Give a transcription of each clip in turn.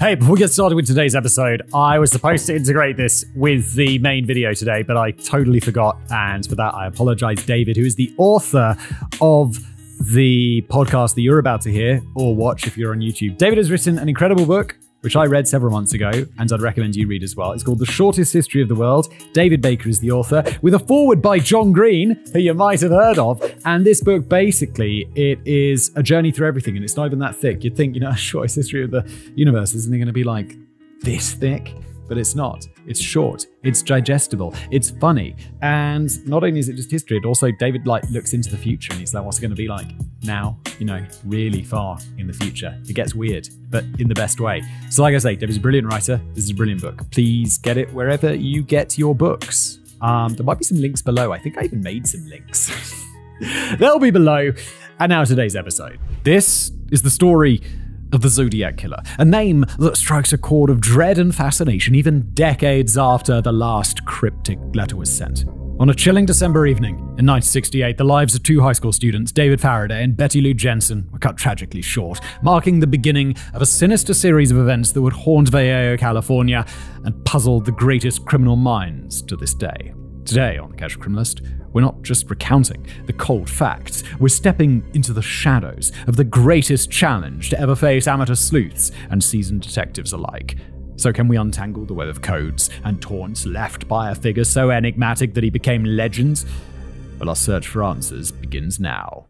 Hey, before we get started with today's episode, I was supposed to integrate this with the main video today, but I totally forgot. And for that, I apologize. David, who is the author of the podcast that you're about to hear or watch if you're on YouTube. David has written an incredible book, which I read several months ago, and I'd recommend you read as well. It's called The Shortest History of the World. David Baker is the author, with a foreword by John Green, who you might have heard of. And this book, basically, it is a journey through everything, and it's not even that thick. You'd think, a shortest history of the universe, isn't it going to be like this thick? But it's not. It's short. It's digestible. It's funny. And not only is it just history, it also, David looks into the future and he's like, what's it going to be like now? Really far in the future. It gets weird, but in the best way. So like I say, David's a brilliant writer. This is a brilliant book. Please get it wherever you get your books. There might be some links below. I think I even made some links. They'll be below. And now today's episode. This is the story of the Zodiac Killer, a name that strikes a chord of dread and fascination even decades after the last cryptic letter was sent. On a chilling December evening in 1968, the lives of two high school students, David Faraday and Betty Lou Jensen, were cut tragically short, marking the beginning of a sinister series of events that would haunt Vallejo, California, and puzzle the greatest criminal minds to this day. Today on The Casual Criminalist, we're not just recounting the cold facts, we're stepping into the shadows of the greatest challenge to ever face amateur sleuths and seasoned detectives alike. So can we untangle the web of codes and taunts left by a figure so enigmatic that he became legend? Well, our search for answers begins now.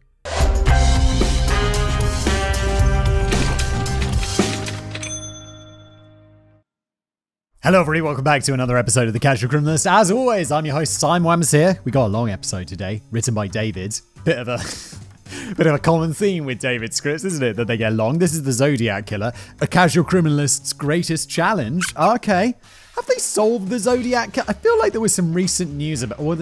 Hello everybody, welcome back to another episode of The Casual Criminalist. As always, I'm your host, Simon Wams here. We got a long episode today, written by David. Bit of a common theme with David's scripts, isn't it? That they get long. This is the Zodiac Killer, a Casual Criminalist's greatest challenge. Okay. Have they solved the Zodiac Killer? I feel like there was some recent news about...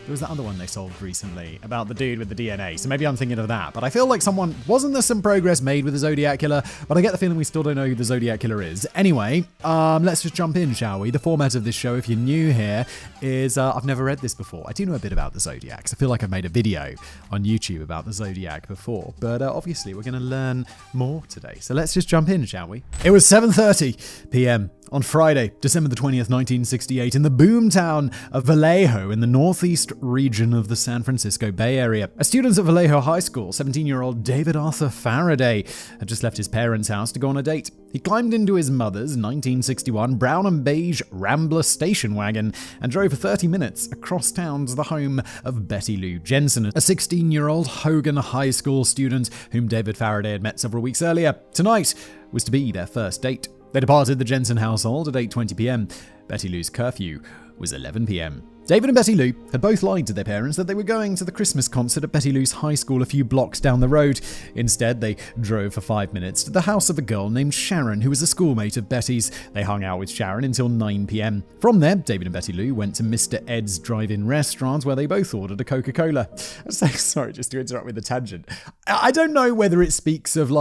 There was that other one they solved recently about the dude with the DNA. So maybe I'm thinking of that. But I feel like wasn't there some progress made with the Zodiac Killer? But I get the feeling we still don't know who the Zodiac Killer is. Anyway, let's just jump in, shall we? The format of this show, if you're new here, is I've never read this before. I do know a bit about the Zodiac. I feel like I've made a video on YouTube about the Zodiac before. But obviously, we're going to learn more today. So let's just jump in, shall we? It was 7:30 p.m. on Friday, December the 20th, 1968, in the boomtown of Vallejo in the northeast region of the San Francisco Bay Area. A student at Vallejo High School, 17-year-old David Arthur Faraday, had just left his parents' house to go on a date. He climbed into his mother's 1961 brown and beige Rambler station wagon and drove for 30 minutes across town to the home of Betty Lou Jensen, a 16-year-old Hogan High School student whom David Faraday had met several weeks earlier. Tonight was to be their first date. They departed the Jensen household at 8:20 p.m. Betty Lou's curfew was 11 p.m. David and Betty Lou had both lied to their parents that they were going to the Christmas concert at Betty Lou's high school a few blocks down the road. Instead, they drove for 5 minutes to the house of a girl named Sharon, who was a schoolmate of Betty's. They hung out with Sharon until 9 p.m. From there, David and Betty Lou went to Mr. Ed's drive-in restaurant, where they both ordered a Coca-Cola. I'm so sorry just to interrupt with a tangent. I don't know whether it speaks of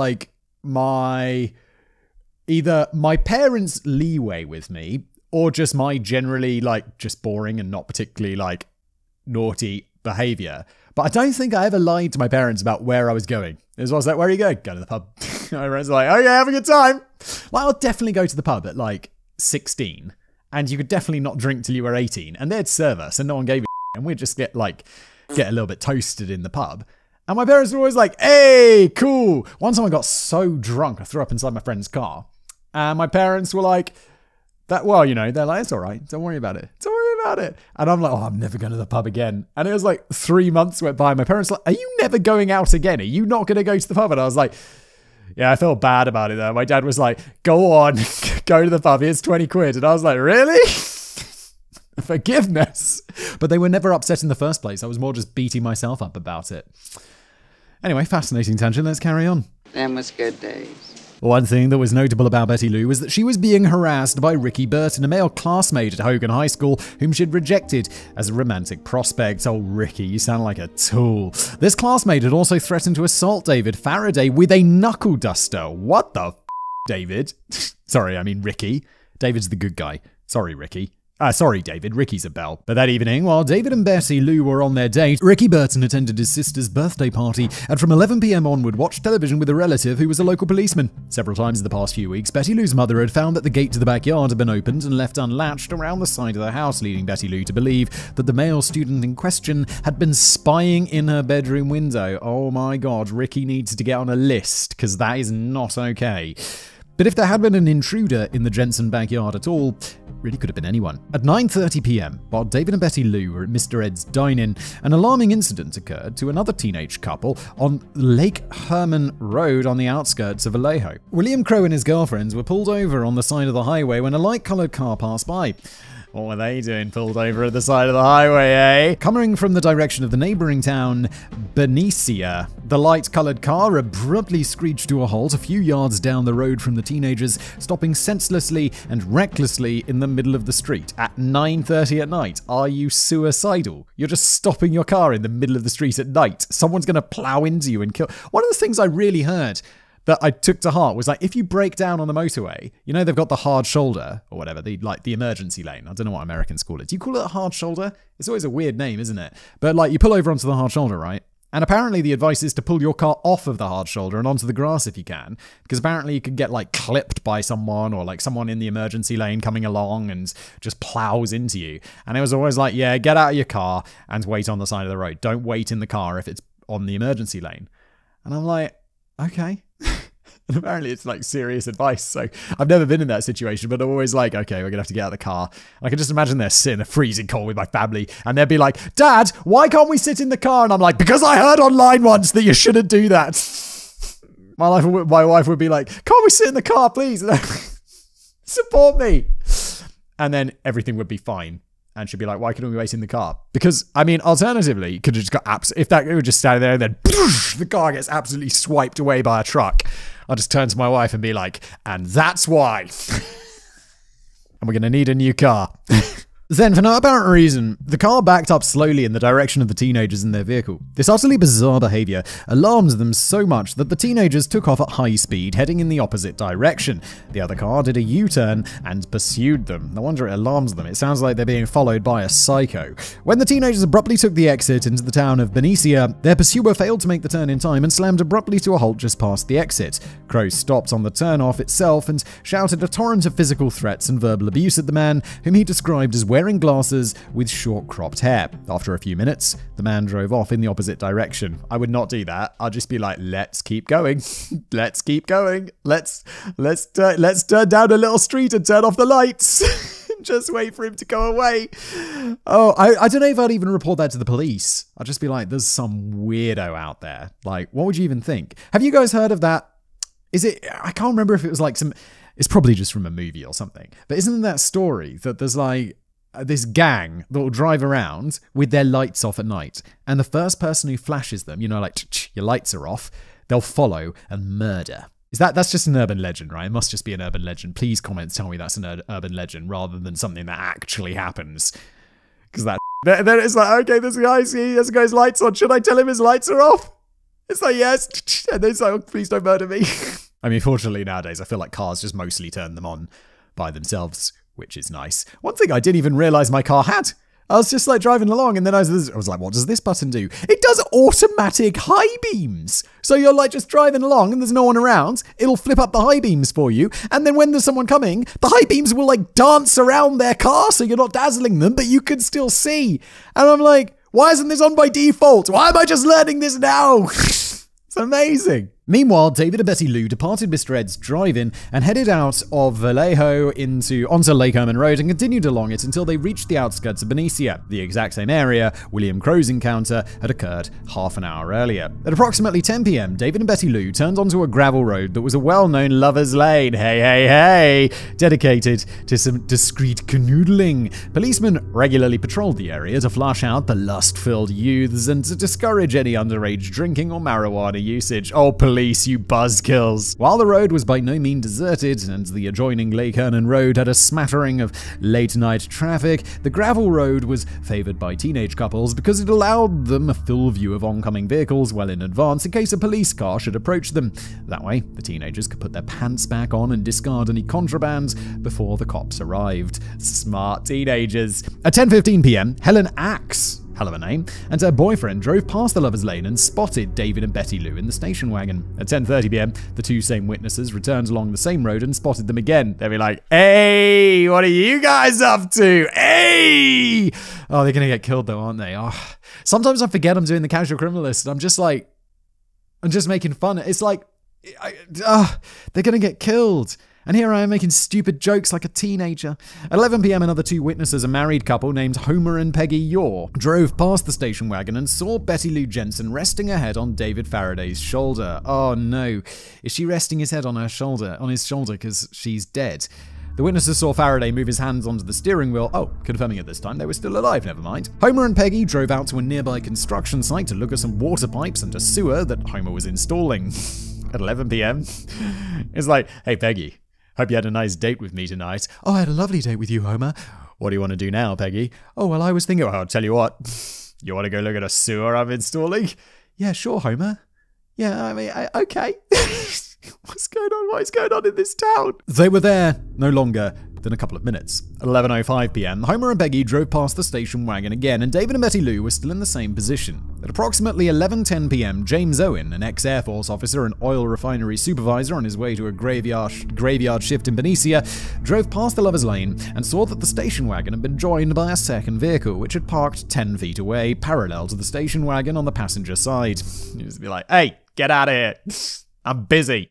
either my parents' leeway with me or just my generally just boring and not particularly naughty behavior. But I don't think I ever lied to my parents about where I was going. It was always like, where are you going? Go to the pub. My parents were like, oh yeah, have a good time. I'll definitely go to the pub at 16 and you could definitely not drink till you were 18 and they'd serve us and no one gave a and we'd just get a little bit toasted in the pub. And my parents were always like, hey, cool. One time I got so drunk I threw up inside my friend's car. And my parents were like, they're like, it's all right. Don't worry about it. Don't worry about it. And I'm like, oh, I'm never going to the pub again. And it was 3 months went by. My parents were like, are you never going out again? Are you not going to go to the pub? And I was like, yeah, I felt bad about it though. My dad was like, go on, go to the pub. Here's 20 quid. And I was like, really? Forgiveness. But they were never upset in the first place. I was more just beating myself up about it. Anyway, fascinating tangent. Let's carry on. Them was good days. One thing that was notable about Betty Lou was that she was being harassed by Ricky Burton, a male classmate at Hogan High School, whom she'd rejected as a romantic prospect. Oh, Ricky, you sound like a tool. This classmate had also threatened to assault David Faraday with a knuckle duster. What the David? Sorry, I mean Ricky. David's the good guy. Sorry, Ricky. Sorry, David, Ricky's a bell. But that evening, while David and Betty Lou were on their date, Ricky Burton attended his sister's birthday party and from 11 p.m. onward watched television with a relative who was a local policeman. Several times in the past few weeks, Betty Lou's mother had found that the gate to the backyard had been opened and left unlatched around the side of the house, leading Betty Lou to believe that the male student in question had been spying in her bedroom window. Oh my god, Ricky needs to get on a list, because that is not okay. But if there had been an intruder in the Jensen backyard at all, it really could have been anyone. At 9:30 p.m, while David and Betty Lou were at Mr. Ed's dine-in, an alarming incident occurred to another teenage couple on Lake Herman Road on the outskirts of Vallejo. William Crow and his girlfriends were pulled over on the side of the highway when a light-colored car passed by. What were they doing pulled over at the side of the highway, eh? Coming from the direction of the neighboring town, Benicia, the light-colored car abruptly screeched to a halt a few yards down the road from the teenagers, stopping senselessly and recklessly in the middle of the street at 9:30 at night. Are you suicidal? You're just stopping your car in the middle of the street at night. Someone's going to plow into you and kill. One of the things I really heard that I took to heart was like, if you break down on the motorway, you know they've got the hard shoulder or whatever, the emergency lane. I don't know what Americans call it. Do you call it a hard shoulder? It's always a weird name, isn't it? But like, you pull over onto the hard shoulder, right? And apparently the advice is to pull your car off of the hard shoulder and onto the grass if you can, because apparently you could get like clipped by someone or like someone in the emergency lane coming along and just plows into you. And it was always like, yeah, get out of your car and wait on the side of the road. Don't wait in the car if it's on the emergency lane. And I'm like, okay. And apparently it's like serious advice. So I've never been in that situation, but I'm always like, okay, we're going to have to get out of the car. And I can just imagine they're sitting in a freezing cold with my family and they'd be like, Dad, why can't we sit in the car? And I'm like, because I heard online once that you shouldn't do that. My wife would be like, can't we sit in the car, please? Support me. And then everything would be fine. And she'd be like, why couldn't we wait in the car? Because, I mean, alternatively, you could have just got if that would just stand there and then the car gets absolutely swiped away by a truck. I'll just turn to my wife and be like, and that's why. And we're going to need a new car. Then, for no apparent reason, the car backed up slowly in the direction of the teenagers in their vehicle. This utterly bizarre behavior alarmed them so much that the teenagers took off at high speed, heading in the opposite direction. The other car did a U-turn and pursued them. No wonder it alarms them. It sounds like they're being followed by a psycho. When the teenagers abruptly took the exit into the town of Benicia, their pursuer failed to make the turn in time and slammed abruptly to a halt just past the exit. Crow stopped on the turn-off itself and shouted a torrent of physical threats and verbal abuse at the man, whom he described as wearing glasses with short cropped hair. After a few minutes, the man drove off in the opposite direction. I would not do that. I'd just be like, let's keep going. Let's keep going. Let's turn down a little street and turn off the lights. Just wait for him to go away. Oh, I don't know if I'd even report that to the police. I'd just be like, there's some weirdo out there. Like, what would you even think? Have you guys heard of that? I can't remember if it was like it's probably just from a movie or something. But isn't that story that there's like this gang that will drive around with their lights off at night, and the first person who flashes them, you know, like, your lights are off, they'll follow and murder. That's just an urban legend, right? It must just be an urban legend. Please comment, tell me that's an urban legend rather than something that actually happens. Because then it's like, okay, this guy's lights on. Should I tell him his lights are off? It's like, yes. And then it's like, oh, please don't murder me. I mean, fortunately nowadays, I feel like cars just mostly turn them on by themselves, which is nice. One thing I didn't even realize my car had. I was just like driving along and then I was like, what does this button do? It does automatic high beams. So you're like just driving along and there's no one around. It'll flip up the high beams for you. And then when there's someone coming, the high beams will like dance around their car so you're not dazzling them, but you can still see. And I'm like, why isn't this on by default? Why am I just learning this now? It's amazing. Meanwhile, David and Betty Lou departed Mr. Ed's drive-in and headed out of Vallejo onto Lake Herman Road and continued along it until they reached the outskirts of Benicia, the exact same area William Crow's encounter had occurred half an hour earlier. At approximately 10 p.m, David and Betty Lou turned onto a gravel road that was a well-known lover's lane, hey, dedicated to some discreet canoodling. Policemen regularly patrolled the area to flush out the lust-filled youths and to discourage any underage drinking or marijuana usage. Oh, please. police, you buzzkills. While the road was by no means deserted, and the adjoining Lake Hernan Road had a smattering of late-night traffic, the gravel road was favored by teenage couples because it allowed them a full view of oncoming vehicles well in advance in case a police car should approach them. That way, the teenagers could put their pants back on and discard any contraband before the cops arrived. Smart teenagers. At 10:15 p.m., Helen Axe, hell of a name, and her boyfriend drove past the Lover's Lane and spotted David and Betty Lou in the station wagon. At 10:30 p.m., the two same witnesses returned along the same road and spotted them again. They'd be like, "Hey, what are you guys up to? Hey!" Oh, they're gonna get killed though, aren't they? Oh, sometimes I forget I'm doing the casual criminalist. I'm just making fun. It's like, they're gonna get killed. And here I am making stupid jokes like a teenager. At 11 p.m, another two witnesses, a married couple named Homer and Peggy Yore, drove past the station wagon and saw Betty Lou Jensen resting her head on David Faraday's shoulder. Oh no, is she resting his head on his shoulder because she's dead? The witnesses saw Faraday move his hands onto the steering wheel. Oh, confirming at this time they were still alive, never mind. Homer and Peggy drove out to a nearby construction site to look at some water pipes and a sewer that Homer was installing. At 11 p.m, it's like, "Hey Peggy, hope you had a nice date with me tonight." "Oh, I had a lovely date with you, Homer." "What do you want to do now, Peggy?" "Oh, well, I was thinking..." "Well, I'll tell you what. You want to go look at a sewer I'm installing?" "Yeah, sure, Homer." "Yeah, I mean, okay." What's going on? What is going on in this town? They were there no longer than a couple of minutes. At 11:05 p.m, Homer and Peggy drove past the station wagon again, and David and Betty Lou were still in the same position. At approximately 11:10 p.m, James Owen, an ex-Air Force officer and oil refinery supervisor on his way to a graveyard shift in Benicia, drove past the Lover's Lane and saw that the station wagon had been joined by a second vehicle, which had parked 10 feet away, parallel to the station wagon on the passenger side. You'd just be like, "Hey, get out of here. I'm busy."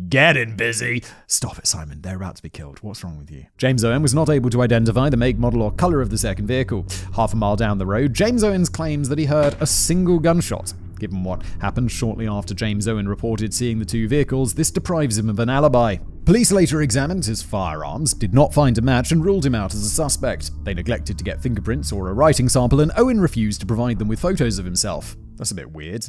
Getting busy. Stop it, Simon. They're about to be killed. What's wrong with you? James Owen was not able to identify the make, model, or color of the second vehicle. Half a mile down the road, James Owens claims that he heard a single gunshot. Given what happened shortly after James Owen reported seeing the two vehicles, this deprives him of an alibi. Police later examined his firearms, did not find a match, and ruled him out as a suspect. They neglected to get fingerprints or a writing sample, and Owen refused to provide them with photos of himself. That's a bit weird.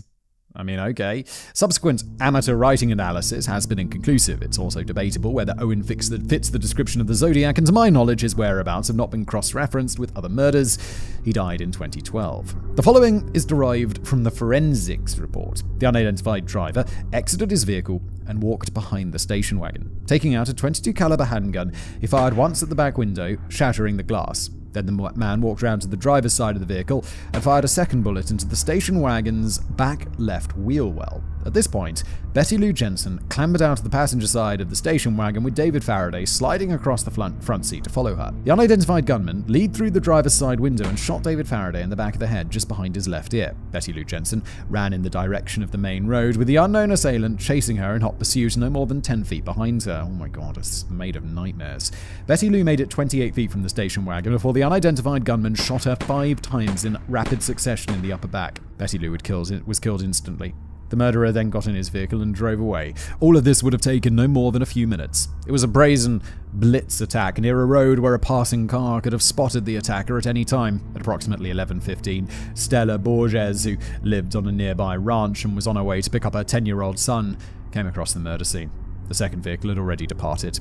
I mean, okay. Subsequent amateur writing analysis has been inconclusive. It's also debatable whether Owen fits the description of the Zodiac, and to my knowledge, his whereabouts have not been cross-referenced with other murders. He died in 2012. The following is derived from the forensics report. The unidentified driver exited his vehicle and walked behind the station wagon. Taking out a .22 caliber handgun, he fired once at the back window, shattering the glass. Then the man walked around to the driver's side of the vehicle and fired a second bullet into the station wagon's back left wheel well. At this point, Betty Lou Jensen clambered out of the passenger side of the station wagon with David Faraday sliding across the front seat to follow her. The unidentified gunman leaped through the driver's side window and shot David Faraday in the back of the head just behind his left ear. Betty Lou Jensen ran in the direction of the main road, with the unknown assailant chasing her in hot pursuit no more than 10 feet behind her. Oh my god, it's made of nightmares. Betty Lou made it 28 feet from the station wagon before the unidentified gunman shot her 5 times in rapid succession in the upper back. Betty Lou was killed instantly. The murderer then got in his vehicle and drove away. All of this would have taken no more than a few minutes. It was a brazen blitz attack near a road where a passing car could have spotted the attacker at any time. At approximately 11:15, Stella Borges, who lived on a nearby ranch and was on her way to pick up her 10-year-old son, came across the murder scene. The second vehicle had already departed.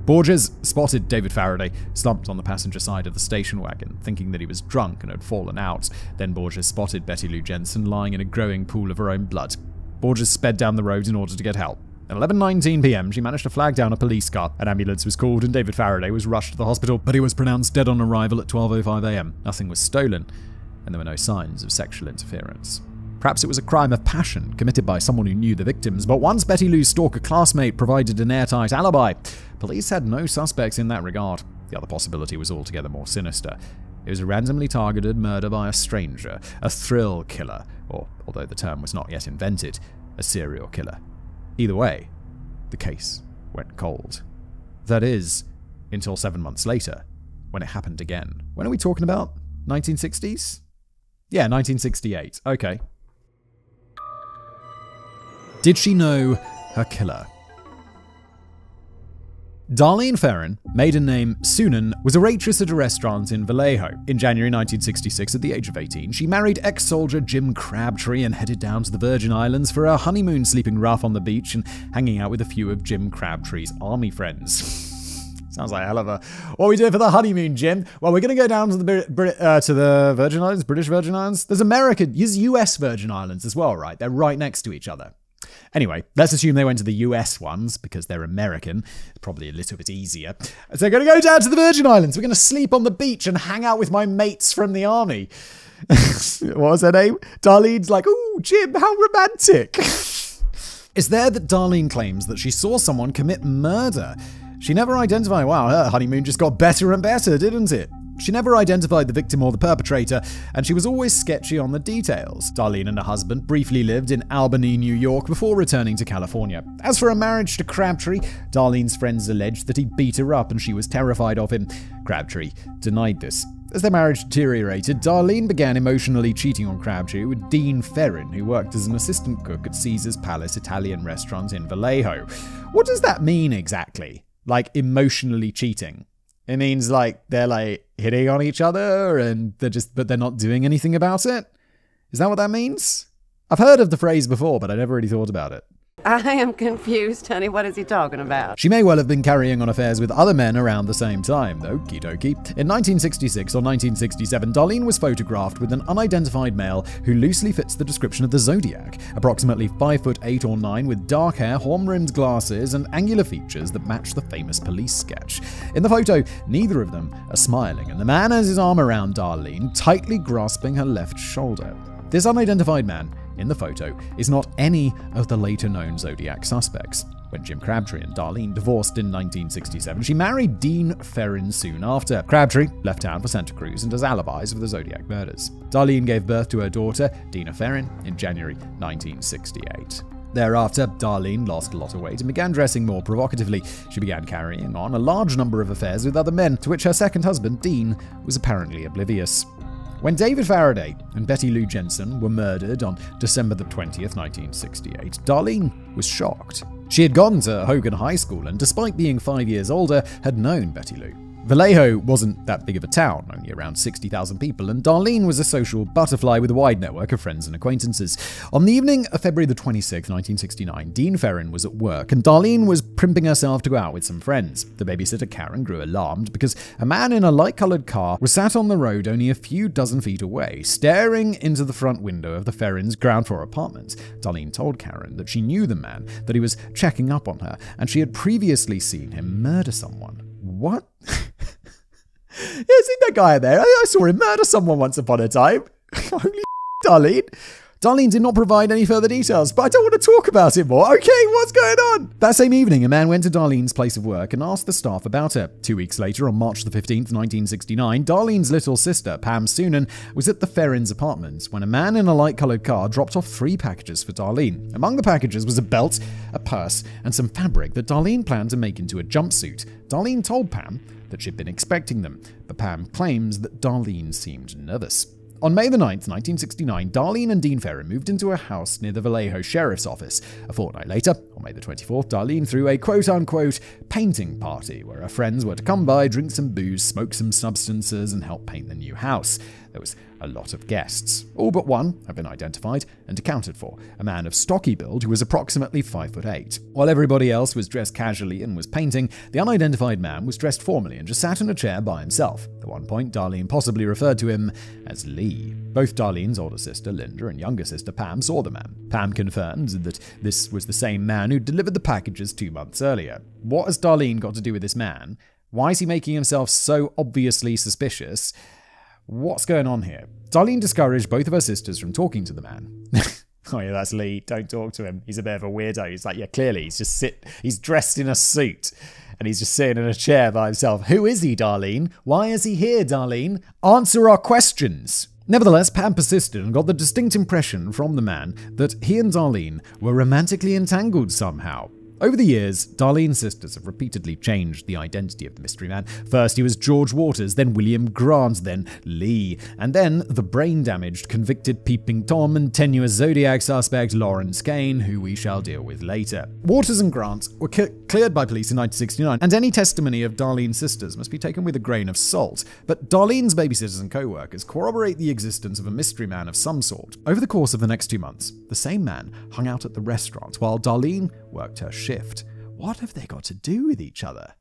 Borges spotted David Faraday slumped on the passenger side of the station wagon, thinking that he was drunk and had fallen out. Then Borges spotted Betty Lou Jensen lying in a growing pool of her own blood. Borges sped down the road in order to get help. At 11:19 p.m, she managed to flag down a police car. An ambulance was called and David Faraday was rushed to the hospital, but he was pronounced dead on arrival at 12:05 a.m. Nothing was stolen, and there were no signs of sexual interference. Perhaps it was a crime of passion committed by someone who knew the victims, but once Betty Lou's stalker classmate provided an airtight alibi, police had no suspects in that regard. The other possibility was altogether more sinister. It was a randomly targeted murder by a stranger, a thrill killer, or, although the term was not yet invented, a serial killer. Either way, the case went cold. That is, until 7 months later, when it happened again. When are we talking about? 1960s? Yeah, 1968. Okay. Did she know her killer? Darlene Ferrin, maiden name Sunan, was a waitress at a restaurant in Vallejo. In January 1966, at the age of 18, she married ex-soldier Jim Crabtree and headed down to the Virgin Islands for a honeymoon, sleeping rough on the beach and hanging out with a few of Jim Crabtree's army friends. Sounds like a hell of a... What are we doing for the honeymoon, Jim? Well, we're going to go down to the Virgin Islands, British Virgin Islands. There's US Virgin Islands as well, right? They're right next to each other. Anyway, let's assume they went to the US ones because they're American. It's probably a little bit easier. So they're going to go down to the Virgin Islands. We're going to sleep on the beach and hang out with my mates from the army. What was her name? Darlene's like, ooh, Jim, how romantic. It's there that Darlene claims that she saw someone commit murder. She never identified, wow, her honeymoon just got better and better, didn't it? She never identified the victim or the perpetrator, and she was always sketchy on the details. Darlene and her husband briefly lived in Albany, New York, before returning to California. As for her marriage to Crabtree, Darlene's friends alleged that he beat her up and she was terrified of him. Crabtree denied this. As their marriage deteriorated, Darlene began emotionally cheating on Crabtree with Dean Ferrin, who worked as an assistant cook at Caesar's Palace Italian restaurant in Vallejo. What does that mean exactly? Like, emotionally cheating? It means like they're like hitting on each other and but they're not doing anything about it? Is that what that means? I've heard of the phrase before, but I never really thought about it. I am confused, honey. What is he talking about? She may well have been carrying on affairs with other men around the same time, though. Okie dokie. In 1966 or 1967, Darlene was photographed with an unidentified male who loosely fits the description of the Zodiac, approximately 5'8" or 9", with dark hair, horn-rimmed glasses, and angular features that match the famous police sketch. In the photo, neither of them are smiling, and the man has his arm around Darlene, tightly grasping her left shoulder. This unidentified man in the photo is not any of the later-known Zodiac suspects. When Jim Crabtree and Darlene divorced in 1967, she married Dean Ferrin soon after. Crabtree left town for Santa Cruz and has alibis for the Zodiac murders. Darlene gave birth to her daughter, Dina Ferrin, in January 1968. Thereafter, Darlene lost a lot of weight and began dressing more provocatively. She began carrying on a large number of affairs with other men, to which her second husband, Dean, was apparently oblivious. When David Faraday and Betty Lou Jensen were murdered on December 20th, 1968, Darlene was shocked. She had gone to Hogan High School and, despite being 5 years older, had known Betty Lou. Vallejo wasn't that big of a town, only around 60,000 people, and Darlene was a social butterfly with a wide network of friends and acquaintances. On the evening of February 26, 1969, Dean Ferrin was at work, and Darlene was primping herself to go out with some friends. The babysitter Karen grew alarmed because a man in a light-colored car was sat on the road only a few dozen feet away, staring into the front window of the Ferrins' ground-floor apartment. Darlene told Karen that she knew the man, that he was checking up on her, and she had previously seen him murder someone. What? Yeah, I seen that guy there. I saw him murder someone once upon a time. Holy Darlene. Darlene did not provide any further details, but I don't want to talk about it more. Okay, what's going on? That same evening, a man went to Darlene's place of work and asked the staff about her. 2 weeks later, on March 15th, 1969, Darlene's little sister, Pam Sunan, was at the Ferrins' apartment when a man in a light-colored car dropped off 3 packages for Darlene. Among the packages was a belt, a purse, and some fabric that Darlene planned to make into a jumpsuit. Darlene told Pam that she'd been expecting them, but Pam claims that Darlene seemed nervous. On May 9th, 1969, Darlene and Dean Ferrin moved into a house near the Vallejo Sheriff's Office. A fortnight later, on May 24th, Darlene threw a quote-unquote painting party where her friends were to come by, drink some booze, smoke some substances, and help paint the new house. There was a lot of guests. All but one have been identified and accounted for, a man of stocky build who was approximately 5'8". While everybody else was dressed casually and was painting, the unidentified man was dressed formally and just sat in a chair by himself. At one point, Darlene possibly referred to him as Lee. Both Darlene's older sister, Linda, and younger sister, Pam, saw the man. Pam confirmed that this was the same man who delivered the packages 2 months earlier. What has Darlene got to do with this man? Why is he making himself so obviously suspicious? What's going on here? Darlene discouraged both of her sisters from talking to the man. Oh yeah, that's Lee. Don't talk to him. He's a bit of a weirdo. He's like, yeah, clearly he's dressed in a suit and he's just sitting in a chair by himself. Who is he, Darlene? Why is he here, Darlene? Answer our questions. Nevertheless, Pam persisted and got the distinct impression from the man that he and Darlene were romantically entangled somehow. Over the years, Darlene's sisters have repeatedly changed the identity of the mystery man. First he was George Waters, then William Grant, then Lee, and then the brain-damaged, convicted Peeping Tom and tenuous Zodiac suspect Lawrence Kane, who we shall deal with later. Waters and Grant were cleared by police in 1969, and any testimony of Darlene's sisters must be taken with a grain of salt. But Darlene's babysitters and co-workers corroborate the existence of a mystery man of some sort. Over the course of the next 2 months, the same man hung out at the restaurant while Darlene worked her shift. What have they got to do with each other?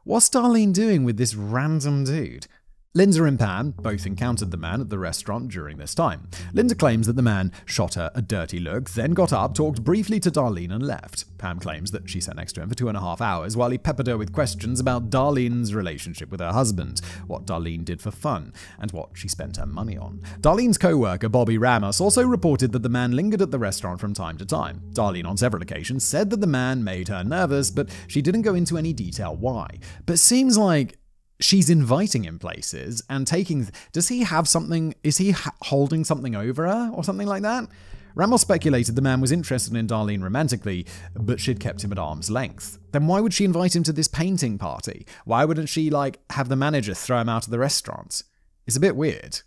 What's Darlene doing with this random dude? Linda and Pam both encountered the man at the restaurant during this time. Linda claims that the man shot her a dirty look, then got up, talked briefly to Darlene and left. Pam claims that she sat next to him for 2.5 hours while he peppered her with questions about Darlene's relationship with her husband, what Darlene did for fun, and what she spent her money on. Darlene's co-worker, Bobby Ramos, also reported that the man lingered at the restaurant from time to time. Darlene, on several occasions, said that the man made her nervous, but she didn't go into any detail why. But seems like she's inviting him places and taking... Does he have something? Is he holding something over her or something like that? Ramos speculated the man was interested in Darlene romantically, but she'd kept him at arm's length. Then why would she invite him to this painting party? Why wouldn't she, have the manager throw him out of the restaurant? It's a bit weird.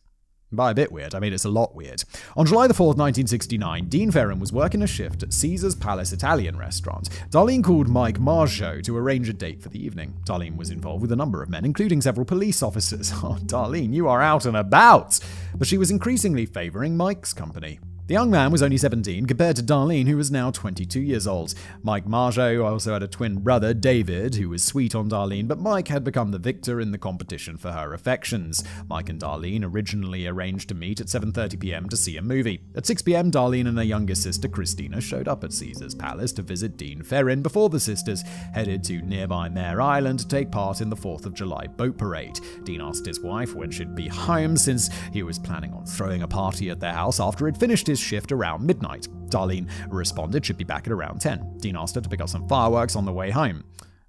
By a bit weird, I mean it's a lot weird. On July the 4th, 1969, Dean Ferrin was working a shift at Caesar's Palace Italian restaurant. Darlene called Mike Margeau to arrange a date for the evening. Darlene was involved with a number of men, including several police officers. Oh, Darlene, you are out and about! But she was increasingly favoring Mike's company. The young man was only 17 compared to Darlene, who was now 22 years old. Mike Margeau also had a twin brother, David, who was sweet on Darlene, but Mike had become the victor in the competition for her affections. Mike and Darlene originally arranged to meet at 7:30 p.m. to see a movie. At 6 p.m, Darlene and her younger sister, Christina, showed up at Caesar's Palace to visit Dean Ferrin before the sisters headed to nearby Mare Island to take part in the 4th of July boat parade. Dean asked his wife when she'd be home, since he was planning on throwing a party at their house after he'd finished his shift around midnight. Darlene responded she'd be back at around 10. Dean asked her to pick up some fireworks on the way home.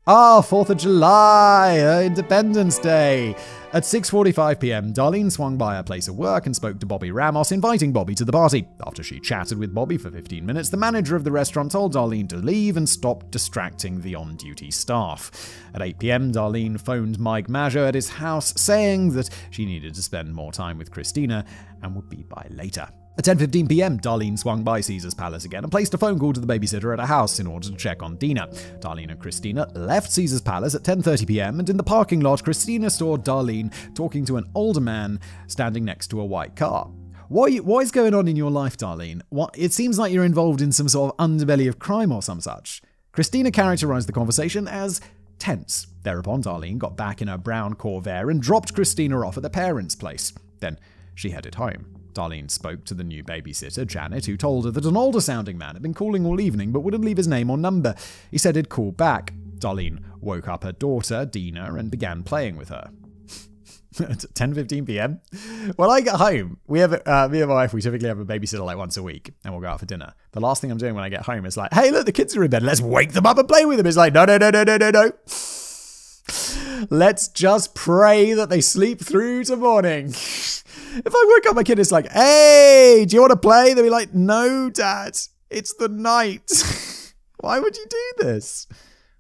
4th of July, Independence Day. At 6:45 p.m, Darlene swung by her place of work and spoke to Bobby Ramos, inviting Bobby to the party. After she chatted with Bobby for 15 minutes, the manager of the restaurant told Darlene to leave and stop distracting the on-duty staff. At 8 p.m, Darlene phoned Mike Margeau at his house, saying that she needed to spend more time with Christina and would be by later. At 10:15 p.m, Darlene swung by Caesar's Palace again and placed a phone call to the babysitter at her house in order to check on Dina. Darlene and Christina left Caesar's Palace at 10:30 p.m, and in the parking lot, Christina saw Darlene talking to an older man standing next to a white car. What is going on in your life, Darlene? It seems like you're involved in some sort of underbelly of crime or some such. Christina characterized the conversation as tense. Thereupon, Darlene got back in her brown Corvair and dropped Christina off at the parents' place. Then she headed home. Darlene spoke to the new babysitter, Janet, who told her that an older-sounding man had been calling all evening but wouldn't leave his name or number. He said he'd call back. Darlene woke up her daughter, Dina, and began playing with her. At 10:15 p.m. When I get home, me and my wife, we typically have a babysitter once a week, and we'll go out for dinner. The last thing I'm doing when I get home is hey, look, the kids are in bed. Let's wake them up and play with them. It's no. Let's just pray that they sleep through to morning. If I woke up my kid, it's hey, do you want to play? They'll be like, no, Dad, it's the night. Why would you do this?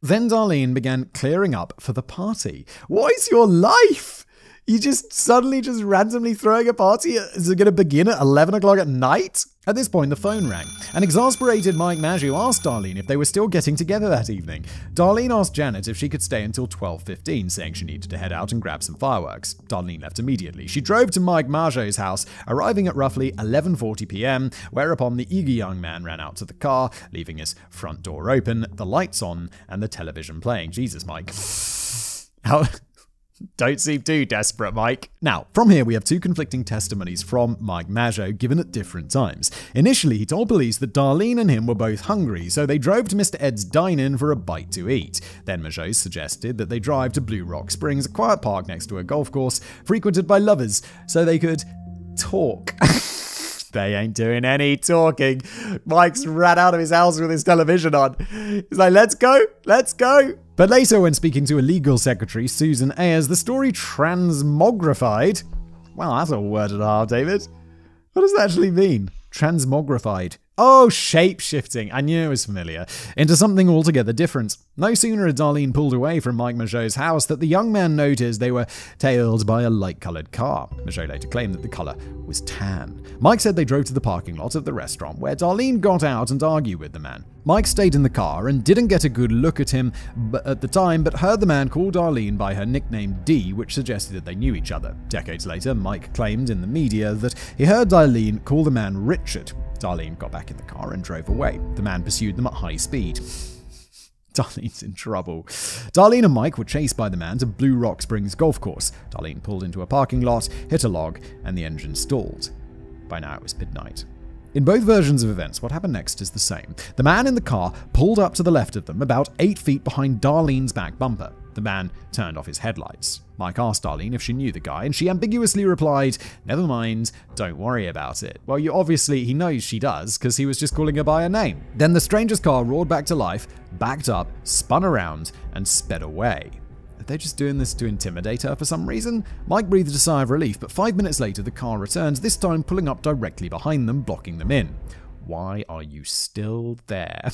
Then Darlene began clearing up for the party. What is your life? You just suddenly randomly throwing a party? Is it going to begin at 11 o'clock at night? At this point, the phone rang. An exasperated Mike Margeau asked Darlene if they were still getting together that evening. Darlene asked Janet if she could stay until 12:15, saying she needed to head out and grab some fireworks. Darlene left immediately. She drove to Mike Margeau's house, arriving at roughly 11:40 p.m, whereupon the eager young man ran out to the car, leaving his front door open, the lights on, and the television playing. Jesus, Mike. Don't seem too desperate, Mike. Now, from here we have two conflicting testimonies from Mike Margeau given at different times. Initially, he told police that Darlene and him were both hungry, so they drove to Mr. Ed's dine-in for a bite to eat. Then Margeau suggested that they drive to Blue Rock Springs, a quiet park next to a golf course frequented by lovers, so they could talk. They ain't doing any talking. Mike's ran out of his house with his television on. He's like, let's go. But later, when speaking to a legal secretary, Susan Ayers, the story transmogrified. Wow, that's a word and a half, David. What does that actually mean? Transmogrified. Oh, shape-shifting. I knew it was familiar. Into something altogether different. No sooner had Darlene pulled away from Mike Mageau's house that the young man noticed they were tailed by a light-coloured car. Mageau later claimed that the colour was tan. Mike said they drove to the parking lot of the restaurant where Darlene got out and argued with the man. Mike stayed in the car and didn't get a good look at him at the time, but heard the man call Darlene by her nickname D, which suggested that they knew each other. Decades later, Mike claimed in the media that he heard Darlene call the man Richard. Darlene got back in the car and drove away. The man pursued them at high speed. Darlene's in trouble. Darlene and Mike were chased by the man to Blue Rock Springs Golf Course. Darlene pulled into a parking lot, hit a log, and the engine stalled. By now it was midnight. In both versions of events, what happened next is the same. The man in the car pulled up to the left of them, about 8 feet behind Darlene's back bumper. The man turned off his headlights. Mike asked Darlene if she knew the guy, and she ambiguously replied, "Never mind, don't worry about it." Well, he knows she does, because he was just calling her by her name. Then the stranger's car roared back to life, backed up, spun around, and sped away. Are they just doing this to intimidate her for some reason? Mike breathed a sigh of relief, but 5 minutes later the car returns, this time pulling up directly behind them, blocking them in. Why are you still there?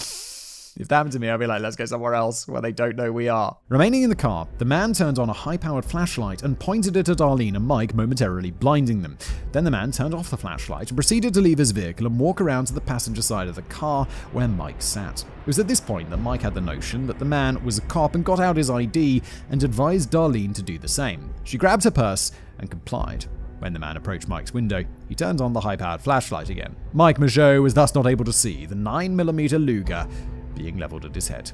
If that happened to me, I'd be like, let's go somewhere else where they don't know we are. Remaining in the car, the man turned on a high-powered flashlight and pointed it at Darlene and Mike, momentarily blinding them. Then the man turned off the flashlight and proceeded to leave his vehicle and walk around to the passenger side of the car where Mike sat. It was at this point that Mike had the notion that the man was a cop and got out his ID and advised Darlene to do the same. She grabbed her purse and complied. When the man approached Mike's window, he turned on the high-powered flashlight again. Mike Mageau was thus not able to see the 9mm Luger being leveled at his head.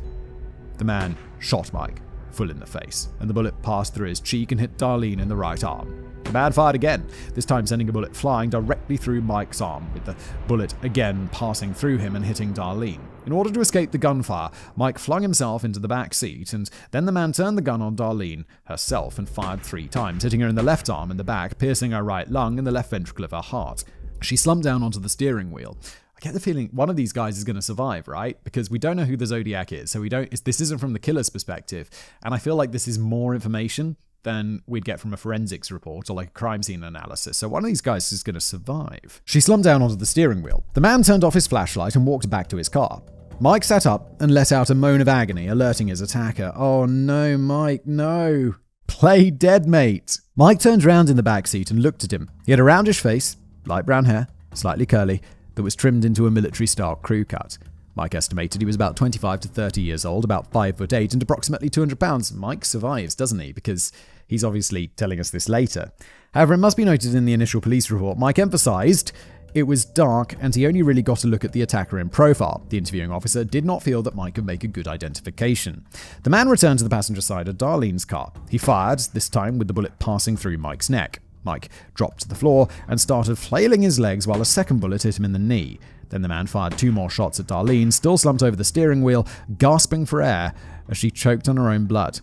The man shot Mike full in the face, and the bullet passed through his cheek and hit Darlene in the right arm. The man fired again, this time sending a bullet flying directly through Mike's arm, with the bullet again passing through him and hitting Darlene. In order to escape the gunfire, Mike flung himself into the back seat, and then the man turned the gun on Darlene herself and fired 3 times, hitting her in the left arm and the back, piercing her right lung and the left ventricle of her heart. She slumped down onto the steering wheel. I get the feeling one of these guys is going to survive, right? Because we don't know who the Zodiac is, so this isn't from the killer's perspective, and I feel like this is more information than we'd get from a forensics report or like a crime scene analysis, so one of these guys is going to survive. She slumped down onto the steering wheel. The man turned off his flashlight and walked back to his car. Mike sat up and let out a moan of agony, alerting his attacker. "Oh no, Mike, no. Play dead, mate." Mike turned round in the backseat and looked at him. He had a roundish face, light brown hair, slightly curly, that was trimmed into a military-style crew cut. Mike estimated he was about 25 to 30 years old, about 5'8", and approximately 200 pounds. Mike survives, doesn't he? Because he's obviously telling us this later. However, it must be noted in the initial police report, Mike emphasized it was dark and he only really got a look at the attacker in profile. The interviewing officer did not feel that Mike could make a good identification. The man returned to the passenger side of Darlene's car. He fired, this time with the bullet passing through Mike's neck. Mike dropped to the floor and started flailing his legs while a second bullet hit him in the knee. Then the man fired 2 more shots at Darlene, still slumped over the steering wheel, gasping for air as she choked on her own blood.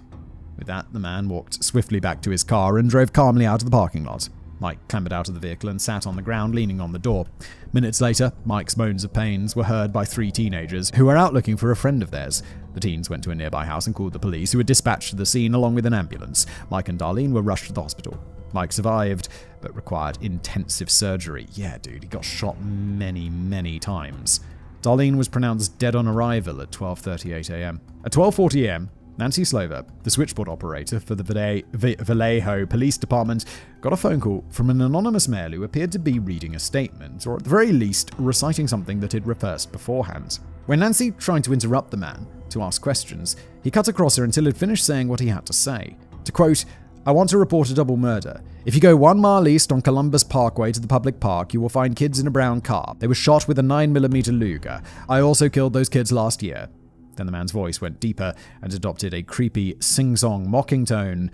With that, the man walked swiftly back to his car and drove calmly out of the parking lot. Mike clambered out of the vehicle and sat on the ground, leaning on the door. Minutes later, Mike's moans of pains were heard by 3 teenagers who were out looking for a friend of theirs. The teens went to a nearby house and called the police, who were dispatched to the scene along with an ambulance. Mike and Darlene were rushed to the hospital. Mike survived, but required intensive surgery. Yeah, dude, he got shot many, many times. Darlene was pronounced dead on arrival at 12:38 a.m. At 12:40 a.m., Nancy Slover, the switchboard operator for the Vallejo Police Department, got a phone call from an anonymous male who appeared to be reading a statement, or at the very least, reciting something that he'd rehearsed beforehand. When Nancy tried to interrupt the man to ask questions, he cut across her until he'd finished saying what he had to say. To quote, "I want to report a double murder. If you go 1 mile east on Columbus Parkway to the public park, you will find kids in a brown car. They were shot with a 9mm Luger. I also killed those kids last year." Then the man's voice went deeper and adopted a creepy, sing-song mocking tone.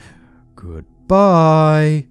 "Goodbye."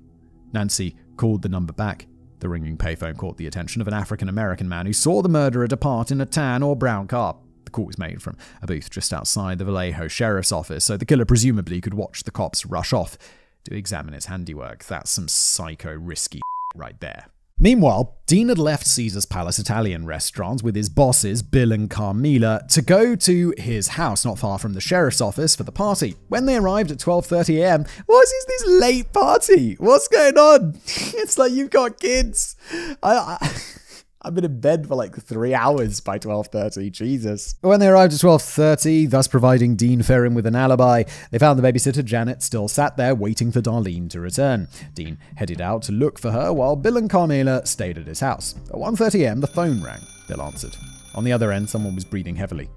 Nancy called the number back. The ringing payphone caught the attention of an African-American man who saw the murderer depart in a tan or brown car. The call was made from a booth just outside the Vallejo Sheriff's Office, so the killer presumably could watch the cops rush off to examine his handiwork. That's some psycho risky right there. Meanwhile, Dean had left Caesar's Palace Italian restaurant with his bosses, Bill and Carmela, to go to his house not far from the sheriff's office for the party. When they arrived at 12:30 a.m., what is this late party? What's going on? It's like you've got kids. I I've been in bed for like 3 hours by 12:30. Jesus. When they arrived at 12:30, thus providing Dean Ferrin with an alibi, they found the babysitter Janet still sat there waiting for Darlene to return. Dean headed out to look for her while Bill and Carmela stayed at his house. At 1:30 a.m., the phone rang. Bill answered. On the other end, someone was breathing heavily.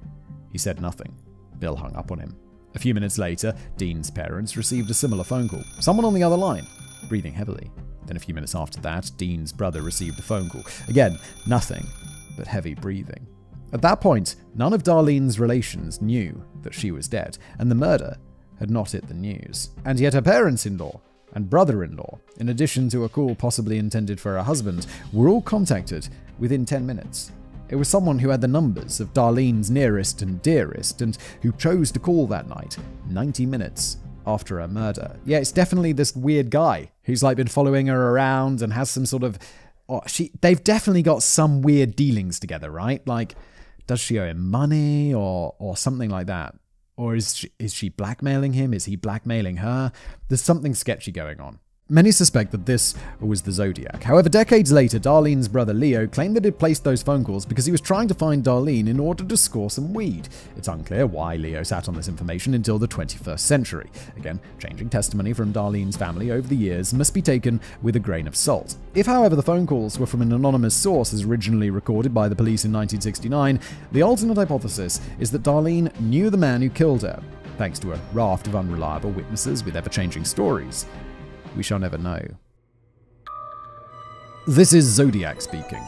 He said nothing. Bill hung up on him. A few minutes later, Dean's parents received a similar phone call. Someone on the other line, breathing heavily. Then a few minutes after that, Dean's brother received a phone call. Again, nothing but heavy breathing. At that point, none of Darlene's relations knew that she was dead, and the murder had not hit the news. And yet her parents-in-law and brother-in-law, in addition to a call possibly intended for her husband, were all contacted within 10 minutes. It was someone who had the numbers of Darlene's nearest and dearest, and who chose to call that night, 90 minutes after her murder. Yeah, it's definitely this weird guy who's like been following her around and has some sort of... they've definitely got some weird dealings together, right? Like, does she owe him money or something like that? Or is she blackmailing him? Is he blackmailing her? There's something sketchy going on. Many suspect that this was the Zodiac. However, decades later, Darlene's brother Leo claimed that he'd placed those phone calls because he was trying to find Darlene in order to score some weed. It's unclear why Leo sat on this information until the 21st century. Again, changing testimony from Darlene's family over the years must be taken with a grain of salt. If, however, the phone calls were from an anonymous source as originally recorded by the police in 1969, the alternate hypothesis is that Darlene knew the man who killed her, thanks to a raft of unreliable witnesses with ever-changing stories. We shall never know. This is Zodiac speaking.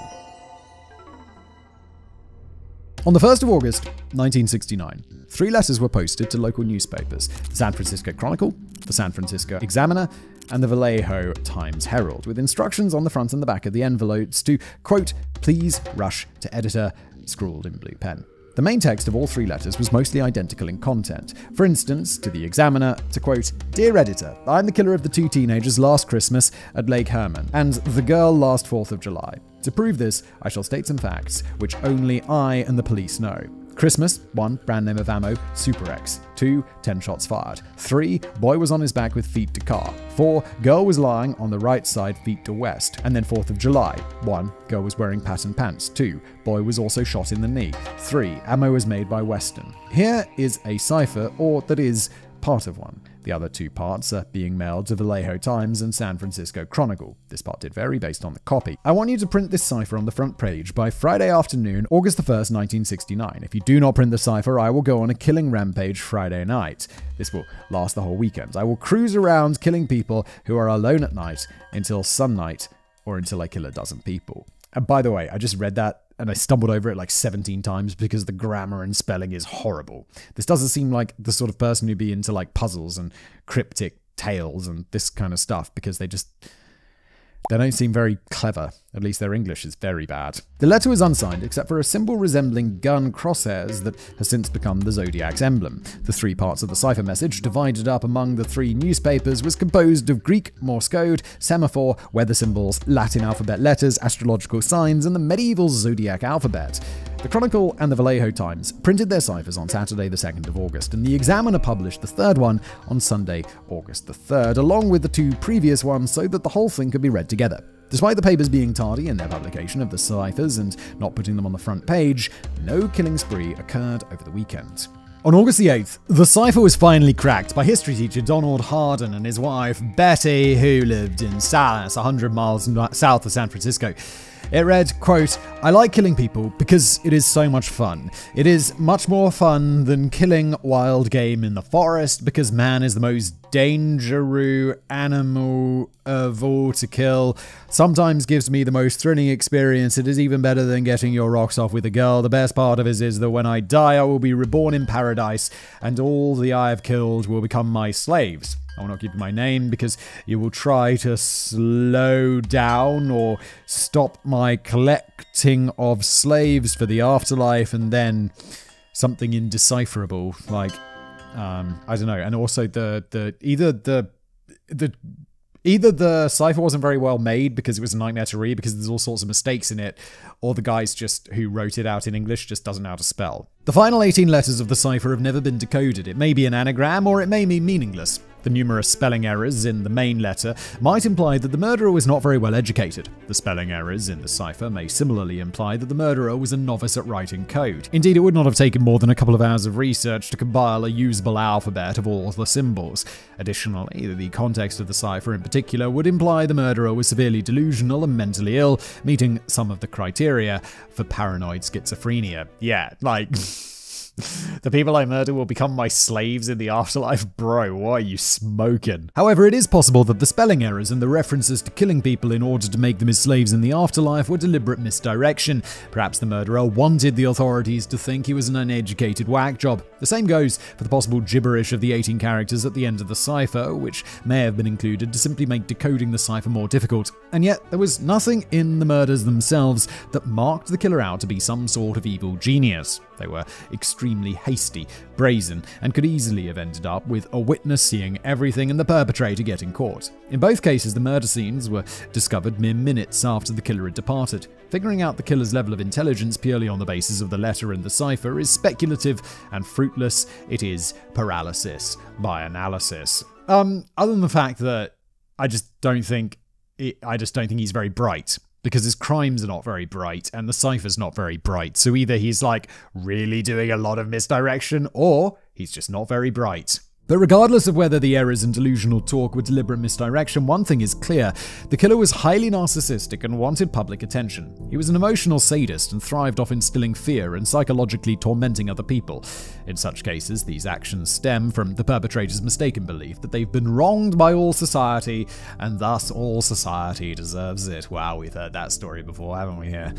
On the 1st of August, 1969, 3 letters were posted to local newspapers: the San Francisco Chronicle, the San Francisco Examiner, and the Vallejo Times-Herald, with instructions on the front and the back of the envelopes to, quote, "Please rush to editor," scrawled in blue pen. The main text of all 3 letters was mostly identical in content. For instance, to the Examiner, to quote, "Dear Editor, I'm the killer of the 2 teenagers last Christmas at Lake Herman, and the girl last 4th of July. To prove this, I shall state some facts, which only I and the police know. Christmas, 1, brand name of ammo, Super X. 2, 10 shots fired. 3, boy was on his back with feet to car. 4, girl was lying on the right side, feet to west. And then 4th of July. 1, girl was wearing pattern pants. 2, boy was also shot in the knee. 3, ammo was made by Weston. Here is a cipher, or that is, part of one. The other 2 parts are being mailed to Vallejo Times and San Francisco Chronicle. This part did vary based on the copy. I want you to print this cipher on the front page by Friday afternoon, August the 1st, 1969. If you do not print the cipher, I will go on a killing rampage Friday night. This will last the whole weekend. I will cruise around killing people who are alone at night until sunlight or until I kill a dozen people." And by the way, I just read that and I stumbled over it like 17 times because the grammar and spelling is horrible. This doesn't seem like the sort of person who'd be into like puzzles and cryptic tales and this kind of stuff, because they don't seem very clever. At least their English is very bad. The letter was unsigned except for a symbol resembling gun crosshairs that has since become the Zodiac's emblem. The 3 parts of the cipher message, divided up among the 3 newspapers, was composed of Greek Morse code, semaphore, weather symbols, Latin alphabet letters, astrological signs, and the medieval Zodiac alphabet. The Chronicle and the Vallejo Times printed their ciphers on Saturday the 2nd of August, and the Examiner published the 3rd one on Sunday, August the 3rd, along with the 2 previous ones so that the whole thing could be read together. Despite the papers being tardy in their publication of the ciphers and not putting them on the front page, no killing spree occurred over the weekend. On August the 8th, the cipher was finally cracked by history teacher Donald Harden and his wife Betty, who lived in Salas, 100 miles south of San Francisco. It read, quote, "I like killing people because it is so much fun. It is much more fun than killing wild game in the forest because man is the most dangerous animal of all to kill. Sometimes gives me the most thrilling experience. It is even better than getting your rocks off with a girl. The best part of it is that when I die, I will be reborn in paradise and all the I have killed will become my slaves. I will not give you my name because you will try to slow down or stop my collecting of slaves for the afterlife, and then something indecipherable like I don't know. And also either the cipher wasn't very well made because it was a nightmare to read because there's all sorts of mistakes in it, or the guys who wrote it out in English just doesn't know how to spell. The final 18 letters of the cipher have never been decoded. It may be an anagram or it may be meaningless. The numerous spelling errors in the main letter might imply that the murderer was not very well educated. The spelling errors in the cipher may similarly imply that the murderer was a novice at writing code. Indeed, it would not have taken more than a couple of hours of research to compile a usable alphabet of all the symbols. Additionally, the context of the cipher in particular would imply the murderer was severely delusional and mentally ill, meeting some of the criteria for paranoid schizophrenia. Yeah, like... The people I murder will become my slaves in the afterlife? Bro, what are you smoking? However, it is possible that the spelling errors and the references to killing people in order to make them his slaves in the afterlife were deliberate misdirection. Perhaps the murderer wanted the authorities to think he was an uneducated whack job. The same goes for the possible gibberish of the 18 characters at the end of the cipher, which may have been included to simply make decoding the cipher more difficult. And yet, there was nothing in the murders themselves that marked the killer out to be some sort of evil genius. They were extremely hasty, brazen, and could easily have ended up with a witness seeing everything and the perpetrator getting caught. In both cases, the murder scenes were discovered mere minutes after the killer had departed. Figuring out the killer's level of intelligence purely on the basis of the letter in the cipher is speculative and fruitless. It is paralysis by analysis. Other than the fact that I just don't think he's very bright. Because his crimes are not very bright, and the cipher's not very bright. So either he's like really doing a lot of misdirection, or he's just not very bright. But regardless of whether the errors and delusional talk were deliberate misdirection, one thing is clear. The killer was highly narcissistic and wanted public attention. He was an emotional sadist and thrived off instilling fear and psychologically tormenting other people. In such cases, these actions stem from the perpetrator's mistaken belief that they've been wronged by all society, and thus all society deserves it. Wow, we've heard that story before, haven't we here?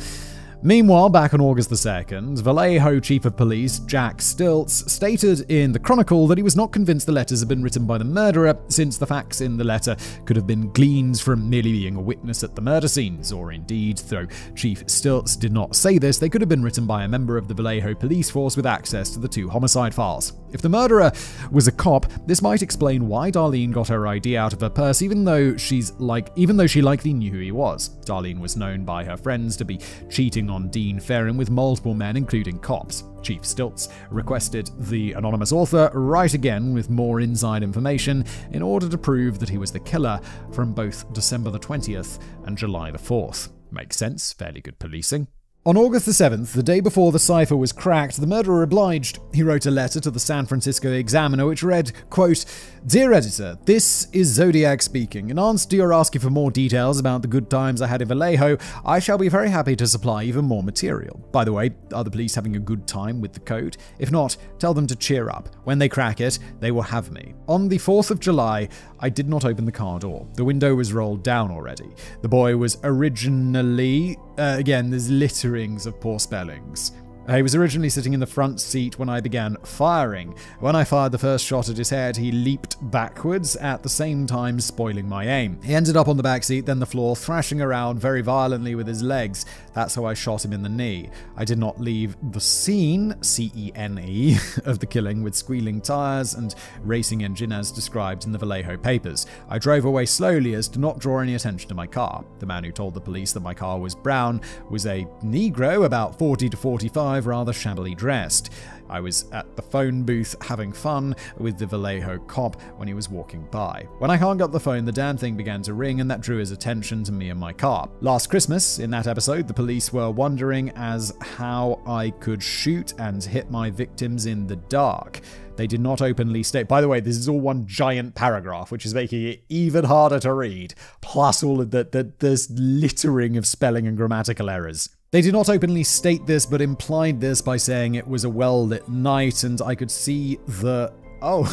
Meanwhile, back on August the 2nd, Vallejo Chief of Police Jack Stilts stated in the Chronicle that he was not convinced the letters had been written by the murderer, since the facts in the letter could have been gleaned from merely being a witness at the murder scenes, or indeed, though Chief Stilts did not say this, they could have been written by a member of the Vallejo police force with access to the 2 homicide files. If the murderer was a cop, this might explain why Darlene got her ID out of her purse, even though she likely knew who he was. Darlene was known by her friends to be cheating on Dean Ferrin with multiple men, including cops. Chief Stilts requested the anonymous author write again with more inside information in order to prove that he was the killer from both December the 20th and July the 4th. Makes sense, fairly good policing. On August the 7th, the day before the cipher was cracked, the murderer obliged. He wrote a letter to the San Francisco Examiner which read, quote, "Dear Editor, this is Zodiac speaking. In answer to your asking for more details about the good times I had in Vallejo, I shall be very happy to supply even more material. By the way, are the police having a good time with the code? If not, tell them to cheer up. When they crack it, they will have me. On the 4th of July, I did not open the car door. The window was rolled down already. The boy was originally..." Again, there's litterings of poor spellings. He was originally sitting in the front seat when I began firing. When I fired the first shot at his head, he leaped backwards, at the same time spoiling my aim. He ended up on the back seat, then the floor, thrashing around very violently with his legs. That's how I shot him in the knee. I did not leave the scene, C-E-N-E, of the killing with squealing tires and racing engine as described in the Vallejo papers. I drove away slowly as to not draw any attention to my car. The man who told the police that my car was brown was a Negro, about 40 to 45, rather shabbily dressed. I was at the phone booth having fun with the Vallejo cop when he was walking by. When I hung up the phone, the damn thing began to ring, and that drew his attention to me and my car. Last Christmas, in that episode, the police were wondering as how I could shoot and hit my victims in the dark. They did not openly state... By the way, this is all one giant paragraph, which is making it even harder to read, plus all of this littering of spelling and grammatical errors. They did not openly state this, but implied this by saying it was a well-lit night, and I could see the... Oh,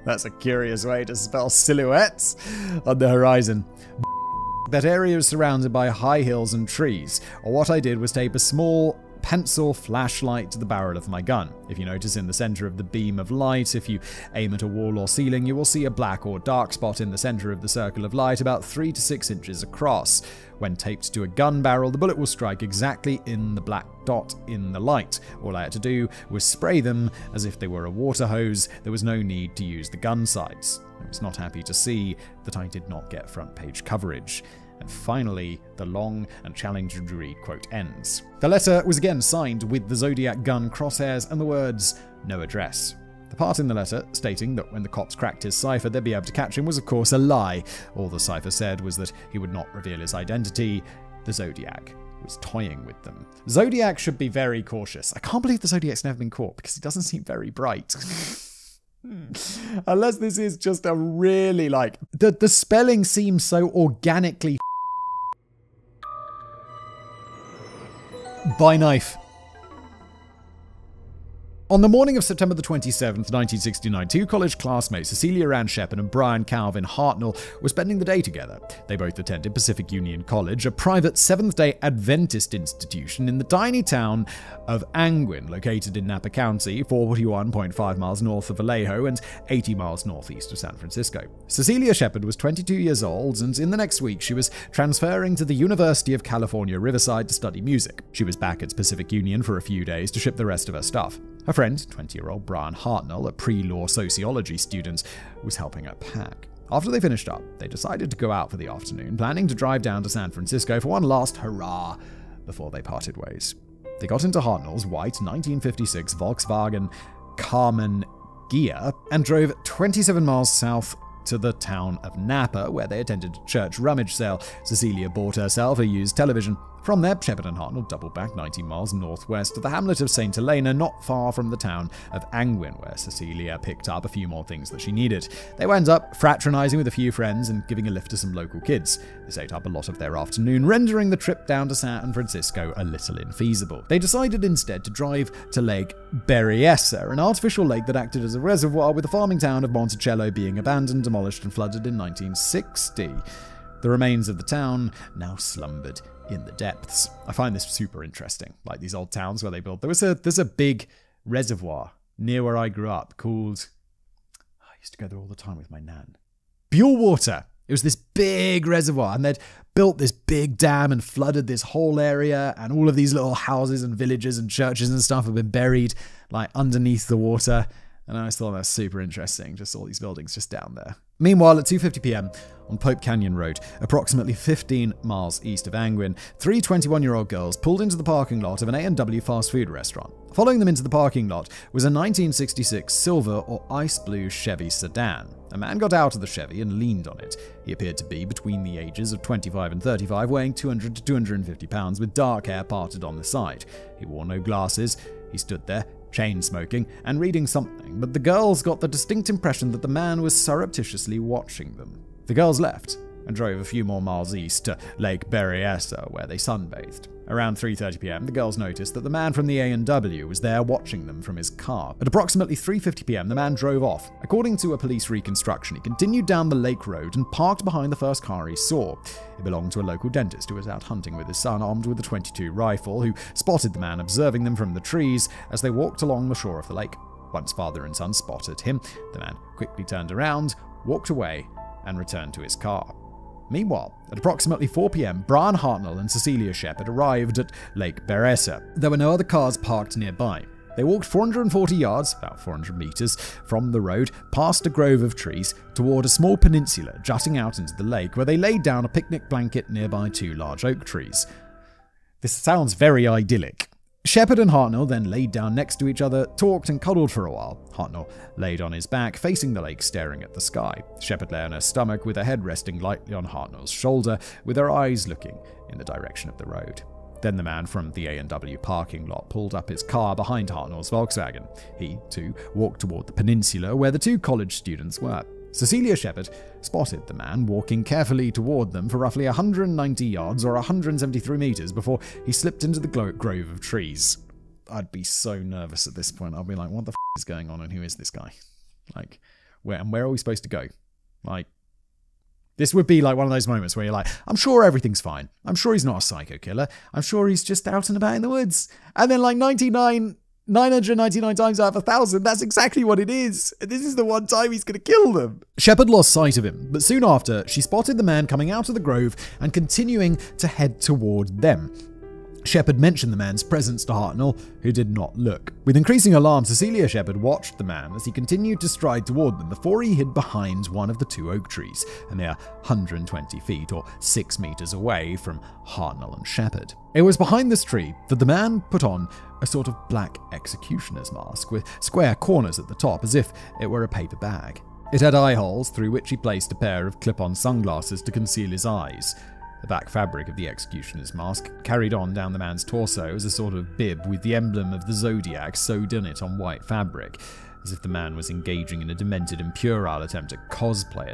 that's a curious way to spell silhouettes on the horizon. That area is surrounded by high hills and trees. Or what I did was tape a small pencil flashlight to the barrel of my gun. If you notice in the center of the beam of light, if you aim at a wall or ceiling, you will see a black or dark spot in the center of the circle of light about 3 to 6 inches across. When taped to a gun barrel, the bullet will strike exactly in the black dot in the light. All I had to do was spray them as if they were a water hose. There was no need to use the gun sights. I was not happy to see that I did not get front page coverage. And finally, the long and challenging to read quote ends. The letter was again signed with the Zodiac gun crosshairs and the words, "No address." The part in the letter stating that when the cops cracked his cipher they'd be able to catch him was of course a lie. All the cipher said was that he would not reveal his identity. The Zodiac was toying with them. Zodiac should be very cautious. I can't believe the Zodiac's never been caught because he doesn't seem very bright. Unless this is just a really the spelling seems so organically by knife. On the morning of September the 27th, 1969, two college classmates, Cecilia Ann Shepard and Brian Calvin Hartnell, were spending the day together. They both attended Pacific Union College, a private Seventh-day Adventist institution in the tiny town of Angwin, located in Napa County, 41.5 miles north of Vallejo and 80 miles northeast of San Francisco. Cecilia Shepard was 22 years old, and in the next week she was transferring to the University of California, Riverside to study music. She was back at Pacific Union for a few days to ship the rest of her stuff. Her friend, 20-year-old Brian Hartnell, a pre-law sociology student, was helping her pack. After they finished up, they decided to go out for the afternoon, planning to drive down to San Francisco for one last hurrah before they parted ways. They got into Hartnell's white 1956 Volkswagen Carmen Ghia and drove 27 miles south to the town of Napa, where they attended a church rummage sale. Cecilia bought herself a used television. From there, Shepard and Hartnell doubled back 90 miles northwest to the hamlet of St. Helena, not far from the town of Angwin, where Cecilia picked up a few more things that she needed. They wound up fraternizing with a few friends and giving a lift to some local kids. This ate up a lot of their afternoon, rendering the trip down to San Francisco a little infeasible. They decided instead to drive to Lake Berryessa, an artificial lake that acted as a reservoir, with the farming town of Monticello being abandoned, demolished, and flooded in 1960. The remains of the town now slumbered in the depths. I find this super interesting. Like these old towns where they built. There's a big reservoir near where I grew up called, I used to go there all the time with my nan. Buell Water. It was this big reservoir, and they'd built this big dam and flooded this whole area, and all of these little houses and villages and churches and stuff have been buried like underneath the water. And I always thought that was super interesting, just all these buildings just down there. Meanwhile, at 2:50 p.m. on Pope Canyon Road, approximately 15 miles east of Angwin, three 21-year-old girls pulled into the parking lot of an A&W fast food restaurant. Following them into the parking lot was a 1966 silver or ice blue Chevy sedan. A man got out of the Chevy and leaned on it. He appeared to be between the ages of 25 and 35, weighing 200 to 250 pounds, with dark hair parted on the side. He wore no glasses. He stood there, chain-smoking, and reading something, but the girls got the distinct impression that the man was surreptitiously watching them. The girls left and drove a few more miles east to Lake Berryessa, where they sunbathed. Around 3:30 p.m., the girls noticed that the man from the A&W was there watching them from his car. At approximately 3:50 p.m., the man drove off. According to a police reconstruction, he continued down the lake road and parked behind the first car he saw. It belonged to a local dentist who was out hunting with his son, armed with a .22 rifle, who spotted the man observing them from the trees as they walked along the shore of the lake. Once father and son spotted him, the man quickly turned around, walked away, and returned to his car. Meanwhile, at approximately 4 p.m., Brian Hartnell and Cecilia Shepard arrived at Lake Berryessa. There were no other cars parked nearby. They walked 440 yards, about 400 meters, from the road, past a grove of trees, toward a small peninsula jutting out into the lake, where they laid down a picnic blanket nearby two large oak trees. This sounds very idyllic. Shepard and Hartnell then laid down next to each other, talked and cuddled for a while. Hartnell laid on his back, facing the lake, staring at the sky. Shepard lay on her stomach with her head resting lightly on Hartnell's shoulder, with her eyes looking in the direction of the road. Then the man from the A&W parking lot pulled up his car behind Hartnell's Volkswagen. He, too, walked toward the peninsula where the two college students were. Cecilia Shepard spotted the man walking carefully toward them for roughly 190 yards or 173 meters before he slipped into the grove of trees. I'd be so nervous at this point. I'd be like, what the is going on and who is this guy? Like, where are we supposed to go? Like, this would be like one of those moments where you're like, I'm sure everything's fine. I'm sure he's not a psycho killer. I'm sure he's just out and about in the woods. And then like 999 times out of 1,000, that's exactly what it is. And this is the one time he's going to kill them. Shepard lost sight of him, but soon after, she spotted the man coming out of the grove and continuing to head toward them. Shepard mentioned the man's presence to Hartnell, who did not look. With increasing alarm, Cecilia Shepard watched the man as he continued to stride toward them before he hid behind one of the two oak trees, a mere 120 feet or 6 meters away from Hartnell and Shepard. It was behind this tree that the man put on a sort of black executioner's mask with square corners at the top, as if it were a paper bag. It had eye holes through which he placed a pair of clip-on sunglasses to conceal his eyes. The back fabric of the executioner's mask carried on down the man's torso as a sort of bib with the emblem of the Zodiac sewed in it on white fabric, as if the man was engaging in a demented and puerile attempt at cosplay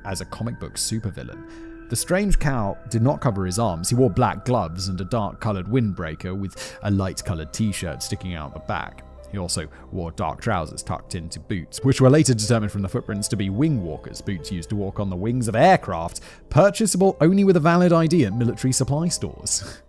as a comic book supervillain. The strange cowl did not cover his arms. He wore black gloves and a dark-coloured windbreaker with a light-coloured t-shirt sticking out the back. He also wore dark trousers tucked into boots, which were later determined from the footprints to be wing walkers, boots used to walk on the wings of aircraft, purchasable only with a valid ID at military supply stores.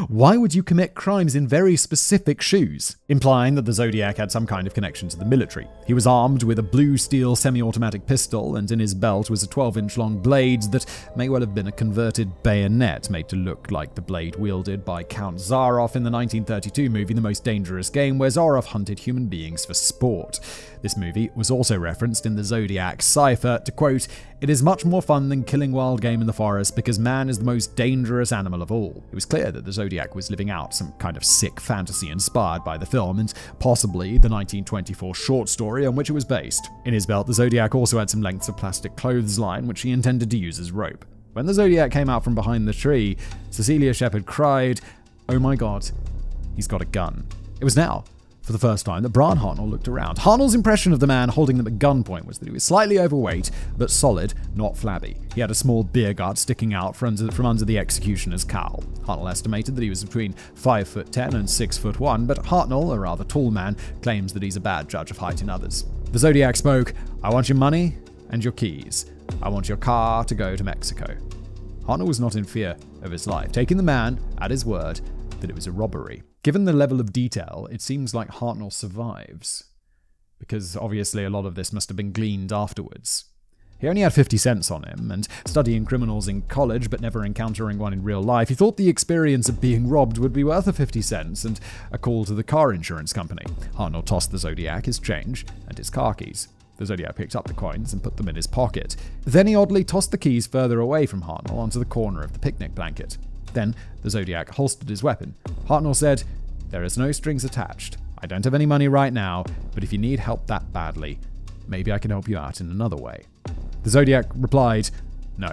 Why would you commit crimes in very specific shoes? Implying that the Zodiac had some kind of connection to the military. He was armed with a blue steel semi-automatic pistol, and in his belt was a 12-inch long blade that may well have been a converted bayonet made to look like the blade wielded by Count Zaroff in the 1932 movie The Most Dangerous Game, where Zaroff hunted human beings for sport. This movie was also referenced in the Zodiac cipher to quote, "It is much more fun than killing wild game in the forest because man is the most dangerous animal of all." It was clear that the Zodiac was living out some kind of sick fantasy inspired by the film and possibly the 1924 short story on which it was based. In his belt, the Zodiac also had some lengths of plastic clothesline which he intended to use as rope. When the Zodiac came out from behind the tree, Cecilia Shepard cried, "Oh my god, he's got a gun." It was now, for the first time, that Brian Hartnell looked around. Hartnell's impression of the man holding them at gunpoint was that he was slightly overweight, but solid, not flabby. He had a small beer gut sticking out from under the executioner's cowl. Hartnell estimated that he was between 5'10" and 6'1", but Hartnell, a rather tall man, claims that he's a bad judge of height in others. The Zodiac spoke, "I want your money and your keys. I want your car to go to Mexico." Hartnell was not in fear of his life, taking the man at his word that it was a robbery. Given the level of detail, it seems like Hartnell survives, because obviously a lot of this must have been gleaned afterwards. He only had 50 cents on him, and studying criminals in college but never encountering one in real life, he thought the experience of being robbed would be worth the 50 cents and a call to the car insurance company. Hartnell tossed the Zodiac his change and his car keys. The Zodiac picked up the coins and put them in his pocket. Then he oddly tossed the keys further away from Hartnell onto the corner of the picnic blanket. Then the Zodiac holstered his weapon. Hartnell said, "There is no strings attached. I don't have any money right now, but if you need help that badly, maybe I can help you out in another way." The Zodiac replied, "No.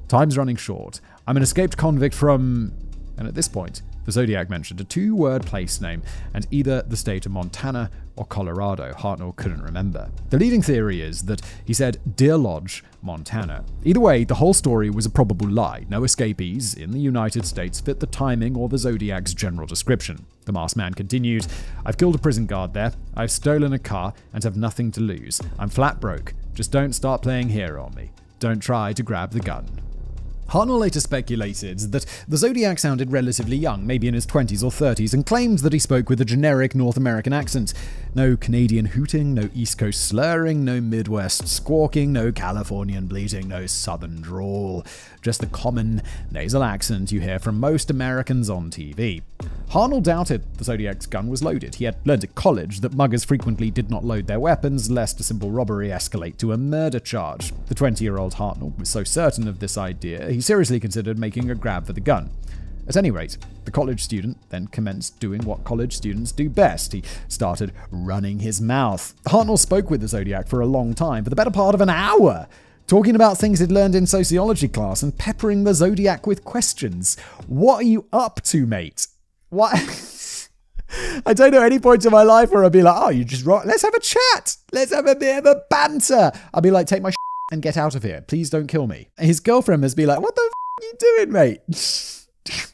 Time's running short. I'm an escaped convict from..." And at this point, the Zodiac mentioned a 2-word place name and either the state of Montana or Colorado. Hartnell couldn't remember. The leading theory is that he said Deer Lodge, Montana. Either way, the whole story was a probable lie. No escapees in the United States fit the timing or the Zodiac's general description. The masked man continued, "I've killed a prison guard there. I've stolen a car and have nothing to lose. I'm flat broke. Just don't start playing hero on me. Don't try to grab the gun." Hartnell later speculated that the Zodiac sounded relatively young, maybe in his 20s or 30s, and claimed that he spoke with a generic North American accent. No Canadian hooting, no East Coast slurring, no Midwest squawking, no Californian bleating, no Southern drawl. Just the common nasal accent you hear from most Americans on TV. Hartnell doubted the Zodiac's gun was loaded. He had learned at college that muggers frequently did not load their weapons, lest a simple robbery escalate to a murder charge. The 20-year-old Hartnell was so certain of this idea, he seriously considered making a grab for the gun. At any rate, the college student then commenced doing what college students do best. He started running his mouth. Hartnell spoke with the Zodiac for a long time, for the better part of an hour, talking about things he'd learned in sociology class and peppering the Zodiac with questions. "What are you up to, mate? What?" I don't know any point in my life where I'd be like, "Oh, you just rock. Let's have a chat. Let's have a bit of a banter." I'd be like, "Take my and get out of here. Please don't kill me." His girlfriend must be like, "What the are you doing, mate?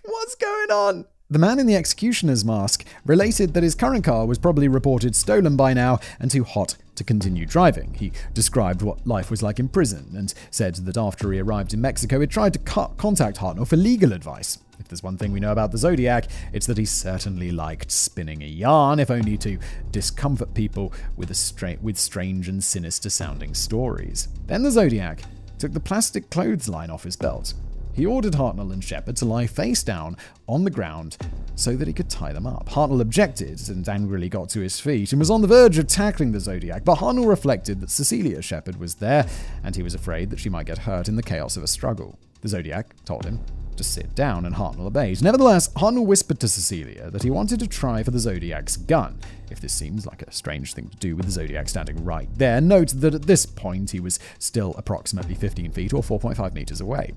What's going on?" The man in the executioner's mask related that his current car was probably reported stolen by now and too hot to continue driving. He described what life was like in prison and said that after he arrived in Mexico, he tried to contact Hartnell for legal advice. If there's one thing we know about the Zodiac, it's that he certainly liked spinning a yarn, if only to discomfort people with strange and sinister sounding stories. Then the Zodiac took the plastic clothesline off his belt. he ordered Hartnell and Shepard to lie face down on the ground so that he could tie them up. Hartnell objected and angrily got to his feet and was on the verge of tackling the Zodiac, but Hartnell reflected that Cecilia Shepard was there and he was afraid that she might get hurt in the chaos of a struggle. The Zodiac told him to sit down, and Hartnell obeyed. Nevertheless, Hartnell whispered to Cecilia that he wanted to try for the Zodiac's gun. If this seems like a strange thing to do with the Zodiac standing right there, note that at this point he was still approximately 15 feet or 4.5 meters away.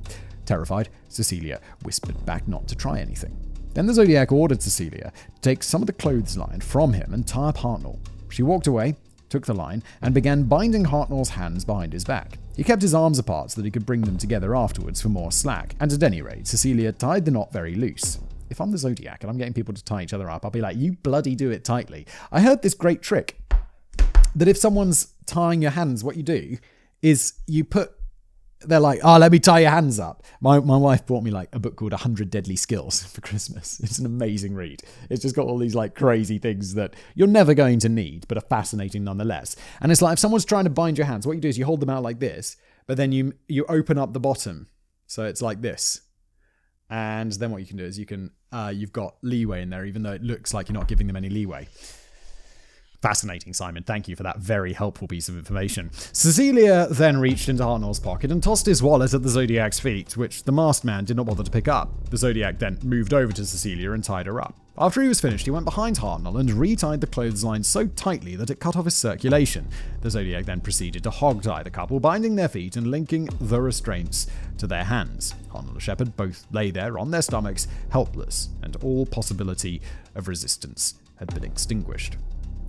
Terrified, Cecilia whispered back not to try anything. Then the Zodiac ordered Cecilia to take some of the clothesline from him and tie up Hartnell. She walked away, took the line, and began binding Hartnell's hands behind his back. He kept his arms apart so that he could bring them together afterwards for more slack, and at any rate, Cecilia tied the knot very loose. If I'm the Zodiac and I'm getting people to tie each other up, I'll be like, you bloody do it tightly. I heard this great trick that if someone's tying your hands, what you do is they're like, let me tie your hands up. My wife bought me like a book called 100 Deadly Skills for Christmas. It's an amazing read. It's just got all these like crazy things that you're never going to need, but are fascinating nonetheless. And it's like, if someone's trying to bind your hands, what you do is you hold them out like this, but then you open up the bottom. So it's like this. And then what you can do is you've got leeway in there, even though it looks like you're not giving them any leeway. Fascinating, Simon. Thank you for that very helpful piece of information. Cecilia then reached into Hartnell's pocket and tossed his wallet at the Zodiac's feet, which the masked man did not bother to pick up. The Zodiac then moved over to Cecilia and tied her up. After he was finished, he went behind Hartnell and retied the clothesline so tightly that it cut off his circulation. The Zodiac then proceeded to hog-tie the couple, binding their feet and linking the restraints to their hands. Hartnell and Shepard both lay there on their stomachs, helpless, and all possibility of resistance had been extinguished.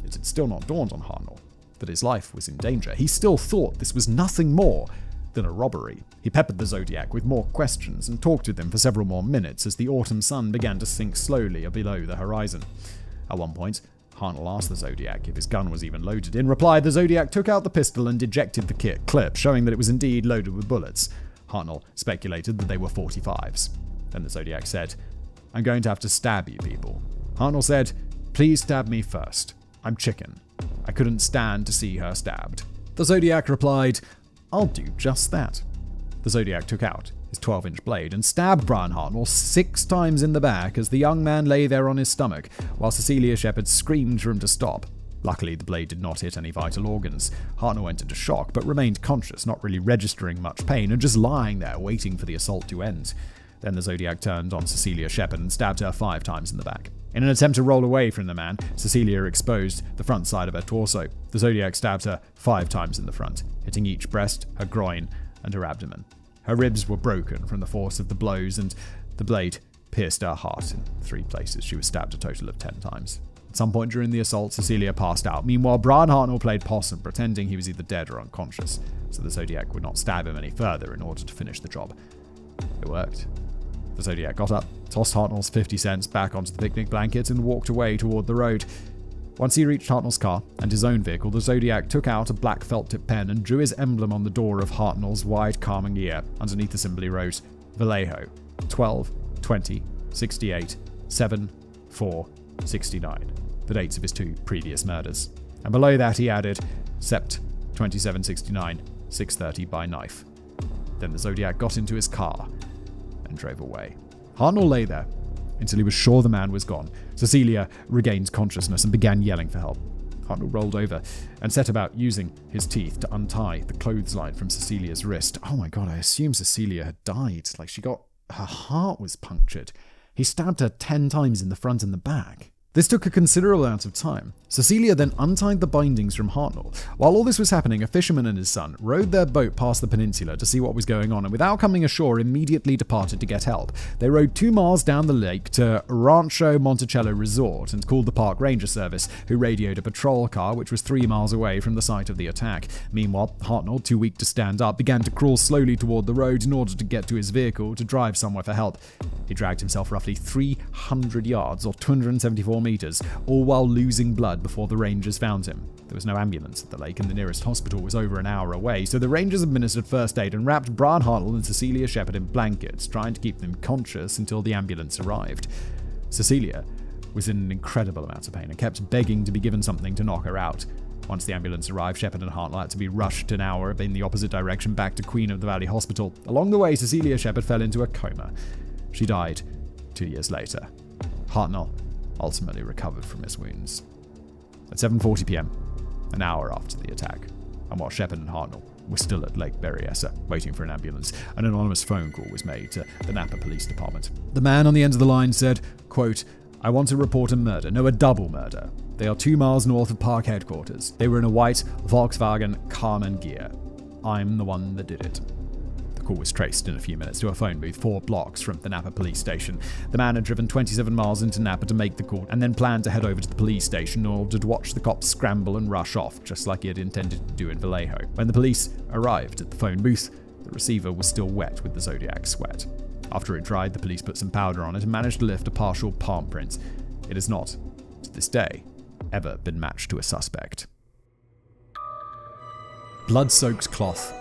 It had still not dawned on Hartnell that his life was in danger. He still thought this was nothing more than a robbery. He peppered the Zodiac with more questions and talked with him for several more minutes as the autumn sun began to sink slowly below the horizon. At one point, Hartnell asked the Zodiac if his gun was even loaded. In reply, the Zodiac took out the pistol and ejected the clip, showing that it was indeed loaded with bullets. Hartnell speculated that they were 45s. Then the Zodiac said, "I'm going to have to stab you people." Hartnell said, "Please stab me first. I'm chicken. I couldn't stand to see her stabbed." The Zodiac replied, "I'll do just that." The Zodiac took out his 12-inch blade and stabbed Brian Hartnell 6 times in the back as the young man lay there on his stomach, while Cecilia Shepard screamed for him to stop. Luckily, the blade did not hit any vital organs. Hartnell went into shock, but remained conscious, not really registering much pain, and just lying there waiting for the assault to end. Then the Zodiac turned on Cecilia Shepard and stabbed her 5 times in the back. In an attempt to roll away from the man, Cecilia exposed the front side of her torso. The Zodiac stabbed her 5 times in the front, hitting each breast, her groin, and her abdomen. Her ribs were broken from the force of the blows, and the blade pierced her heart in 3 places. She was stabbed a total of 10 times. At some point during the assault, Cecilia passed out. Meanwhile, Brian Hartnell played possum, pretending he was either dead or unconscious, so the Zodiac would not stab him any further in order to finish the job. It worked. The Zodiac got up, tossed Hartnell's 50 cents back onto the picnic blanket, and walked away toward the road. Once he reached Hartnell's car and his own vehicle, the Zodiac took out a black felt-tip pen and drew his emblem on the door of Hartnell's wide, calming ear. Underneath the symbol he wrote, Vallejo, 12, 20, 68, 7, 4, 69, the dates of his 2 previous murders. And below that he added, Sept 2769, 6:30 by knife. Then the Zodiac got into his car and drove away. Hartnell lay there until he was sure the man was gone. Cecilia regained consciousness and began yelling for help. Hartnell rolled over and set about using his teeth to untie the clothesline from Cecilia's wrist. Oh my god, I assume Cecilia had died. Like her heart was punctured. He stabbed her 10 times in the front and the back. This took a considerable amount of time. Cecilia then untied the bindings from Hartnell. While all this was happening, a fisherman and his son rowed their boat past the peninsula to see what was going on, and without coming ashore, immediately departed to get help. They rowed 2 miles down the lake to Rancho Monticello Resort and called the park ranger service, who radioed a patrol car which was 3 miles away from the site of the attack. Meanwhile, Hartnell, too weak to stand up, began to crawl slowly toward the road in order to get to his vehicle to drive somewhere for help. He dragged himself roughly 300 yards or 274 meters, all while losing blood before the rangers found him. There was no ambulance at the lake, and the nearest hospital was over an hour away, so the rangers administered first aid and wrapped Brian Hartnell and Cecilia Shepard in blankets, trying to keep them conscious until the ambulance arrived. Cecilia was in an incredible amount of pain and kept begging to be given something to knock her out. Once the ambulance arrived, Shepard and Hartnell had to be rushed an hour in the opposite direction back to Queen of the Valley Hospital. Along the way, Cecilia Shepard fell into a coma. She died 2 years later. Hartnell ultimately recovered from his wounds. At 7:40 p.m., an hour after the attack, and while Shepard and Hartnell were still at Lake Berryessa, waiting for an ambulance, an anonymous phone call was made to the Napa Police Department. The man on the end of the line said, quote, "I want to report a murder. No, a double murder. They are 2 miles north of park headquarters. They were in a white Volkswagen Carmen Ghia. I'm the one that did it." The call was traced in a few minutes to a phone booth 4 blocks from the Napa police station. The man had driven 27 miles into Napa to make the call and then planned to head over to the police station in order to watch the cops scramble and rush off, just like he had intended to do in Vallejo. When the police arrived at the phone booth, the receiver was still wet with the Zodiac sweat. After it dried, the police put some powder on it and managed to lift a partial palm print. It has not, to this day, ever been matched to a suspect. Blood-soaked cloth.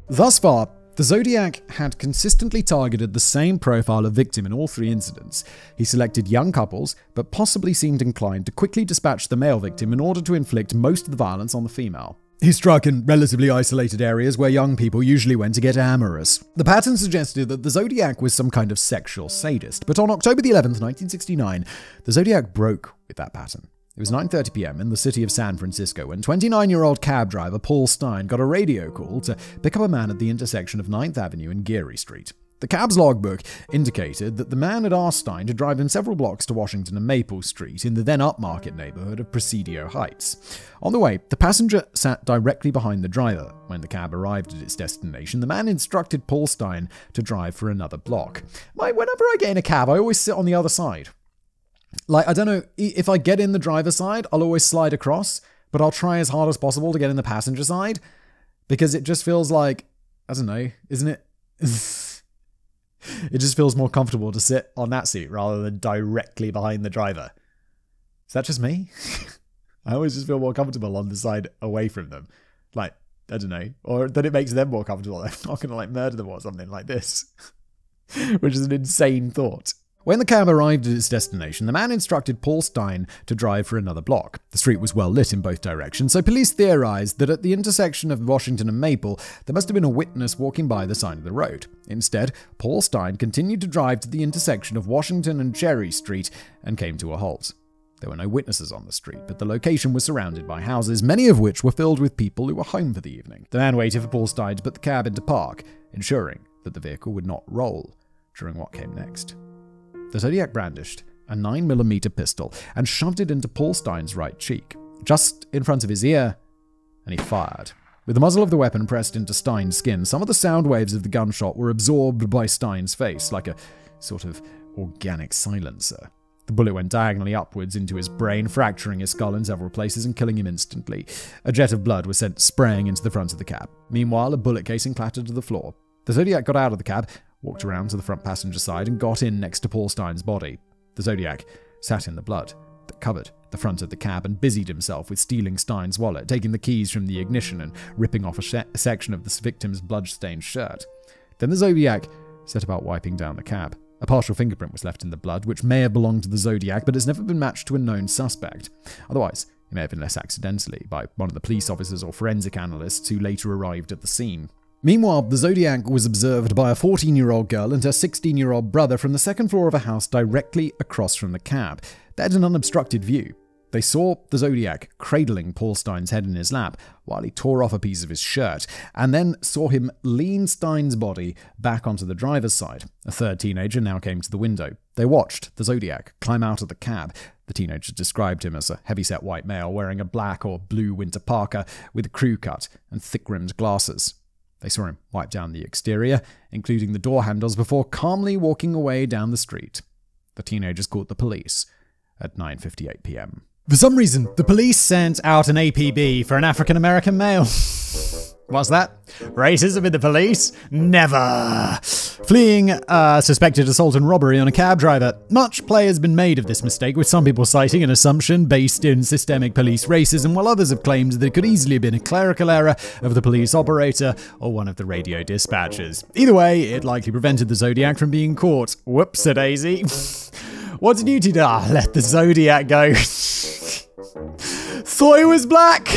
Thus far, the Zodiac had consistently targeted the same profile of victim in all 3 incidents. He selected young couples, but possibly seemed inclined to quickly dispatch the male victim in order to inflict most of the violence on the female. He struck in relatively isolated areas where young people usually went to get amorous. The pattern suggested that the Zodiac was some kind of sexual sadist, but on October the 11th, 1969, the Zodiac broke with that pattern. It was 9:30 p.m. in the city of San Francisco when 29-year-old cab driver Paul Stein got a radio call to pick up a man at the intersection of 9th Avenue and Geary Street. The cab's logbook indicated that the man had asked Stein to drive him several blocks to Washington and Maple Street in the then upmarket neighborhood of Presidio Heights. On the way, the passenger sat directly behind the driver. When the cab arrived at its destination, the man instructed Paul Stein to drive for another block. Whenever I get in a cab, I always sit on the other side. I don't know, if I get in the driver's side, I'll always slide across, but I'll try as hard as possible to get in the passenger side, because it just feels like, I don't know, isn't it? It just feels more comfortable to sit on that seat rather than directly behind the driver. Is that just me? I always just feel more comfortable on the side away from them. I don't know. Or that it makes them more comfortable. I'm not going to murder them or something like this. Which is an insane thought. When the cab arrived at its destination, the man instructed Paul Stein to drive for another block. The street was well lit in both directions, so police theorized that at the intersection of Washington and Maple, there must have been a witness walking by the side of the road. Instead, Paul Stein continued to drive to the intersection of Washington and Cherry Street and came to a halt. There were no witnesses on the street, but the location was surrounded by houses, many of which were filled with people who were home for the evening. The man waited for Paul Stein to put the cab into park, ensuring that the vehicle would not roll during what came next. The Zodiac brandished a 9mm pistol and shoved it into Paul Stein's right cheek, just in front of his ear, and he fired. With the muzzle of the weapon pressed into Stein's skin, some of the sound waves of the gunshot were absorbed by Stein's face, like a sort of organic silencer. The bullet went diagonally upwards into his brain, fracturing his skull in several places and killing him instantly. A jet of blood was sent spraying into the front of the cab. Meanwhile, a bullet casing clattered to the floor. The Zodiac got out of the cab, walked around to the front passenger side, and got in next to Paul Stein's body. The Zodiac sat in the blood that covered the front of the cab and busied himself with stealing Stein's wallet, taking the keys from the ignition and ripping off a section of the victim's blood-stained shirt. Then the Zodiac set about wiping down the cab. A partial fingerprint was left in the blood, which may have belonged to the Zodiac, but has never been matched to a known suspect. Otherwise, it may have been left accidentally by one of the police officers or forensic analysts who later arrived at the scene. Meanwhile, the Zodiac was observed by a 14-year-old girl and her 16-year-old brother from the second floor of a house directly across from the cab. They had an unobstructed view. They saw the Zodiac cradling Paul Stein's head in his lap while he tore off a piece of his shirt, and then saw him lean Stein's body back onto the driver's side. A third teenager now came to the window. They watched the Zodiac climb out of the cab. The teenager described him as a heavyset white male wearing a black or blue winter parka with a crew cut and thick-rimmed glasses. They saw him wipe down the exterior, including the door handles, before calmly walking away down the street. The teenagers called the police at 9:58 p.m. For some reason, the police sent out an APB for an African-American male. What's that? Racism in the police? Never! Fleeing suspected assault and robbery on a cab driver. Much play has been made of this mistake, with some people citing an assumption based in systemic police racism, while others have claimed that it could easily have been a clerical error of the police operator or one of the radio dispatchers. Either way, it likely prevented the Zodiac from being caught. Whoops-a-daisy. What did you do? Let the Zodiac go. Thought he was black.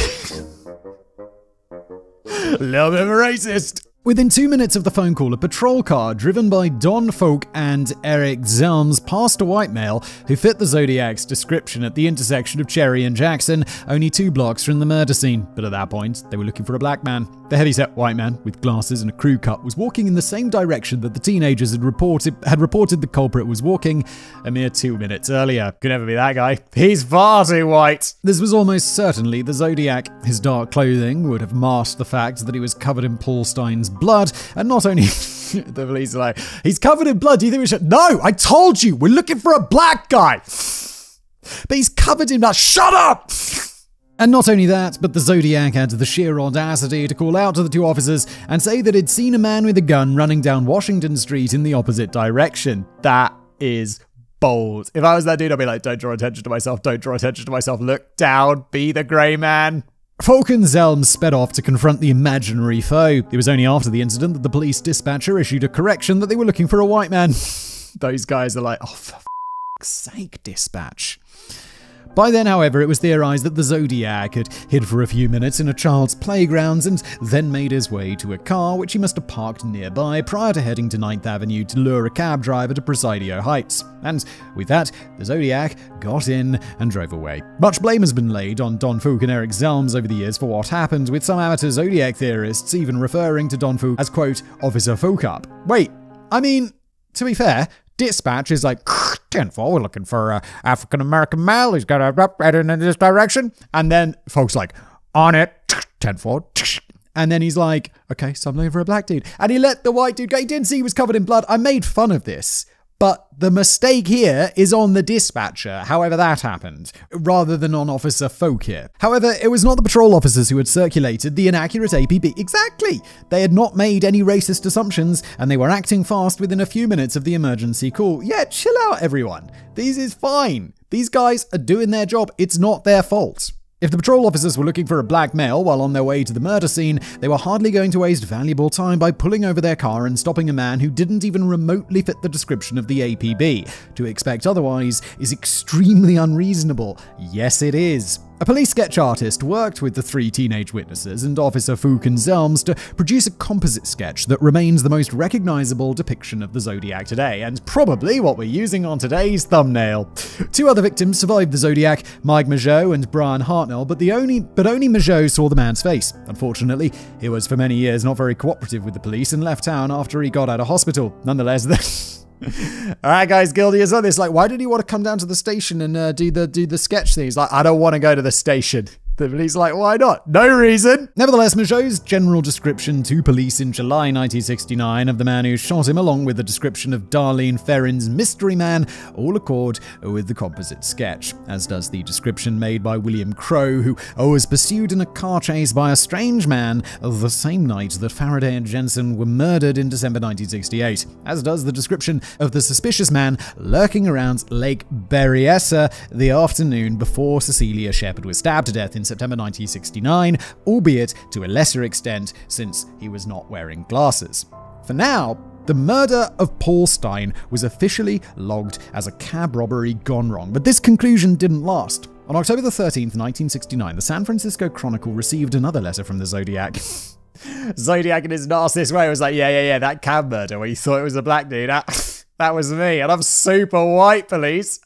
A little bit of a racist. Within 2 minutes of the phone call, a patrol car driven by Don Folk and Eric Zelms passed a white male who fit the Zodiac's description at the intersection of Cherry and Jackson, only 2 blocks from the murder scene. But at that point, they were looking for a black man. The heavyset white man with glasses and a crew cut was walking in the same direction that the teenagers had reported the culprit was walking a mere 2 minutes earlier. Could never be that guy. He's far too white. This was almost certainly the Zodiac. His dark clothing would have masked the fact that he was covered in Paul Stein's blood, and not only the police are like, he's covered in blood, do you think we should? No, I told you, we're looking for a black guy. But he's covered in blood. Shut up! And not only that, but the Zodiac had the sheer audacity to call out to the 2 officers and say that he'd seen a man with a gun running down Washington Street in the opposite direction. That is bold. If I was that dude, I'd be like, don't draw attention to myself, don't draw attention to myself, look down, be the grey man. Folk and Zelms sped off to confront the imaginary foe. It was only after the incident that the police dispatcher issued a correction that they were looking for a white man. Those guys are like, oh, for f***'s sake, dispatch. By then, however, it was theorized that the Zodiac had hid for a few minutes in a child's playgrounds and then made his way to a car which he must have parked nearby prior to heading to 9th Avenue to lure a cab driver to Presidio Heights. And with that, the Zodiac got in and drove away. Much blame has been laid on Don Folk and Eric Zelms over the years for what happened, with some amateur Zodiac theorists even referring to Don Folk as, quote, Officer Folk-up. Wait, I mean, to be fair, dispatch is like, 10-4, we're looking for an African-American male who's got a heading in this direction. And then folks like, on it, 10-4. And then he's like, okay, so I'm looking for a black dude. And he let the white dude go. He didn't see he was covered in blood. I made fun of this. But the mistake here is on the dispatcher, however that happened, rather than on Officer Folk here. However, it was not the patrol officers who had circulated the inaccurate APB. Exactly! They had not made any racist assumptions, and they were acting fast within a few minutes of the emergency call. Yeah, chill out, everyone. This is fine. These guys are doing their job. It's not their fault. If the patrol officers were looking for a black male while on their way to the murder scene, they were hardly going to waste valuable time by pulling over their car and stopping a man who didn't even remotely fit the description of the APB. To expect otherwise is extremely unreasonable. Yes, it is. A police sketch artist worked with the 3 teenage witnesses and Officer Folk and Zelms to produce a composite sketch that remains the most recognizable depiction of the Zodiac today, and probably what we're using on today's thumbnail. 2 other victims survived the Zodiac, Mike Mageau and Brian Hartnell, but only Mageau saw the man's face. Unfortunately, he was for many years not very cooperative with the police and left town after he got out of hospital. Nonetheless, Alright guys, guilty as well. It's like, why did he want to come down to the station and do the sketch thing? He's like, I don't want to go to the station. The police like, why not? No reason. Nevertheless, Mageau's general description to police in July 1969 of the man who shot him, along with the description of Darlene Ferrin's mystery man, all accord with the composite sketch, as does the description made by William Crowe, who was pursued in a car chase by a strange man the same night that Faraday and Jensen were murdered in December 1968, as does the description of the suspicious man lurking around Lake Berryessa the afternoon before Cecilia Shepard was stabbed to death in September 1969, albeit to a lesser extent since he was not wearing glasses. For now, the murder of Paul Stein was officially logged as a cab robbery gone wrong, but this conclusion didn't last. On October 13th, 1969, the San Francisco Chronicle received another letter from the Zodiac. Zodiac in his nastiest way was like, yeah, that cab murder where you thought it was a black dude, that was me, and I'm super white, police.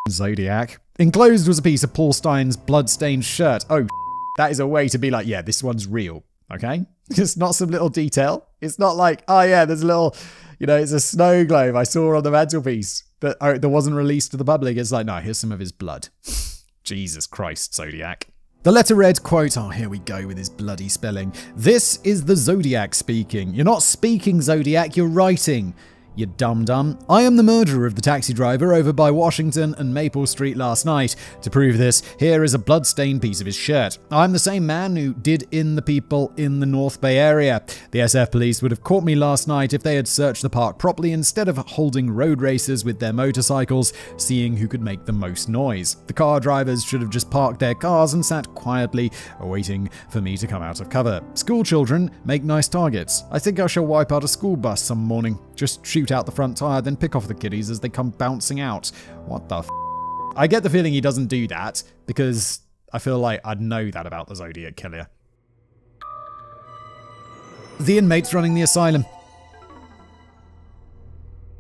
Zodiac. Enclosed was a piece of Paul Stein's blood-stained shirt. Oh, that is a way to be like, yeah, this one's real, okay? It's not some little detail. It's not like, oh yeah, there's a little, it's a snow globe I saw on the mantelpiece that wasn't released to the public. It's like, no, here's some of his blood. Jesus Christ, Zodiac. The letter read, quote, oh, here we go with his bloody spelling. This is the Zodiac speaking. You're not speaking, Zodiac, you're writing. You dum-dum. I am the murderer of the taxi driver over by Washington and Maple Street last night. To prove this, here is a blood-stained piece of his shirt. I'm the same man who did in the people in the North Bay area. The SF police would have caught me last night if they had searched the park properly instead of holding road racers with their motorcycles, seeing who could make the most noise. The car drivers should have just parked their cars and sat quietly, waiting for me to come out of cover. School children make nice targets. I think I shall wipe out a school bus some morning. Just shoot out the front tire, then pick off the kiddies as they come bouncing out. What the f***? I get the feeling he doesn't do that because I feel like I'd know that about the Zodiac killer. The inmates running the asylum.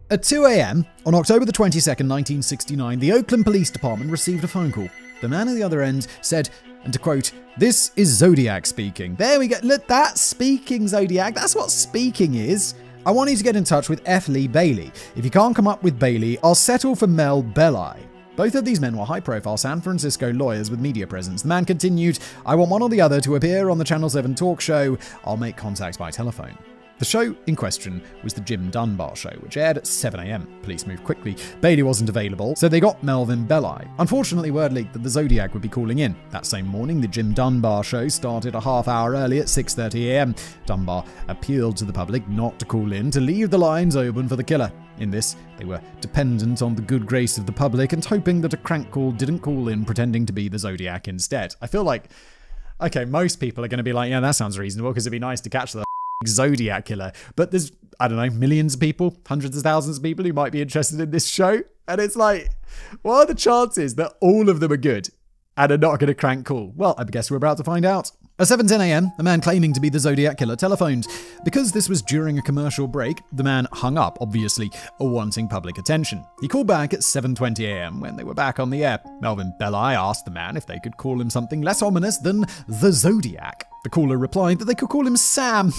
At 2 a.m. on October the 22nd, 1969, the Oakland Police Department received a phone call. The man at the other end said, and to quote, "This is Zodiac speaking." There we go. Look, that's speaking, Zodiac. That's what speaking is. "I want you to get in touch with F. Lee Bailey. If you can't come up with Bailey, I'll settle for Mel Belli." Both of these men were high-profile San Francisco lawyers with media presence. The man continued, "I want one or the other to appear on the Channel 7 talk show. I'll make contact by telephone." The show in question was the Jim Dunbar Show, which aired at 7 a.m. Police moved quickly. Bailey wasn't available, so they got Melvin Belli. Unfortunately, word leaked that the Zodiac would be calling in. That same morning, the Jim Dunbar Show started a half hour early at 6:30 a.m. Dunbar appealed to the public not to call in, to leave the lines open for the killer. In this, they were dependent on the good grace of the public and hoping that a crank call didn't call in pretending to be the Zodiac instead. I feel like, okay, most people are going to be like, yeah, that sounds reasonable because it'd be nice to catch the Zodiac killer. But there's, I don't know, millions of people, hundreds of thousands of people who might be interested in this show. And it's like, what are the chances that all of them are good and are not going to crank call? Well, I guess we're about to find out. At 7:10 a.m., the man claiming to be the Zodiac killer telephoned. Because this was during a commercial break, the man hung up, obviously wanting public attention. He called back at 7:20 a.m. when they were back on the air. Melvin Belli asked the man if they could call him something less ominous than the Zodiac. The caller replied that they could call him Sam.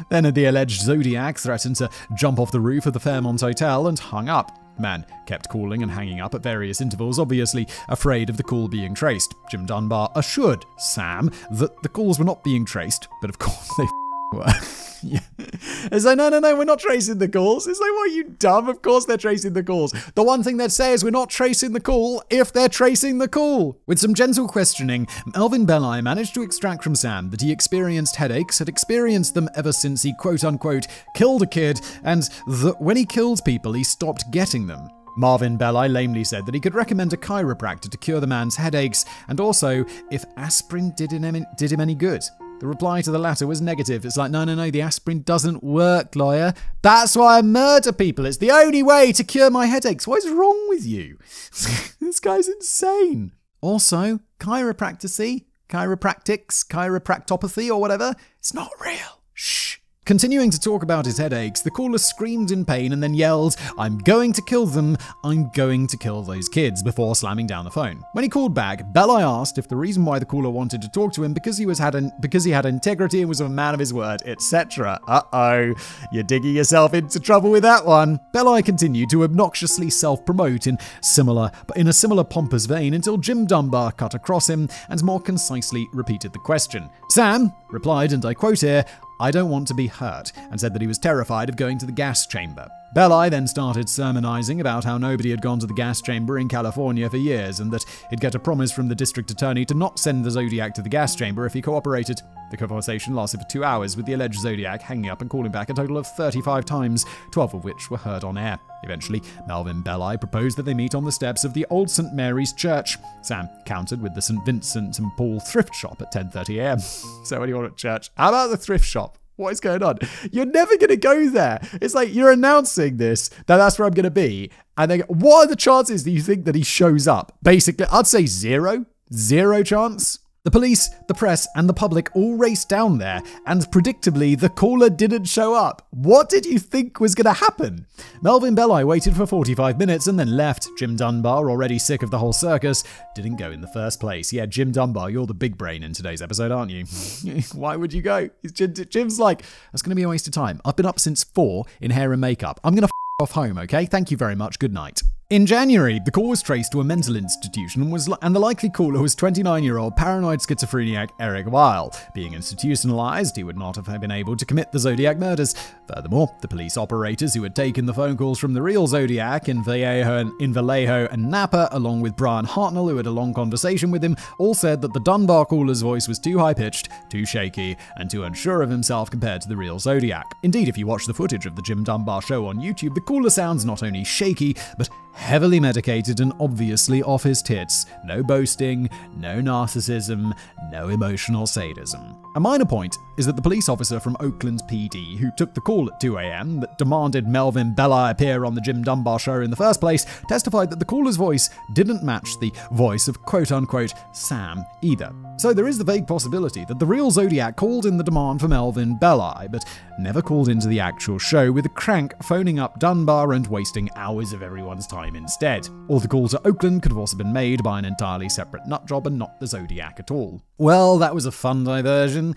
Then the alleged Zodiac threatened to jump off the roof of the Fairmont Hotel and hung up. The man kept calling and hanging up at various intervals, obviously afraid of the call being traced. Jim Dunbar assured Sam that the calls were not being traced, but of course they were. Yeah. It's like, no, we're not tracing the calls. It's like, what, are you dumb? Of course they're tracing the calls. The one thing they'd say is we're not tracing the call if they're tracing the call. With some gentle questioning, Melvin Belli managed to extract from Sam that he experienced headaches, had experienced them ever since he quote-unquote killed a kid, and that when he killed people, he stopped getting them. Marvin Belli lamely said that he could recommend a chiropractor to cure the man's headaches, and also if aspirin did him any good. The reply to the latter was negative. It's like, no, the aspirin doesn't work, lawyer. That's why I murder people. It's the only way to cure my headaches. What is wrong with you? This guy's insane. Also, chiropractic, chiropractopathy or whatever, it's not real. Shh. Continuing to talk about his headaches, the caller screamed in pain and then yelled, "I'm going to kill them. I'm going to kill those kids," before slamming down the phone. When he called back, Belli asked if the reason why the caller wanted to talk to him because he had integrity and was a man of his word, etc. Uh-oh, you're digging yourself into trouble with that one. Belli continued to obnoxiously self-promote in a similar pompous vein until Jim Dunbar cut across him and more concisely repeated the question. Sam replied, and I quote here, "I don't want to be hurt," and said that he was terrified of going to the gas chamber. Belli then started sermonizing about how nobody had gone to the gas chamber in California for years and that he'd get a promise from the district attorney to not send the Zodiac to the gas chamber if he cooperated. The conversation lasted for 2 hours with the alleged Zodiac hanging up and calling back a total of 35 times, 12 of which were heard on air. Eventually, Melvin Belli proposed that they meet on the steps of the Old St. Mary's Church. Sam countered with the St. Vincent and Paul thrift shop at 10:30 a.m. So anyone at church? How about the thrift shop? What is going on? You're never going to go there. It's like you're announcing this, that's where I'm going to be. And then, what are the chances that you think that he shows up? Basically, I'd say zero. Zero chance. The police, the press, and the public all raced down there, and predictably, the caller didn't show up. What did you think was going to happen? Melvin Belli waited for 45 minutes and then left. Jim Dunbar, already sick of the whole circus, didn't go in the first place. Yeah, Jim Dunbar, you're the big brain in today's episode, aren't you? Why would you go? Jim's like, that's going to be a waste of time. I've been up since 4 in hair and makeup. I'm going to off home, okay? Thank you very much. Good night. In January, the call was traced to a mental institution and the likely caller was 29-year-old paranoid schizophrenic Eric Weil. Being institutionalized, he would not have been able to commit the Zodiac murders. Furthermore, the police operators who had taken the phone calls from the real Zodiac in Vallejo and Napa, along with Brian Hartnell, who had a long conversation with him, all said that the Dunbar caller's voice was too high-pitched, too shaky, and too unsure of himself compared to the real Zodiac. Indeed, if you watch the footage of the Jim Dunbar show on YouTube, the caller sounds not only shaky, but heavily medicated and obviously off his tits. No boasting, no narcissism, no emotional sadism. A minor point is that the police officer from Oakland PD, who took the call at 2 a.m. that demanded Melvin Belli appear on the Jim Dunbar show in the first place, testified that the caller's voice didn't match the voice of quote-unquote Sam either. So there is the vague possibility that the real Zodiac called in the demand for Melvin Belli, but never called into the actual show, with a crank phoning up Dunbar and wasting hours of everyone's time instead. Or the call to Oakland could have also been made by an entirely separate nutjob and not the Zodiac at all. Well, that was a fun diversion.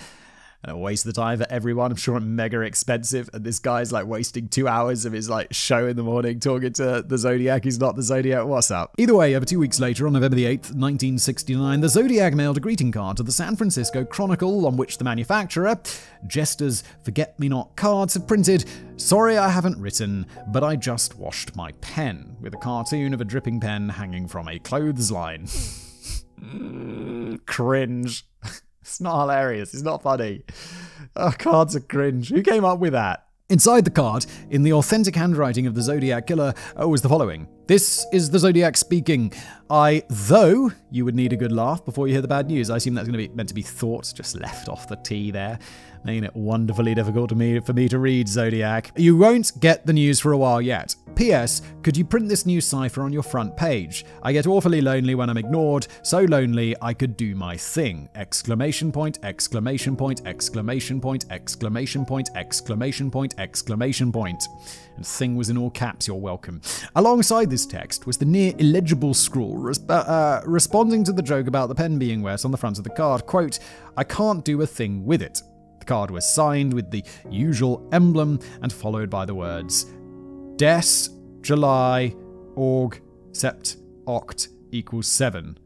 And a waste of the time for everyone. I'm sure it's mega expensive. And this guy's like wasting 2 hours of his like show in the morning talking to the Zodiac. He's not the Zodiac. What's up? Either way, over 2 weeks later, on November the 8th, 1969, the Zodiac mailed a greeting card to the San Francisco Chronicle, on which the manufacturer, Jester's Forget-Me-Not cards, had printed, "Sorry I haven't written, but I just washed my pen," with a cartoon of a dripping pen hanging from a clothesline. Cringe. It's not hilarious. It's not funny. Oh, cards are cringe. Who came up with that? Inside the card, in the authentic handwriting of the Zodiac killer, was the following. "This is the Zodiac speaking. Though you would need a good laugh before you hear the bad news." I assume that's going to be meant to be thoughts, just left off the T there. Making it wonderfully difficult for me to read, Zodiac. "You won't get the news for a while yet. P.S. Could you print this news cipher on your front page? I get awfully lonely when I'm ignored. So lonely I could do my thing. Exclamation point, exclamation point, exclamation point, exclamation point, exclamation point, exclamation point." And thing was in all caps, you're welcome. Alongside this text was the near illegible scrawl responding to the joke about the pen being wet on the front of the card. Quote, "I can't do a thing with it." The card was signed with the usual emblem and followed by the words Des, July, Org, Sept, Oct equals 7.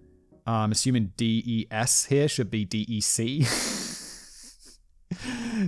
I'm assuming DES here should be DEC.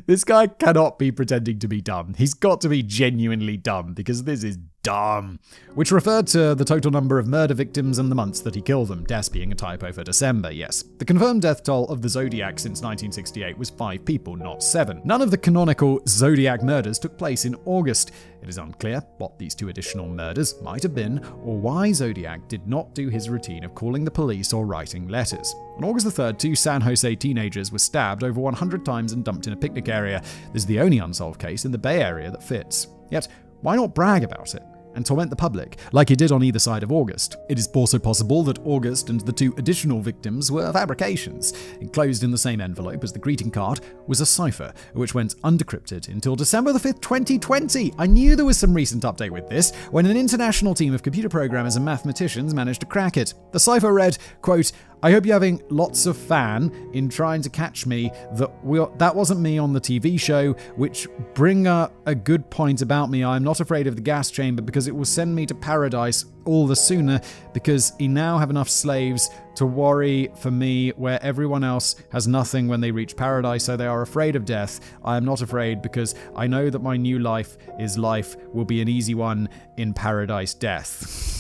This guy cannot be pretending to be dumb. He's got to be genuinely dumb, because this is dumb. Which referred to the total number of murder victims and the months that he killed them, Des being a typo for December, yes. The confirmed death toll of the Zodiac since 1968 was 5 people, not 7. None of the canonical Zodiac murders took place in August. It is unclear what these 2 additional murders might have been, or why Zodiac did not do his routine of calling the police or writing letters. On August the 3rd, 2 San Jose teenagers were stabbed over 100 times and dumped in a picnic area. This is the only unsolved case in the Bay Area that fits. Yet, why not brag about it and torment the public, like he did on either side of August? It is also possible that August and the 2 additional victims were fabrications. Enclosed in the same envelope as the greeting card was a cipher, which went undecrypted until December the 5th, 2020. I knew there was some recent update with this, when an international team of computer programmers and mathematicians managed to crack it. The cipher read, quote, "I hope you're having lots of fun in trying to catch me. That wasn't me on the TV show, which bring up a good point about me. I'm not afraid of the gas chamber because it will send me to paradise all the sooner, because he now have enough slaves to worry for me where everyone else has nothing when they reach paradise, so they are afraid of death. I am not afraid because I know that my new life will be an easy one in paradise death."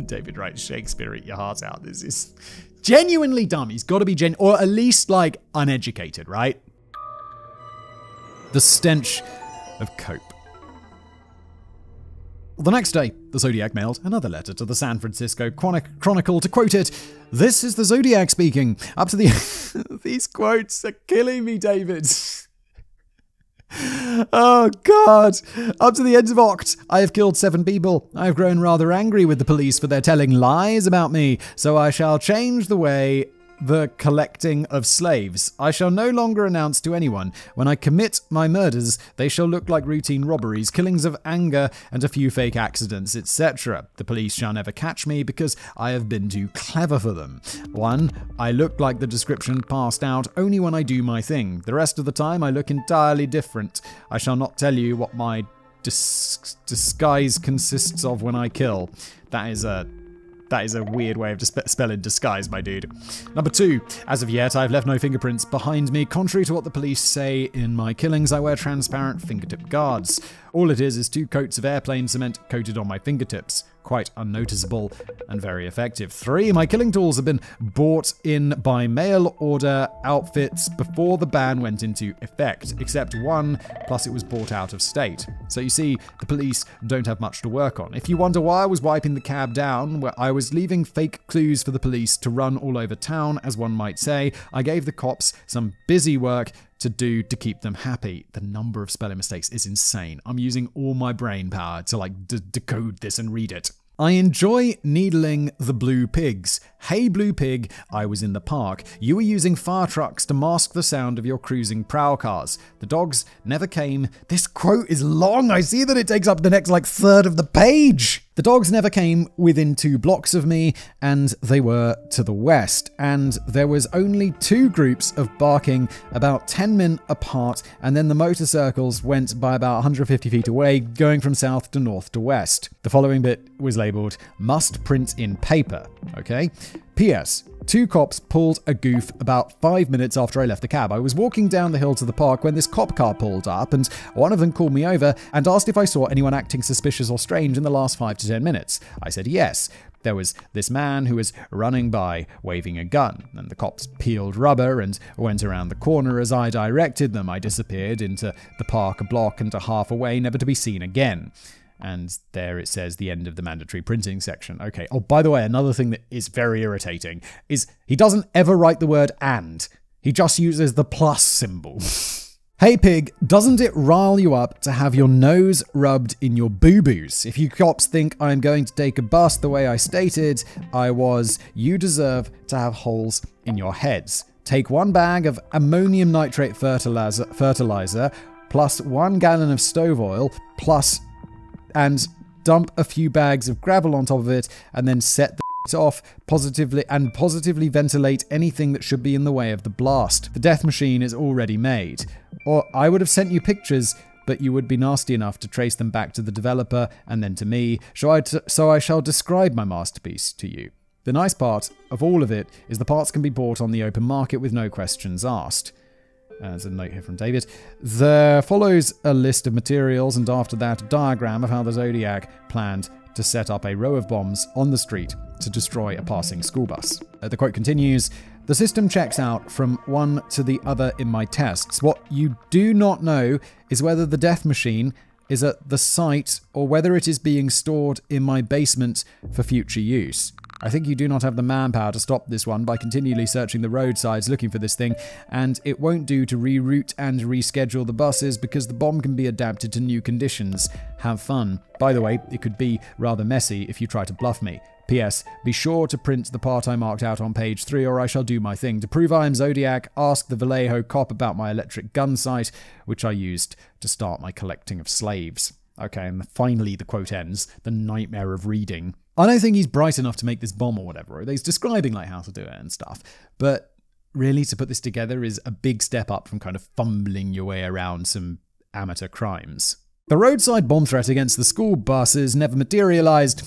David writes Shakespeare, eat your heart out. This is genuinely dumb. He's got to be or at least like uneducated, right? The stench of cope. The next day, the Zodiac mailed another letter to the San Francisco Chronicle to quote it, "This is the Zodiac speaking. Up to the..." These quotes are killing me, David. Oh, God. Up to the end of Oct, I have killed 7 people. I have grown rather angry with the police for their telling lies about me, so I shall change the collecting of slaves. I shall no longer announce to anyone. When I commit my murders, they shall look like routine robberies, killings of anger, and a few fake accidents, etc. The police shall never catch me because I have been too clever for them. 1. I look like the description passed out only when I do my thing. The rest of the time, I look entirely different. I shall not tell you what my disguise consists of when I kill. That is a weird way of spelling disguise, my dude. Number 2, as of yet, I've left no fingerprints behind me. Contrary to what the police say in my killings, I wear transparent fingertip guards. All it is 2 coats of airplane cement coated on my fingertips. Quite unnoticeable and very effective. 3, my killing tools have been bought in by mail order outfits before the ban went into effect, except 1, plus it was bought out of state. So you see, the police don't have much to work on. If you wonder why I was wiping the cab down, where I was leaving fake clues for the police to run all over town, as one might say, I gave the cops some busy work to do to keep them happy. The number of spelling mistakes is insane. I'm using all my brain power to decode this and read it. I enjoy needling the blue pigs. Hey blue pig, I was in the park. You were using fire trucks to mask the sound of your cruising prowl cars. The dogs never came. This quote is long. I see that it takes up the next third of the page. The dogs never came within 2 blocks of me, and they were to the west. And there was only 2 groups of barking about 10 men apart, and then the motorcycles went by about 150 feet away, going from south to north to west. The following bit was labeled, must print in paper. Okay? P.S. 2 cops pulled a goof about 5 minutes after I left the cab. I was walking down the hill to the park when this cop car pulled up, and one of them called me over and asked if I saw anyone acting suspicious or strange in the last 5 to 10 minutes. I said yes. There was this man who was running by, waving a gun, and the cops peeled rubber and went around the corner as I directed them. I disappeared into the park a block and a half away, never to be seen again. And there it says the end of the mandatory printing section. Okay. Oh, by the way, another thing that is very irritating is he doesn't ever write the word and. He just uses the plus symbol. Hey pig, doesn't it rile you up to have your nose rubbed in your boo-boos? If you cops think I'm going to take a bus the way I stated I was, you deserve to have holes in your heads. Take 1 bag of ammonium nitrate fertilizer plus 1 gallon of stove oil and dump a few bags of gravel on top of it, and then set the off positively ventilate anything that should be in the way of the blast. The death machine is already made. Or I would have sent you pictures, but you would be nasty enough to trace them back to the developer and then to me, so I shall describe my masterpiece to you. The nice part of all of it is the parts can be bought on the open market with no questions asked. There's a note here from David. There follows a list of materials, and after that, a diagram of how the Zodiac planned to set up a row of bombs on the street to destroy a passing school bus. The quote continues, the system checks out from one to the other in my tests. What you do not know is whether the death machine is at the site or whether it is being stored in my basement for future use. I think you do not have the manpower to stop this one by continually searching the roadsides looking for this thing, and it won't do to reroute and reschedule the buses because the bomb can be adapted to new conditions. Have fun. By the way, it could be rather messy if you try to bluff me. P.S. Be sure to print the part I marked out on page 3 or I shall do my thing. To prove I am Zodiac, ask the Vallejo cop about my electric gun sight, which I used to start my collecting of slaves. Okay, and finally the quote ends. The nightmare of reading. I don't think he's bright enough to make this bomb or whatever. He's describing how to do it and stuff. But really, to put this together is a big step up from kind of fumbling your way around some amateur crimes. The roadside bomb threat against the school buses never materialized.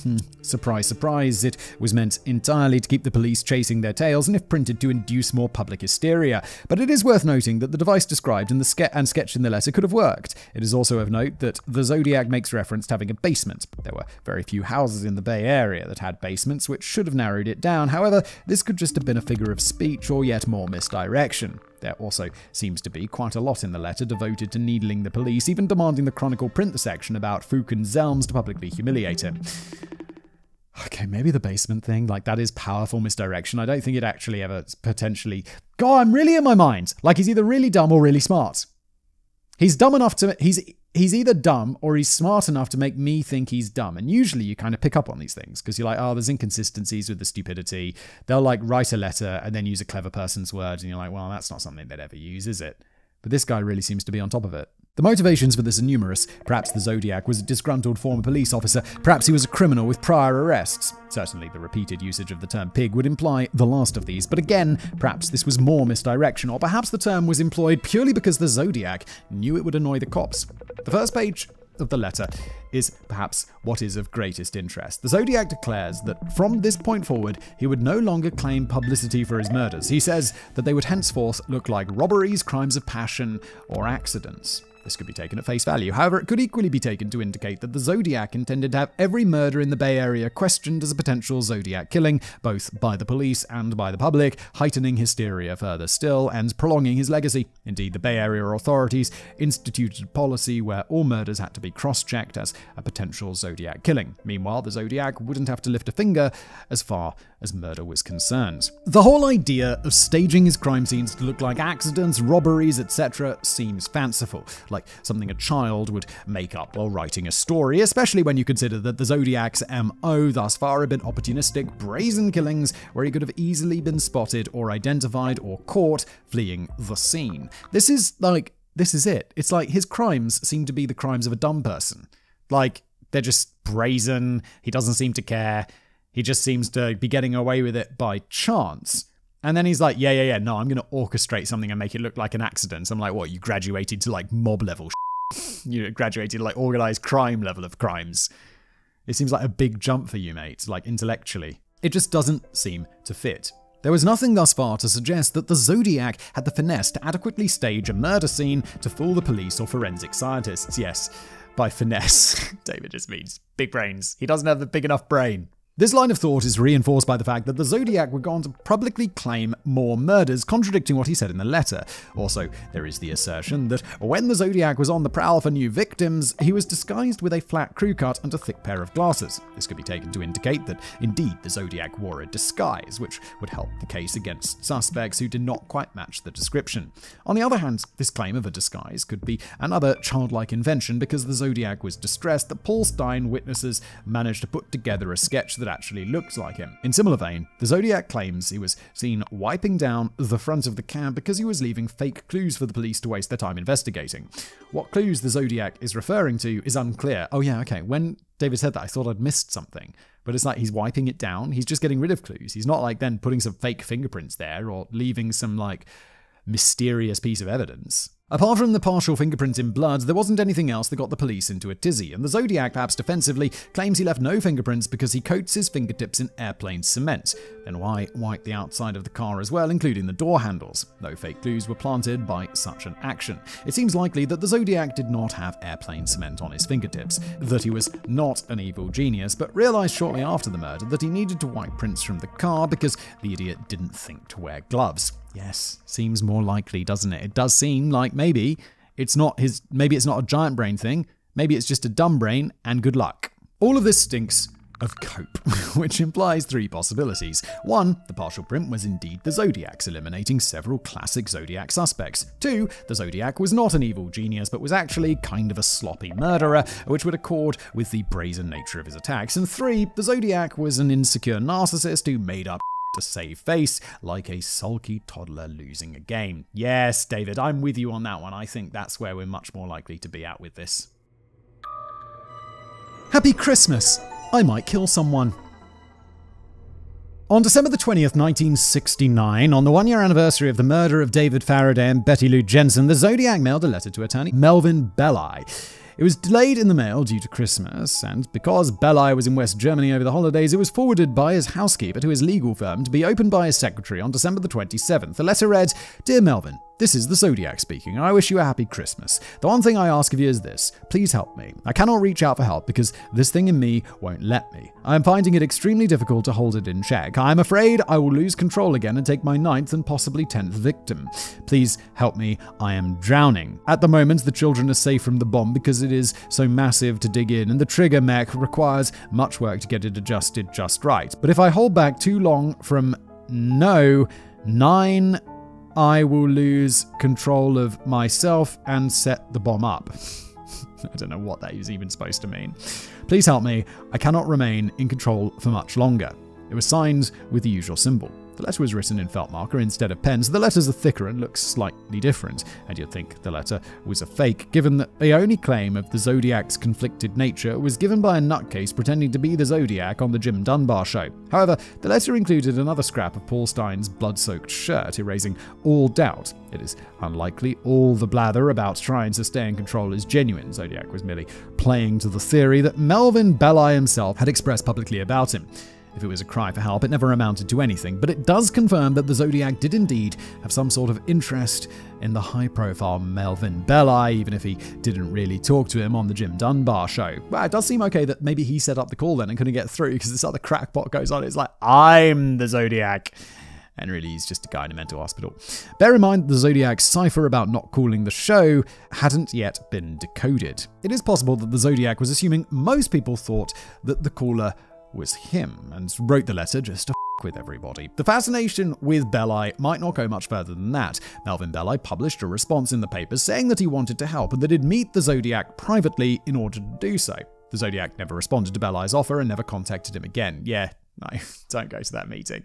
Surprise, surprise. It was meant entirely to keep the police chasing their tails and if printed to induce more public hysteria. But it is worth noting that the device described in the sketched in the letter could have worked. It is also of note that the Zodiac makes reference to having a basement. There were very few houses in the Bay Area that had basements, which should have narrowed it down. However, this could just have been a figure of speech or yet more misdirection. There also seems to be quite a lot in the letter devoted to needling the police, even demanding the Chronicle print the section about Fook and Zelms to publicly humiliate him. Okay, maybe the basement thing, that is powerful misdirection. I don't think it actually ever potentially... God, I'm really in my mind. He's either really dumb or really smart. He's dumb enough to... He's either dumb or he's smart enough to make me think he's dumb. And usually you kind of pick up on these things because you're like, oh, there's inconsistencies with the stupidity. They'll write a letter and then use a clever person's words. And you're like, well, that's not something they'd ever use, is it? But this guy really seems to be on top of it. The motivations for this are numerous. Perhaps the Zodiac was a disgruntled former police officer. Perhaps he was a criminal with prior arrests. Certainly the repeated usage of the term pig would imply the last of these. But again, perhaps this was more misdirection, or perhaps the term was employed purely because the Zodiac knew it would annoy the cops. The first page of the letter is perhaps what is of greatest interest. The Zodiac declares that from this point forward, he would no longer claim publicity for his murders. He says that they would henceforth look like robberies, crimes of passion, or accidents. This could be taken at face value. However, it could equally be taken to indicate that the Zodiac intended to have every murder in the Bay Area questioned as a potential Zodiac killing, both by the police and by the public, heightening hysteria further still and prolonging his legacy. Indeed, the Bay Area authorities instituted a policy where all murders had to be cross-checked as a potential Zodiac killing. Meanwhile, the Zodiac wouldn't have to lift a finger as far as murder was concerned. The whole idea of staging his crime scenes to look like accidents, robberies, etc. seems fanciful, like something a child would make up while writing a story, especially when you consider that the Zodiac's MO thus far had been opportunistic, brazen killings where he could have easily been spotted or identified or caught fleeing the scene. This is it. It's like his crimes seem to be the crimes of a dumb person. Like, they're just brazen, he doesn't seem to care, he just seems to be getting away with it by chance. And then he's like, yeah, no, I'm going to orchestrate something and make it look like an accident. I'm like, what, you graduated to like mob level You graduated to like organized crime level of crimes. It seems like a big jump for you, mate, like intellectually. It just doesn't seem to fit. There was nothing thus far to suggest that the Zodiac had the finesse to adequately stage a murder scene to fool the police or forensic scientists. Yes, by finesse, David just means big brains. He doesn't have the big enough brain. This line of thought is reinforced by the fact that the Zodiac would go on to publicly claim more murders, contradicting what he said in the letter. Also, there is the assertion that when the Zodiac was on the prowl for new victims, he was disguised with a flat crew cut and a thick pair of glasses. This could be taken to indicate that, indeed, the Zodiac wore a disguise, which would help the case against suspects who did not quite match the description. On the other hand, this claim of a disguise could be another childlike invention because the Zodiac was distressed that Paul Stine witnesses managed to put together a sketch that actually looks like him. In similar vein, the Zodiac claims he was seen wiping down the front of the cab because he was leaving fake clues for the police to waste their time investigating. What clues the Zodiac is referring to is unclear. Oh yeah, okay, when David said that, I thought I'd missed something. But it's like he's wiping it down, he's just getting rid of clues. He's not like then putting some fake fingerprints there or leaving some like mysterious piece of evidence. Apart from the partial fingerprints in blood, there wasn't anything else that got the police into a tizzy, and the Zodiac, perhaps defensively, claims he left no fingerprints because he coats his fingertips in airplane cement. Then why wipe the outside of the car as well, including the door handles? No fake clues were planted by such an action. It seems likely that the Zodiac did not have airplane cement on his fingertips, that he was not an evil genius, but realized shortly after the murder that he needed to wipe prints from the car because the idiot didn't think to wear gloves. Yes, seems more likely, doesn't it? It does seem like maybe it's not a giant brain thing, maybe it's just a dumb brain, and good luck. All of this stinks of cope, which implies three possibilities. 1, the partial print was indeed the Zodiac's, eliminating several classic Zodiac suspects. 2, the Zodiac was not an evil genius, but was actually kind of a sloppy murderer, which would accord with the brazen nature of his attacks. And 3, the Zodiac was an insecure narcissist who made up to save face, like a sulky toddler losing a game. Yes, David, I'm with you on that one. I think that's where we're much more likely to be at with this. Happy Christmas! I might kill someone. On December the 20th, 1969, on the one-year anniversary of the murder of David Faraday and Betty Lou Jensen, the Zodiac mailed a letter to attorney Melvin Belli. It was delayed in the mail due to Christmas, and because Belli was in West Germany over the holidays, it was forwarded by his housekeeper to his legal firm to be opened by his secretary on December the 27th. The letter read, "Dear Melvin, this is the Zodiac speaking. I wish you a happy Christmas. The one thing I ask of you is this. Please help me. I cannot reach out for help because this thing in me won't let me. I am finding it extremely difficult to hold it in check. I am afraid I will lose control again and take my 9th and possibly 10th victim. Please help me. I am drowning. At the moment, the children are safe from the bomb because it is so massive to dig in, and the trigger mech requires much work to get it adjusted just right. But if I hold back too long from 9, I will lose control of myself and set the bomb up." I don't know what that is even supposed to mean. "Please help me. I cannot remain in control for much longer." It was signed with the usual symbol. The letter was written in felt marker instead of pen, so the letters are thicker and look slightly different, and you'd think the letter was a fake, given that the only claim of the Zodiac's conflicted nature was given by a nutcase pretending to be the Zodiac on the Jim Dunbar show. However, the letter included another scrap of Paul Stine's blood-soaked shirt, erasing all doubt. It is unlikely all the blather about trying to stay in control is genuine. Zodiac was merely playing to the theory that Melvin Belli himself had expressed publicly about him. if it was a cry for help, it never amounted to anything, but it does confirm that the Zodiac did indeed have some sort of interest in the high-profile Melvin Belli, even if he didn't really talk to him on the Jim Dunbar show. Well, it does seem okay that maybe he set up the call then and couldn't get through because this other crackpot goes on. It's like, I'm the Zodiac. And really, he's just a guy in a mental hospital. Bear in mind, the Zodiac's cipher about not calling the show hadn't yet been decoded. It is possible that the Zodiac was assuming most people thought that the caller was him and wrote the letter just to with everybody. The fascination with Belli might not go much further than that. Melvin Belli published a response in the papers saying that he wanted to help and that he'd meet the Zodiac privately in order to do so. The Zodiac never responded to Belli's offer and never contacted him again. Yeah, no, don't go to that meeting.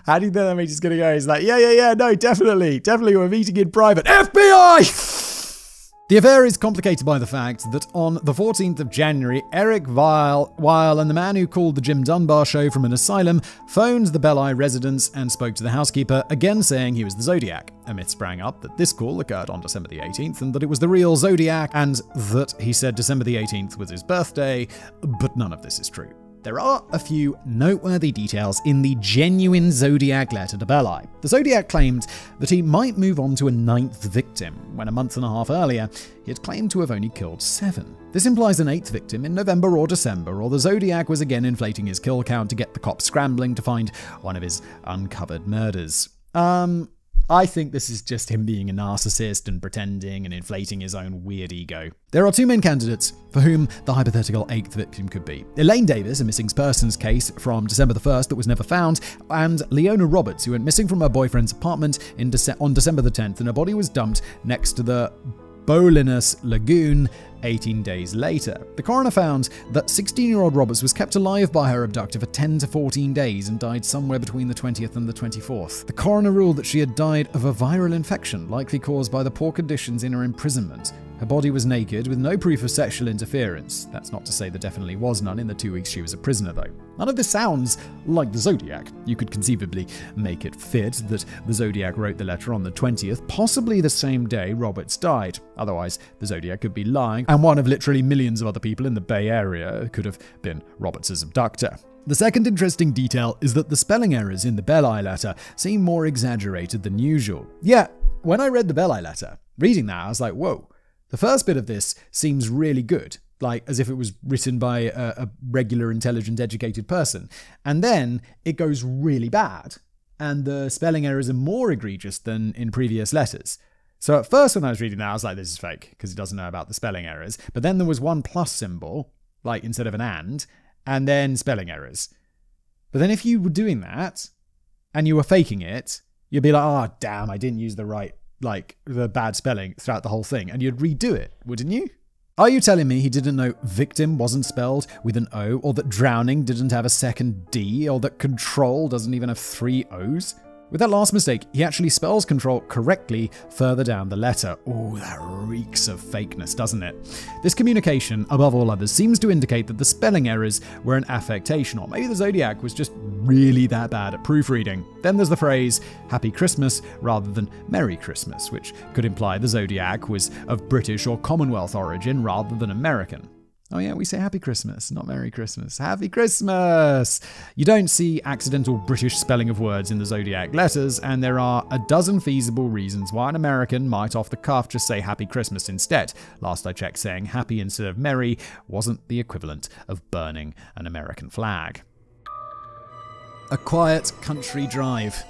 How do you think that meeting's going to go? He's like, yeah, no, definitely, we're meeting in private. FBI! The affair is complicated by the fact that on the 14th of January, Eric Weil and the man who called the Jim Dunbar show from an asylum phoned the Belli residence and spoke to the housekeeper, again saying he was the Zodiac. A myth sprang up that this call occurred on December the 18th and that it was the real Zodiac and that he said December the 18th was his birthday, but none of this is true. There are a few noteworthy details in the genuine Zodiac letter to Belli. The Zodiac claimed that he might move on to a 9th victim, when a month and a half earlier, he had claimed to have only killed 7. This implies an 8th victim in November or December, or the Zodiac was again inflating his kill count to get the cops scrambling to find one of his uncovered murders. I think this is just him being a narcissist and pretending and inflating his own weird ego. There are 2 main candidates for whom the hypothetical 8th victim could be. Elaine Davis, a missing persons case from December the 1st that was never found, and Leona Roberts, who went missing from her boyfriend's apartment on December the 10th, and her body was dumped next to the Bolinus Lagoon 18 days later. The coroner found that 16-year-old Roberts was kept alive by her abductor for 10 to 14 days and died somewhere between the 20th and the 24th. The coroner ruled that she had died of a viral infection, likely caused by the poor conditions in her imprisonment. Her body was naked, with no proof of sexual interference. That's not to say there definitely was none in the 2 weeks she was a prisoner, though. None of this sounds like the Zodiac. You could conceivably make it fit that the Zodiac wrote the letter on the 20th, possibly the same day Roberts died. Otherwise, the Zodiac could be lying, and one of literally millions of other people in the Bay Area could have been Roberts' abductor. The second interesting detail is that the spelling errors in the Belli letter seem more exaggerated than usual. Yeah, when I read the Belli letter, reading that, I was like, whoa. The first bit of this seems really good, like as if it was written by a regular, intelligent, educated person. And then it goes really bad, and the spelling errors are more egregious than in previous letters. So at first when I was reading that, I was like, this is fake, because he doesn't know about the spelling errors. But then there was one plus symbol, like instead of an and then spelling errors. But then if you were doing that, and you were faking it, you'd be like, oh, damn, I didn't use the bad spelling throughout the whole thing, and you'd redo it, wouldn't you? Are you telling me he didn't know victim wasn't spelled with an O, or that drowning didn't have a second D, or that control doesn't even have 3 O's? With that last mistake, he actually spells control correctly further down the letter. Ooh, that reeks of fakeness, doesn't it? This communication, above all others, seems to indicate that the spelling errors were an affectation, or maybe the Zodiac was just really that bad at proofreading. Then there's the phrase, Happy Christmas, rather than Merry Christmas, which could imply the Zodiac was of British or Commonwealth origin rather than American. Oh yeah, we say Happy Christmas, not Merry Christmas. Happy Christmas! You don't see accidental British spelling of words in the Zodiac letters, and there are a dozen feasible reasons why an American might off the cuff just say Happy Christmas instead. Last I checked, saying happy instead of merry wasn't the equivalent of burning an American flag. A quiet country drive.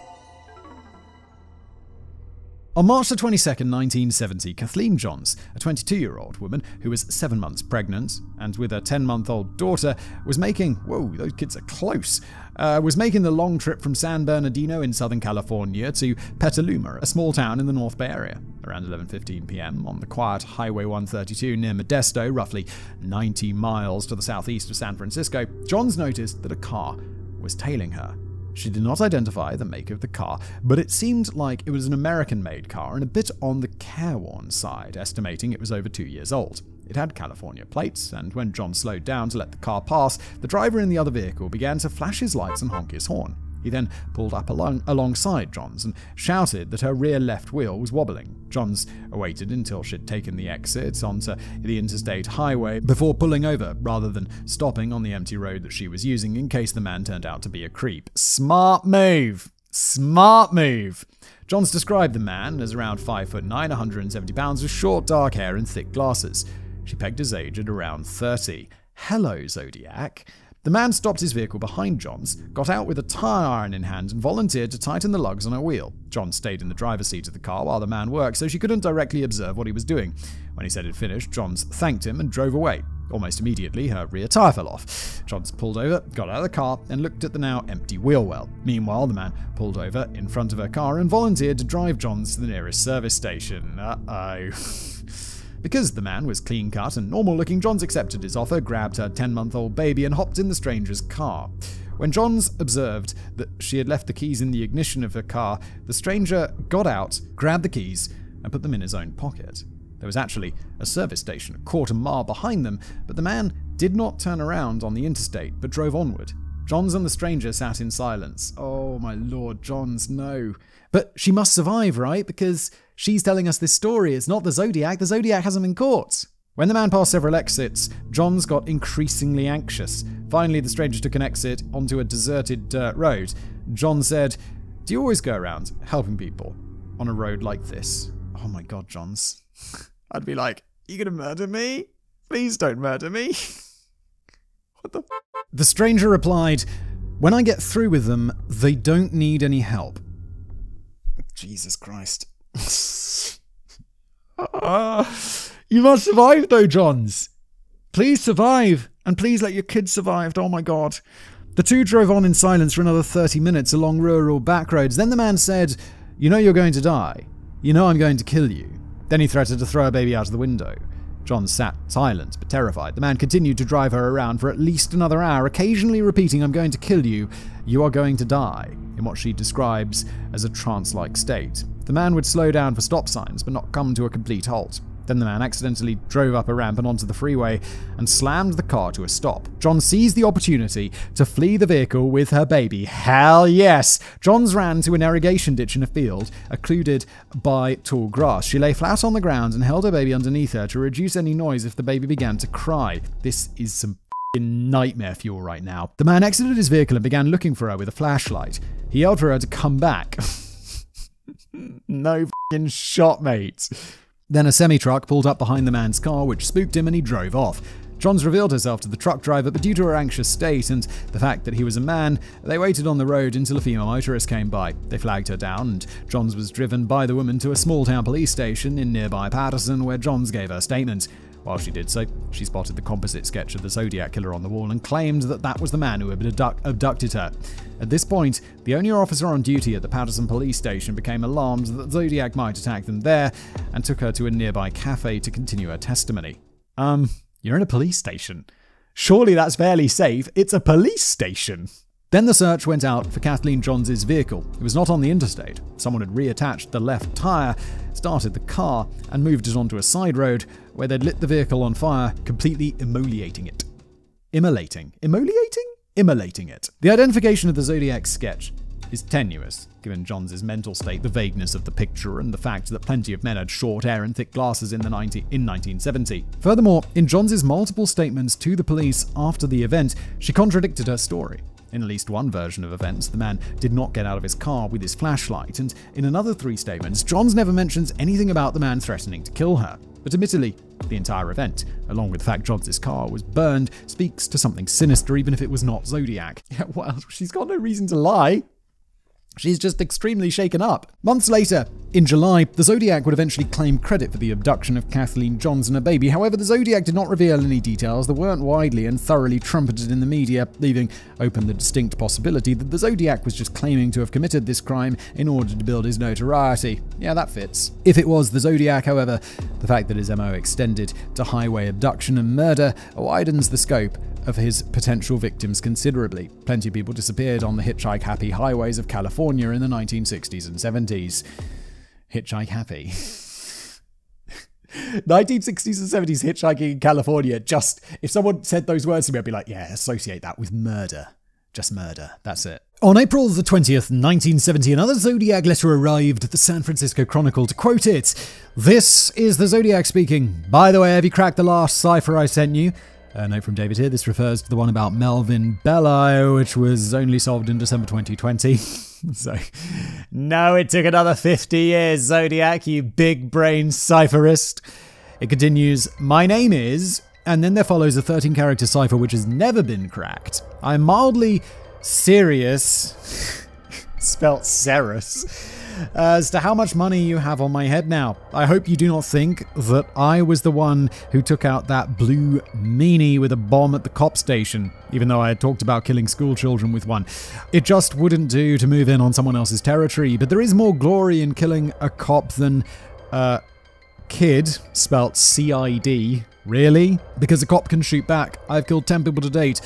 On March the 22nd, 1970, Kathleen Johns, a 22-year-old woman who was 7 months pregnant and with a 10-month-old daughter, was making those kids are close, was making the long trip from San Bernardino in Southern California to Petaluma, a small town in the North Bay Area. Around 11:15 p.m. on the quiet Highway 132 near Modesto, roughly 90 miles to the southeast of San Francisco, Johns noticed that a car was tailing her. She did not identify the make of the car, but it seemed like it was an American-made car and a bit on the careworn side, estimating it was over 2 years old. It had California plates, and when John slowed down to let the car pass, the driver in the other vehicle began to flash his lights and honk his horn. He then pulled up alongside Johns and shouted that her rear left wheel was wobbling. Johns waited until she'd taken the exit onto the interstate highway before pulling over, rather than stopping on the empty road that she was using in case the man turned out to be a creep. Smart move! Smart move! Johns described the man as around 5'9", 170 pounds, with short dark hair and thick glasses. She pegged his age at around 30. Hello, Zodiac. The man stopped his vehicle behind Johns, got out with a tire iron in hand, and volunteered to tighten the lugs on her wheel. Johns stayed in the driver's seat of the car while the man worked, so she couldn't directly observe what he was doing. When he said he'd finished, Johns thanked him and drove away. Almost immediately, her rear tire fell off. Johns pulled over, got out of the car, and looked at the now empty wheel well. Meanwhile, the man pulled over in front of her car and volunteered to drive Johns to the nearest service station. Uh-oh. Because the man was clean-cut and normal-looking, Johns accepted his offer, grabbed her 10-month-old baby, and hopped in the stranger's car. When Johns observed that she had left the keys in the ignition of her car, the stranger got out, grabbed the keys, and put them in his own pocket. There was actually a service station a quarter mile behind them, but the man did not turn around on the interstate, but drove onward. Johns and the stranger sat in silence. Oh my lord, Johns, no. But she must survive, right? Because she's telling us this story. It's not the Zodiac. The Zodiac hasn't been caught. When the man passed several exits, Johns got increasingly anxious. Finally, the stranger took an exit onto a deserted dirt road. John said, "Do you always go around helping people on a road like this?" Oh my god, Johns. I'd be like, "You gonna murder me? Please don't murder me." What the? The stranger replied, "When I get through with them, they don't need any help." Jesus Christ. You must survive though, Johns. Please survive, and please let your kids survive. Oh my god. The two drove on in silence for another 30 minutes along rural back roads. Then the man said, "You know you're going to die. You know I'm going to kill you." Then he threatened to throw her baby out of the window. John sat silent but terrified. The man continued to drive her around for at least another hour, occasionally repeating, "I'm going to kill you. You are going to die," in what she describes as a trance-like state. The man would slow down for stop signs but not come to a complete halt. Then the man accidentally drove up a ramp and onto the freeway and slammed the car to a stop. John seized the opportunity to flee the vehicle with her baby. Hell yes! Johns ran to an irrigation ditch in a field, occluded by tall grass. She lay flat on the ground and held her baby underneath her to reduce any noise if the baby began to cry. This is some nightmare fuel right now. The man exited his vehicle and began looking for her with a flashlight. He yelled for her to come back. No f***ing shot, mate. Then a semi-truck pulled up behind the man's car, which spooked him, and he drove off. Johns revealed herself to the truck driver, but due to her anxious state and the fact that he was a man, they waited on the road until a female motorist came by. They flagged her down, and Johns was driven by the woman to a small-town police station in nearby Patterson, where Johns gave her statement. While she did so, she spotted the composite sketch of the Zodiac killer on the wall and claimed that that was the man who had abducted her. At this point, the only officer on duty at the Patterson police station became alarmed that Zodiac might attack them there and took her to a nearby cafe to continue her testimony. You're in a police station. Surely that's fairly safe. It's a police station. Then the search went out for Kathleen Johns' vehicle. It was not on the interstate. Someone had reattached the left tire, started the car, and moved it onto a side road where they'd lit the vehicle on fire, completely immolating it. Immolating it. The identification of the Zodiac sketch is tenuous, given Johns' mental state, the vagueness of the picture, and the fact that plenty of men had short hair and thick glasses in 1970. Furthermore, in Johns' multiple statements to the police after the event, she contradicted her story. In at least one version of events, the man did not get out of his car with his flashlight, and in another 3 statements, Johns never mentions anything about the man threatening to kill her. But admittedly, the entire event, along with the fact Johns' car was burned, speaks to something sinister, even if it was not Zodiac. Yeah, well, she's got no reason to lie. She's just extremely shaken up. Months later, in July, the Zodiac would eventually claim credit for the abduction of Kathleen Johns and her baby. However, the Zodiac did not reveal any details that weren't widely and thoroughly trumpeted in the media, leaving open the distinct possibility that the Zodiac was just claiming to have committed this crime in order to build his notoriety. Yeah, that fits. If it was the Zodiac, however, the fact that his MO extended to highway abduction and murder widens the scope of his potential victims considerably. Plenty of people disappeared on the hitchhike-happy highways of California in the 1960s and 70s. Hitchhike-happy. 1960s and 70s hitchhiking in California, just, if someone said those words to me, I'd be like, yeah, associate that with murder. Just murder. That's it. On April the 20th, 1970, another Zodiac letter arrived at the San Francisco Chronicle. To quote it, "This is the Zodiac speaking. By the way, have you cracked the last cipher I sent you?" A note from David here. This refers to the one about Melvin Belli, which was only solved in December 2020. So, no, it took another 50 years, Zodiac, you big brain cipherist. It continues, "My name is," and then there follows a 13-character cipher which has never been cracked. "I'm mildly serious," spelt Ceres, "as to how much money you have on my head now. I hope you do not think that I was the one who took out that blue meanie with a bomb at the cop station, even though I had talked about killing school children with one. It just wouldn't do to move in on someone else's territory, but there is more glory in killing a cop than kid," spelt C-I-D. "Really? Because a cop can shoot back. I've killed 10 people to date.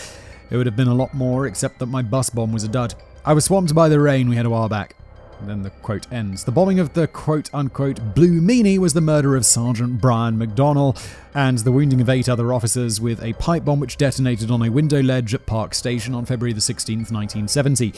It would have been a lot more, except that my bus bomb was a dud. I was swamped by the rain we had a while back." And then the quote ends. "The bombing of the quote-unquote blue meanie was the murder of Sergeant Brian McDonnell and the wounding of 8 other officers with a pipe bomb which detonated on a window ledge at Park Station on February the 16th, 1970.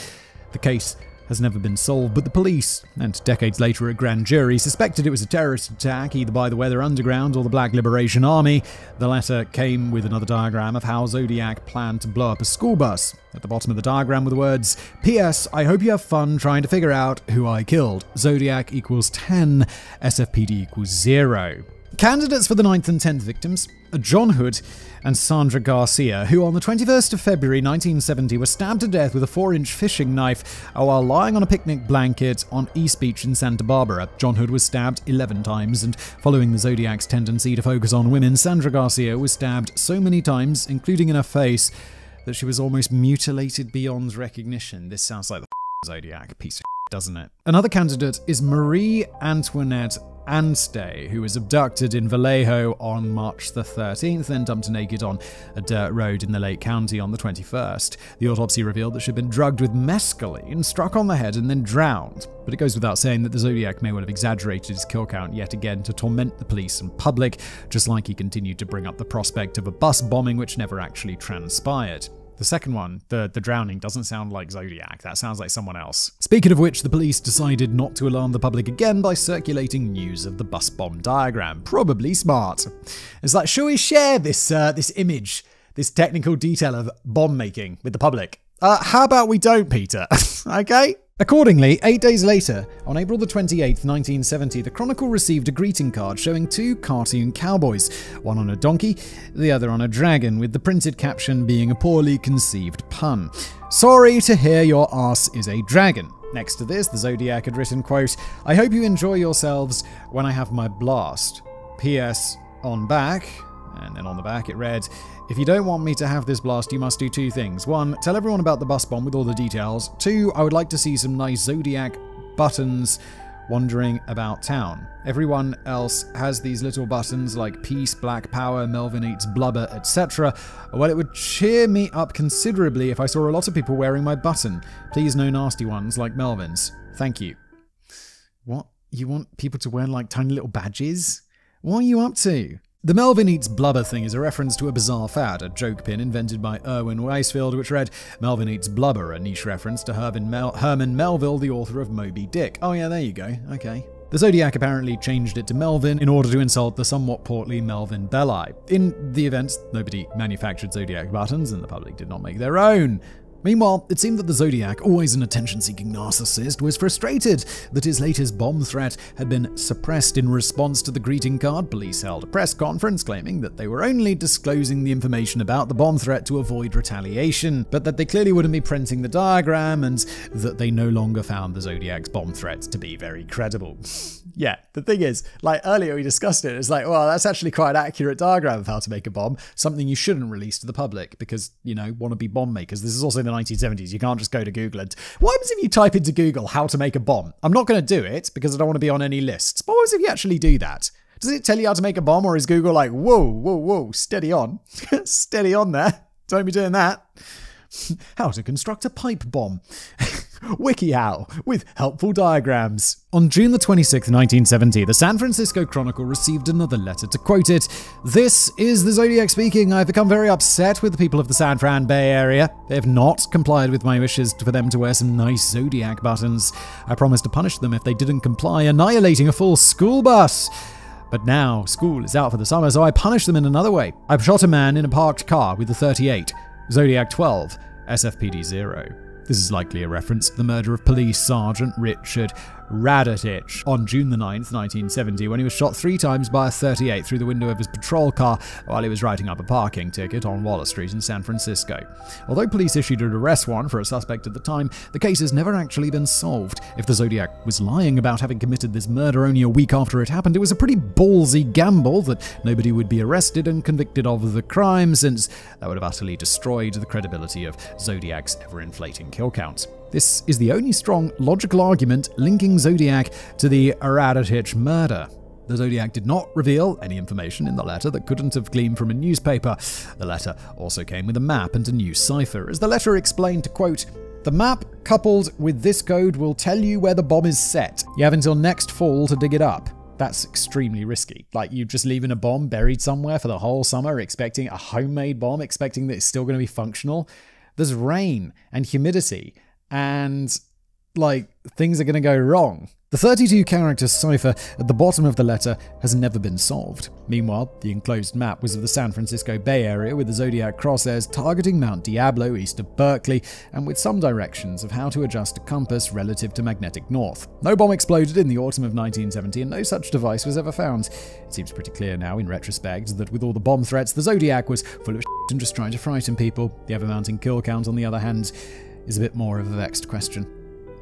The case has never been solved, but the police, and decades later a grand jury, suspected it was a terrorist attack either by the Weather Underground or the Black Liberation Army. The letter came with another diagram of how Zodiac planned to blow up a school bus. At the bottom of the diagram were the words, "P.S. I hope you have fun trying to figure out who I killed. Zodiac equals 10, SFPD equals 0. Candidates for the 9th and 10th victims are John Hood and Sandra Garcia, who on the 21st of February 1970 were stabbed to death with a 4-inch fishing knife while lying on a picnic blanket on East Beach in Santa Barbara. John Hood was stabbed 11 times, and following the Zodiac's tendency to focus on women, Sandra Garcia was stabbed so many times, including in her face, that she was almost mutilated beyond recognition. This sounds like the Zodiac piece of doesn't it? Another candidate is Marie Antoinette Anstey, who was abducted in Vallejo on March the 13th, then dumped naked on a dirt road in the Lake County on the 21st. The autopsy revealed that she'd been drugged with mescaline, struck on the head, and then drowned. But it goes without saying that the Zodiac may well have exaggerated his kill count yet again to torment the police and public, just like he continued to bring up the prospect of a bus bombing which never actually transpired. The second one, the drowning, doesn't sound like Zodiac. That sounds like someone else. Speaking of which, the police decided not to alarm the public again by circulating news of the bus bomb diagram. Probably smart. It's like, shall we share this image, this technical detail of bomb making with the public? How about we don't, Peter? Okay? Accordingly, 8 days later, on April the 28th, 1970, the Chronicle received a greeting card showing 2 cartoon cowboys, one on a donkey, the other on a dragon, with the printed caption being a poorly conceived pun. "Sorry to hear your ass is a dragon." Next to this, the Zodiac had written, quote, "I hope you enjoy yourselves when I have my blast. P.S. on back," and then on the back it read, "If you don't want me to have this blast, you must do 2 things. 1, tell everyone about the bus bomb with all the details. 2, I would like to see some nice Zodiac buttons wandering about town. Everyone else has these little buttons like peace, black power, Melvin eats blubber, etc. Well, it would cheer me up considerably if I saw a lot of people wearing my button. Please no nasty ones like Melvin's. Thank you." What? You want people to wear like tiny little badges? What are you up to? The Melvin eats blubber thing is a reference to a bizarre fad, a joke pin invented by Irwin Weisfield, which read, "Melvin eats blubber," a niche reference to Herman Melville, the author of Moby Dick. Oh yeah, there you go. Okay. The Zodiac apparently changed it to Melvin in order to insult the somewhat portly Melvin Belli. In the event, nobody manufactured Zodiac buttons, and the public did not make their own. Meanwhile, it seemed that the Zodiac, always an attention-seeking narcissist, was frustrated that his latest bomb threat had been suppressed in response to the greeting card. Police held a press conference claiming that they were only disclosing the information about the bomb threat to avoid retaliation, but that they clearly wouldn't be printing the diagram and that they no longer found the Zodiac's bomb threat to be very credible. Yeah, the thing is, like earlier we discussed it, it's like, well, that's actually quite an accurate diagram of how to make a bomb, something you shouldn't release to the public because, you know, wannabe bomb makers. This is also the 1970s. You can't just go to Google and... What happens if you type into Google how to make a bomb? I'm not going to do it because I don't want to be on any lists. But what happens if you actually do that? Does it tell you how to make a bomb, or is Google like, whoa, steady on. Steady on there. Don't be doing that. How to construct a pipe bomb. WikiHow, with helpful diagrams. On June the 26th, 1970, the San Francisco Chronicle received another letter. To quote it, "This is the Zodiac speaking. I've become very upset with the people of the San Fran Bay Area. They have not complied with my wishes for them to wear some nice Zodiac buttons. I promised to punish them if they didn't comply, annihilating a full school bus. But now, school is out for the summer, so I punish them in another way. I've shot a man in a parked car with a .38, Zodiac 12, SFPD 0. This is likely a reference to the murder of Police Sergeant Richard Raddatich on June the 9th, 1970, when he was shot 3 times by a .38 through the window of his patrol car while he was writing up a parking ticket on Wallace Street in San Francisco. Although police issued an arrest warrant for a suspect at the time, the case has never actually been solved. If the Zodiac was lying about having committed this murder only a week after it happened, it was a pretty ballsy gamble that nobody would be arrested and convicted of the crime, since that would have utterly destroyed the credibility of Zodiac's ever-inflating kill count. This is the only strong, logical argument linking Zodiac to the Raddatich murder. The Zodiac did not reveal any information in the letter that couldn't have gleaned from a newspaper. The letter also came with a map and a new cipher. As the letter explained, to quote, "The map coupled with this code will tell you where the bomb is set. You have until next fall to dig it up." That's extremely risky. Like, you just leaving a bomb buried somewhere for the whole summer, expecting a homemade bomb, expecting that it's still going to be functional. There's rain and humidity, and things are going to go wrong. The 32-character cipher at the bottom of the letter has never been solved. Meanwhile, the enclosed map was of the San Francisco Bay Area, with the Zodiac crosshairs targeting Mount Diablo east of Berkeley, and with some directions of how to adjust a compass relative to magnetic north. No bomb exploded in the autumn of 1970, and no such device was ever found. It seems pretty clear now, in retrospect, that with all the bomb threats, the Zodiac was full of shit and just trying to frighten people. The ever-mounting kill count, on the other hand, is a bit more of a vexed question.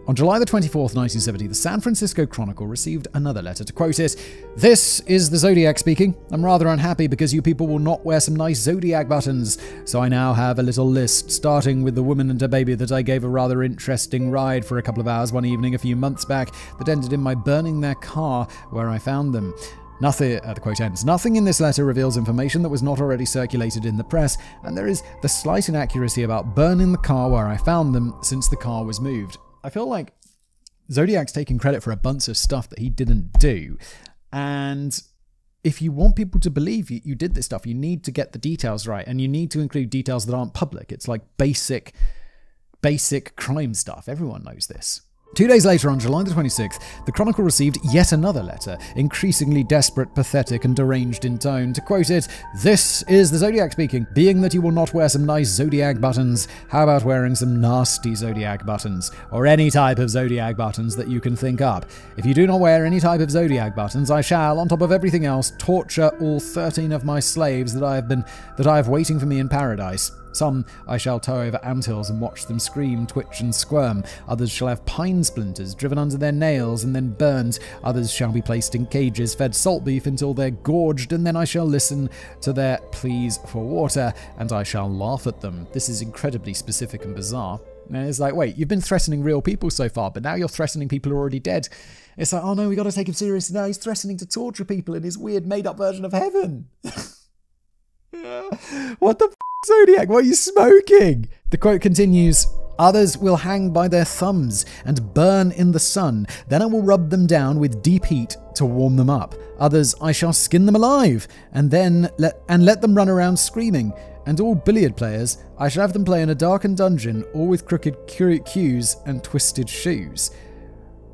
On July the 24th, 1970, the San Francisco Chronicle received another letter. To quote it, "This is the Zodiac speaking. I'm rather unhappy because you people will not wear some nice Zodiac buttons. So I now have a little list, starting with the woman and her baby that I gave a rather interesting ride for a couple of hours one evening a few months back that ended in my burning their car where I found them." Nothing, the quote ends, "Nothing in this letter reveals information that was not already circulated in the press, and there is the slight inaccuracy about burning the car where I found them, since the car was moved." I feel like Zodiac's taking credit for a bunch of stuff that he didn't do. And if you want people to believe you did this stuff, you need to get the details right. And you need to include details that aren't public. It's like basic crime stuff. Everyone knows this. 2 days later, on July the 26th, the Chronicle received yet another letter, increasingly desperate, pathetic, and deranged in tone. To quote it, "This is the Zodiac speaking. Being that you will not wear some nice Zodiac buttons, how about wearing some nasty Zodiac buttons? Or any type of Zodiac buttons that you can think up. If you do not wear any type of Zodiac buttons, I shall, on top of everything else, torture all 13 of my slaves that I have waiting for me in paradise. Some I shall tow over anthills and watch them scream, twitch, and squirm. Others shall have pine splinters driven under their nails and then burned. Others shall be placed in cages, fed salt beef until they're gorged, and then I shall listen to their pleas for water, and I shall laugh at them." This is incredibly specific and bizarre. And it's like, wait, you've been threatening real people so far, but now you're threatening people who are already dead. It's like, oh no, we got to take him seriously now. He's threatening to torture people in his weird made-up version of heaven. What the Zodiac, what are you smoking? The quote continues, "Others will hang by their thumbs and burn in the sun. Then I will rub them down with deep heat to warm them up. Others I shall skin them alive and then let them run around screaming. And all billiard players, I shall have them play in a darkened dungeon, all with crooked cues and twisted shoes."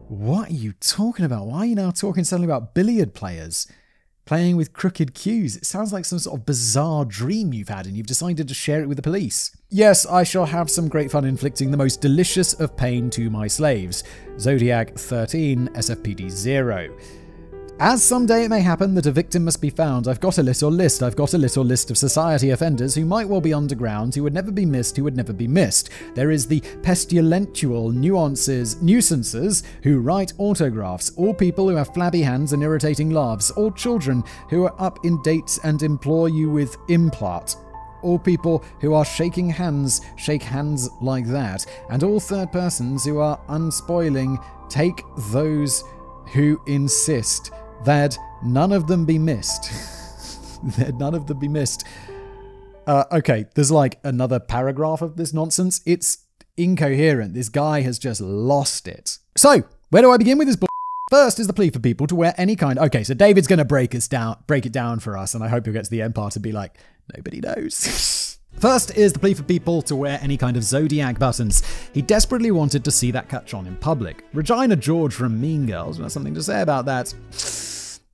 What are you talking about? Why are you now talking suddenly about billiard players playing with crooked cues? It sounds like some sort of bizarre dream you've had and you've decided to share it with the police. "Yes, I shall have some great fun inflicting the most delicious of pain to my slaves. Zodiac 13, SFPD 0. As someday it may happen that a victim must be found, I've got a little list of society offenders who might well be underground, who would never be missed, There is the pestilential nuisances who write autographs, all people who have flabby hands and irritating laughs, all children who are up in dates and implore you with implant, all people who are shaking hands shake hands like that, and all third persons who are unspoiling take those who insist that none of them be missed." That none of them be missed. Okay, there's like another paragraph of this nonsense. It's incoherent. This guy has just lost it. So, where do I begin with this book? First is the plea for people to wear any kind. Okay, so David's going to break it down for us, and I hope he'll get to the end part and be like, nobody knows. First is the plea for people to wear any kind of Zodiac buttons. He desperately wanted to see that catch on in public. Regina George from Mean Girls has something to say about that.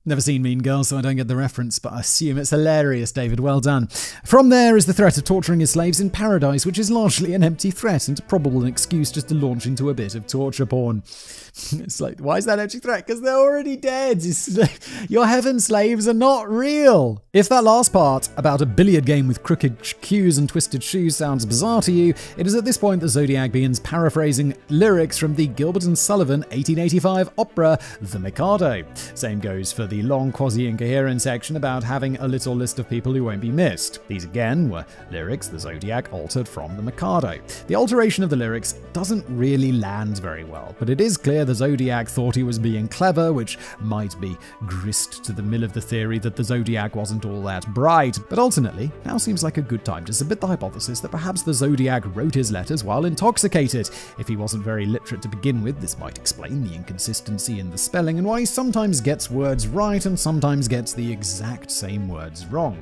Never seen Mean Girls, so I don't get the reference, but I assume it's hilarious, David. Well done. From there is the threat of torturing his slaves in paradise, which is largely an empty threat and probably an excuse just to launch into a bit of torture porn. It's like, why is that an empty threat? Because they're already dead. Your heaven slaves are not real. If that last part about a billiard game with crooked cues and twisted shoes sounds bizarre to you, it is at this point that Zodiac begins paraphrasing lyrics from the Gilbert and Sullivan 1885 opera The Mikado. Same goes for the long quasi-incoherent section about having a little list of people who won't be missed. These again were lyrics the Zodiac altered from The Mikado. The alteration of the lyrics doesn't really land very well, but it is clear the Zodiac thought he was being clever, which might be grist to the mill of the theory that the Zodiac wasn't all that bright. But ultimately, now seems like a good time to submit the hypothesis that perhaps the Zodiac wrote his letters while intoxicated. If he wasn't very literate to begin with, this might explain the inconsistency in the spelling and why he sometimes gets words right and sometimes gets the exact same words wrong.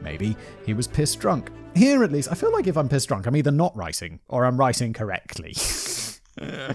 Maybe he was pissed drunk. Here, at least, I feel like if I'm pissed drunk, I'm either not writing or I'm writing correctly. I'm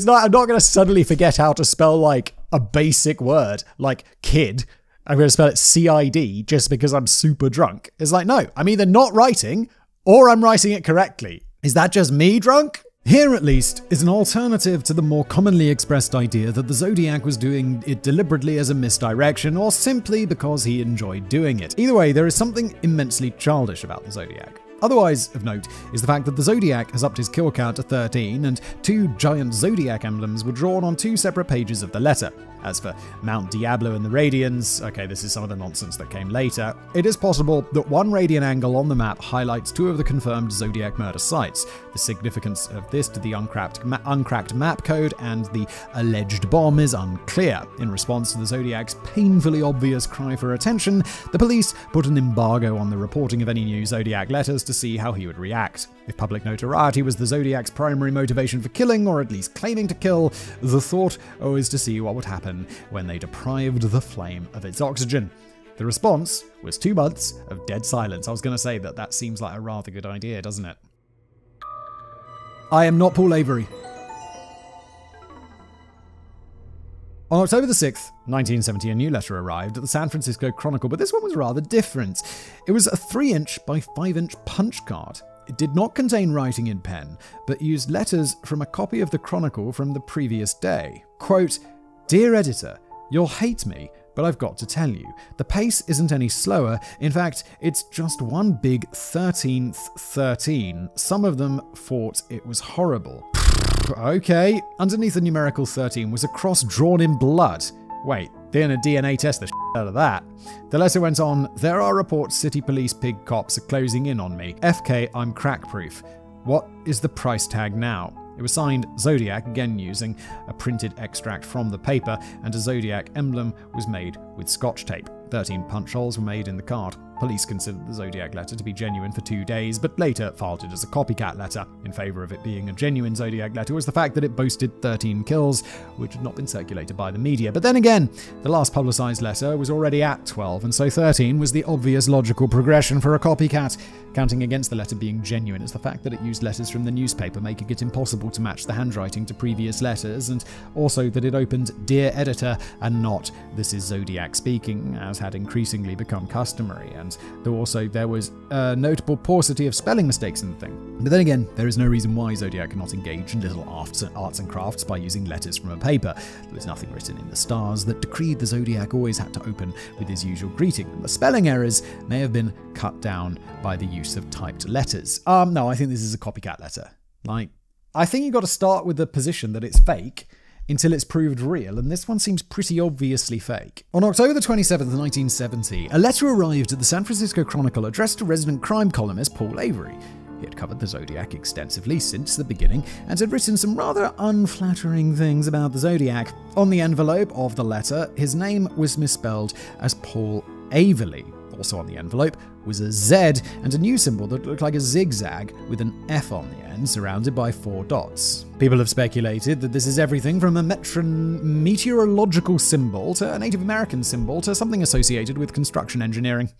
not going to suddenly forget how to spell like a basic word like kid. I'm going to spell it C-I-D just because I'm super drunk. It's like, no, I'm either not writing or I'm writing it correctly. Is that just me drunk? Here, at least, is an alternative to the more commonly expressed idea that the Zodiac was doing it deliberately as a misdirection or simply because he enjoyed doing it. Either way, there is something immensely childish about the Zodiac. Otherwise of note is the fact that the Zodiac has upped his kill count to 13 and 2 giant Zodiac emblems were drawn on 2 separate pages of the letter. As for Mount Diablo and the Radians, okay, this is some of the nonsense that came later, it is possible that one radian angle on the map highlights 2 of the confirmed Zodiac murder sites. The significance of this to the uncracked map code and the alleged bomb is unclear. In response to the Zodiac's painfully obvious cry for attention, the police put an embargo on the reporting of any new Zodiac letters to see how he would react. If public notoriety was the Zodiac's primary motivation for killing, or at least claiming to kill, the thought is to see what would happen when they deprived the flame of its oxygen. The response was 2 months of dead silence. I was going to say that seems like a rather good idea, doesn't it? I am not Paul Avery. On October the 6th, 1970, a new letter arrived at the San Francisco Chronicle, but this one was rather different. It was a 3-inch by 5-inch punch card. It did not contain writing in pen, but used letters from a copy of the Chronicle from the previous day. Quote, "Dear editor, you'll hate me, but I've got to tell you, the pace isn't any slower. In fact, it's just one big 13th 13. Some of them thought it was horrible." Okay. Underneath the numerical 13 was a cross drawn in blood. Wait, they're gonna DNA test the shit out of that. The letter went on, "There are reports city police pig cops are closing in on me. FK, I'm crack proof. What is the price tag now?" It was signed Zodiac, again using a printed extract from the paper, and a Zodiac emblem was made with scotch tape. 13 punch holes were made in the card. Police considered the Zodiac letter to be genuine for 2 days, but later filed it as a copycat letter. In favor of it being a genuine Zodiac letter was the fact that it boasted 13 kills, which had not been circulated by the media. But then again, the last publicized letter was already at 12, and so 13 was the obvious logical progression for a copycat. Counting against the letter being genuine is the fact that it used letters from the newspaper, making it impossible to match the handwriting to previous letters, and also that it opened "Dear Editor" and not "This is Zodiac speaking," as had increasingly become customary. And there was a notable paucity of spelling mistakes in the thing. But then again, there is no reason why Zodiac cannot engage in little arts and crafts by using letters from a paper. There was nothing written in the stars that decreed the Zodiac always had to open with his usual greeting. And the spelling errors may have been cut down by the use of typed letters. No, I think this is a copycat letter. I think you got to start with the position that it's fake until it's proved real, and this one seems pretty obviously fake. On October the 27th, 1970, a letter arrived at the San Francisco Chronicle addressed to resident crime columnist Paul Avery. He had covered the Zodiac extensively since the beginning and had written some rather unflattering things about the Zodiac. On the envelope of the letter, his name was misspelled as Paul Averly, Also on the envelope was a Z and a new symbol that looked like a zigzag with an F on the end, surrounded by 4 dots. People have speculated that this is everything from a meteorological symbol to a Native American symbol to something associated with construction engineering.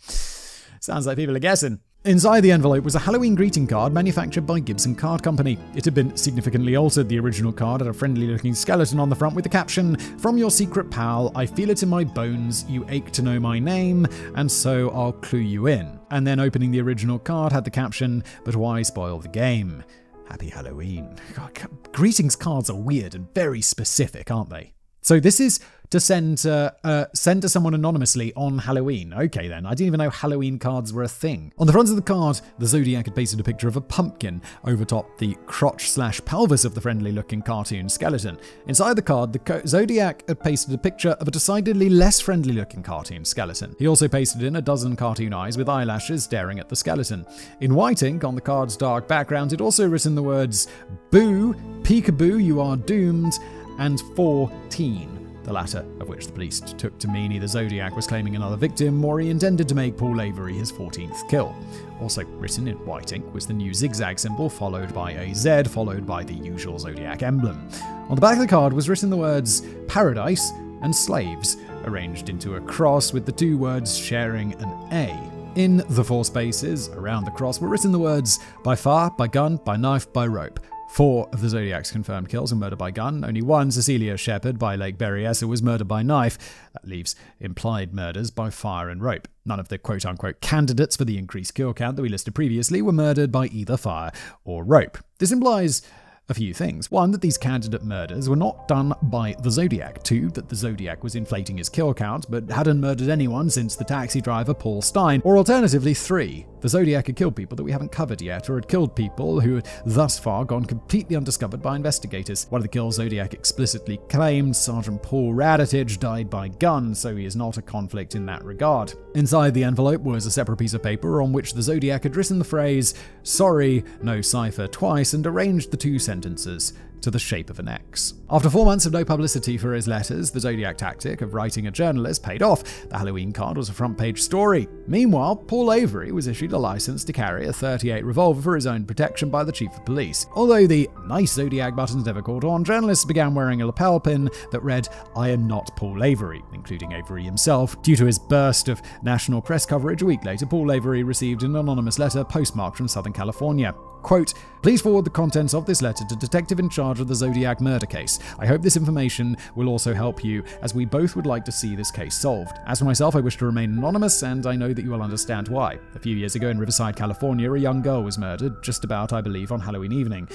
Sounds like people are guessing. Inside the envelope was a Halloween greeting card manufactured by Gibson Card Company. It had been significantly altered. The original card had a friendly-looking skeleton on the front with the caption, "From your secret pal, I feel it in my bones, you ache to know my name, and so I'll clue you in." And then opening the original card had the caption, "But why spoil the game? Happy Halloween." God, greetings cards are weird and very specific, aren't they? So this is to send to someone anonymously on Halloween. Okay then, I didn't even know Halloween cards were a thing. On the front of the card, the Zodiac had pasted a picture of a pumpkin over top the crotch/pelvis of the friendly-looking cartoon skeleton. Inside the card, the Zodiac had pasted a picture of a decidedly less friendly-looking cartoon skeleton. He also pasted in a dozen cartoon eyes with eyelashes staring at the skeleton. In white ink on the card's dark background, it also written the words, "Boo, peekaboo, you are doomed," and 14. The latter of which the police took to mean either Zodiac was claiming another victim or he intended to make Paul Avery his 14th kill. Also written in white ink was the new zigzag symbol, followed by a Z, followed by the usual Zodiac emblem. On the back of the card was written the words "Paradise" and "Slaves," arranged into a cross with the 2 words sharing an A. In the 4 spaces around the cross were written the words "By far, by gun, by knife, by rope." 4 of the Zodiac's confirmed kills were murder by gun. Only one, Cecilia Shepherd by Lake Berryessa, was murdered by knife. That leaves implied murders by fire and rope. None of the quote-unquote candidates for the increased kill count that we listed previously were murdered by either fire or rope. This implies a few things. 1, that these candidate murders were not done by the Zodiac. 2, that the Zodiac was inflating his kill count, but hadn't murdered anyone since the taxi driver Paul Stein. Or alternatively, 3, the Zodiac had killed people that we haven't covered yet, or had killed people who had thus far gone completely undiscovered by investigators. One of the kills Zodiac explicitly claimed, Sergeant Paul Raditich, died by gun, so he is not a conflict in that regard. Inside the envelope was a separate piece of paper on which the Zodiac had written the phrase, "Sorry, no cipher," twice, and arranged the 2 sentences to the shape of an X. After 4 months of no publicity for his letters, the Zodiac tactic of writing a journalist paid off. The Halloween card was a front-page story. Meanwhile, Paul Avery was issued a license to carry a .38 revolver for his own protection by the chief of police. Although the nice Zodiac buttons never caught on, journalists began wearing a lapel pin that read, "I am not Paul Avery," including Avery himself. Due to his burst of national press coverage, a week later, Paul Avery received an anonymous letter postmarked from Southern California. Quote, "Please forward the contents of this letter to detective in charge of the Zodiac murder case. I hope this information will also help you, as we both would like to see this case solved. As for myself, I wish to remain anonymous, and I know that you will understand why. A few years ago in Riverside, California, a young girl was murdered, just about, I believe, on Halloween evening."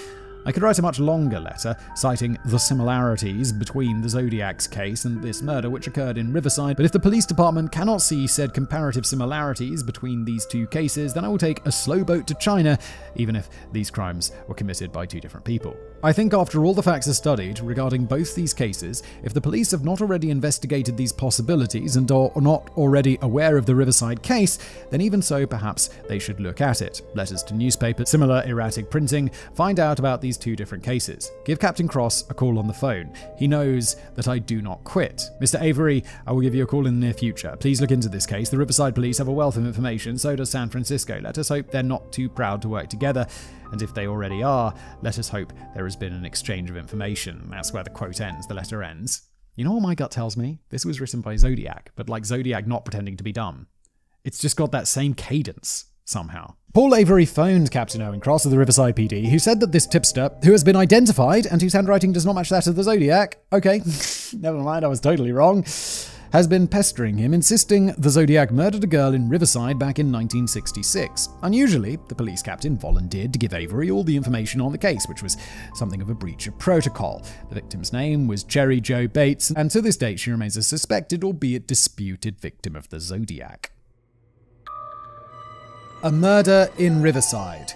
I could write a much longer letter, citing the similarities between the Zodiac's case and this murder which occurred in Riverside, but if the police department cannot see said comparative similarities between these 2 cases, then I will take a slow boat to China, even if these crimes were committed by 2 different people. I think after all the facts are studied regarding both these cases, if the police have not already investigated these possibilities and are not already aware of the Riverside case, then even so, perhaps they should look at it. Letters to newspapers, similar erratic printing, find out about these 2 different cases. Give Captain Cross a call on the phone. He knows that I do not quit. Mr. Avery, I will give you a call in the near future. Please look into this case. The Riverside police have a wealth of information, so does San Francisco. Let us hope they're not too proud to work together. And if they already are, let us hope there has been an exchange of information." That's where the quote ends, the letter ends. You know what my gut tells me? This was written by Zodiac, but like Zodiac not pretending to be dumb. It's just got that same cadence, somehow. Paul Avery phoned Captain Owen Cross of the Riverside PD, who said that this tipster, who has been identified and whose handwriting does not match that of the Zodiac, okay, never mind, I was totally wrong, has been pestering him, insisting the Zodiac murdered a girl in Riverside back in 1966. Unusually, the police captain volunteered to give Avery all the information on the case, which was something of a breach of protocol. The victim's name was Cherry Jo Bates, and to this date she remains a suspected, albeit disputed, victim of the Zodiac. A murder in Riverside.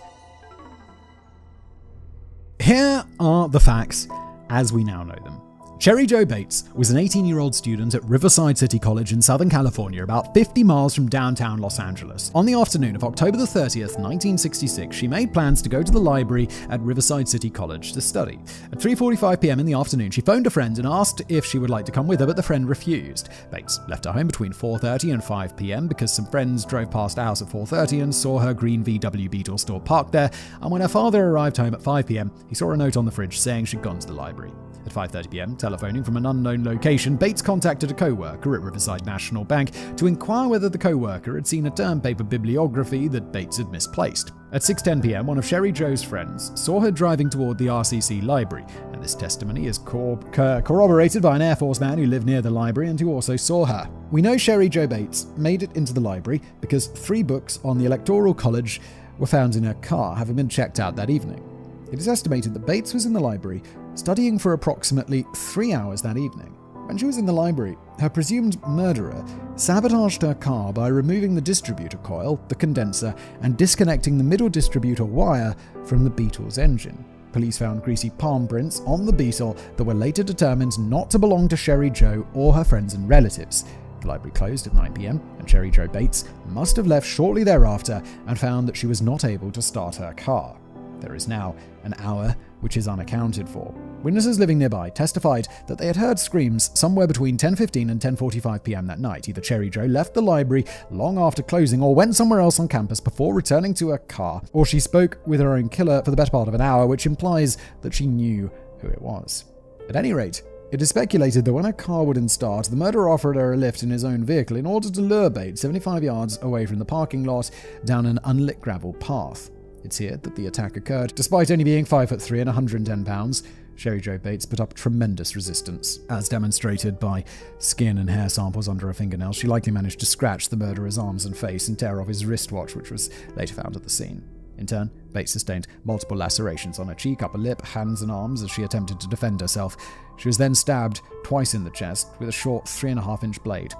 Here are the facts as we now know them. Cherry Jo Bates was an 18-year-old student at Riverside City College in Southern California, about 50 miles from downtown Los Angeles. On the afternoon of October the 30th, 1966, she made plans to go to the library at Riverside City College to study. At 3:45 p.m. in the afternoon, she phoned a friend and asked if she would like to come with her, but the friend refused. Bates left her home between 4:30 and 5 p.m. because some friends drove past the house at 4:30 and saw her green VW Beetle store parked there, and when her father arrived home at 5 p.m., he saw a note on the fridge saying she'd gone to the library. At 5:30 p.m., telephoning from an unknown location, Bates contacted a co-worker at Riverside National Bank to inquire whether the co-worker had seen a term paper bibliography that Bates had misplaced. At 6:10 p.m., one of Cherry Jo's friends saw her driving toward the RCC library, and this testimony is corroborated by an Air Force man who lived near the library and who also saw her. We know Cherry Jo Bates made it into the library because 3 books on the Electoral College were found in her car, having been checked out that evening. It is estimated that Bates was in the library studying for approximately 3 hours that evening. When she was in the library, her presumed murderer sabotaged her car by removing the distributor coil, the condenser, and disconnecting the middle distributor wire from the Beetle's engine. Police found greasy palm prints on the Beetle that were later determined not to belong to Cherry Jo or her friends and relatives. The library closed at 9 p.m, and Cherry Jo Bates must have left shortly thereafter and found that she was not able to start her car. There is now an hour which is unaccounted for. Witnesses living nearby testified that they had heard screams somewhere between 10:15 and 10:45 p.m. that night. Either Cherry Jo left the library long after closing or went somewhere else on campus before returning to her car, or she spoke with her own killer for the better part of an hour, which implies that she knew who it was. At any rate, it is speculated that when her car wouldn't start, the murderer offered her a lift in his own vehicle in order to lure Bates 75 yards away from the parking lot down an unlit gravel path. It's here that the attack occurred. Despite only being 5'3" and 110 pounds, Cherry Jo Bates put up tremendous resistance. As demonstrated by skin and hair samples under her fingernails, she likely managed to scratch the murderer's arms and face and tear off his wristwatch, which was later found at the scene. In turn, Bates sustained multiple lacerations on her cheek, upper lip, hands and arms as she attempted to defend herself. She was then stabbed twice in the chest with a short 3.5-inch blade.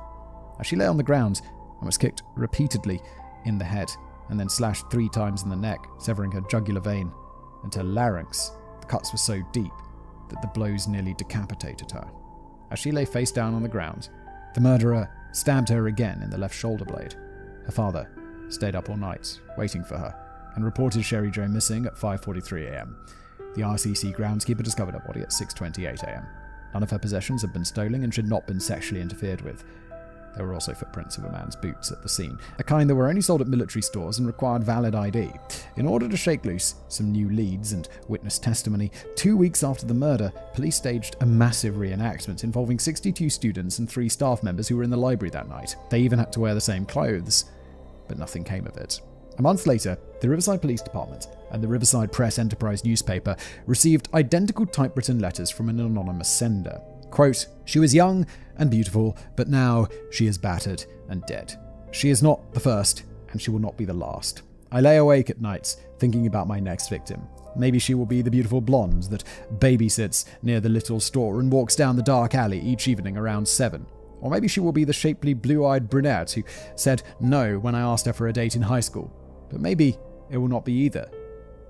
As she lay on the ground and was kicked repeatedly in the head, and then slashed 3 times in the neck, severing her jugular vein and her larynx. The cuts were so deep that the blows nearly decapitated her. As she lay face down on the ground, the murderer stabbed her again in the left shoulder blade. Her father stayed up all night, waiting for her, and reported Cherry Jo missing at 5:43 a.m. The RCC groundskeeper discovered her body at 6:28 a.m. None of her possessions had been stolen and should not have been sexually interfered with. There were also footprints of a man's boots at the scene, a kind that were only sold at military stores and required valid ID. In order to shake loose some new leads and witness testimony, 2 weeks after the murder, police staged a massive reenactment involving 62 students and 3 staff members who were in the library that night. They even had to wear the same clothes, but nothing came of it. A month later, the Riverside Police Department and the Riverside Press Enterprise newspaper received identical typewritten letters from an anonymous sender. Quote, "She was young and beautiful, but now she is battered and dead. She is not the first, and she will not be the last. I lay awake at nights thinking about my next victim. Maybe she will be the beautiful blonde that babysits near the little store and walks down the dark alley each evening around 7. Or maybe she will be the shapely blue-eyed brunette who said no when I asked her for a date in high school. But maybe it will not be either.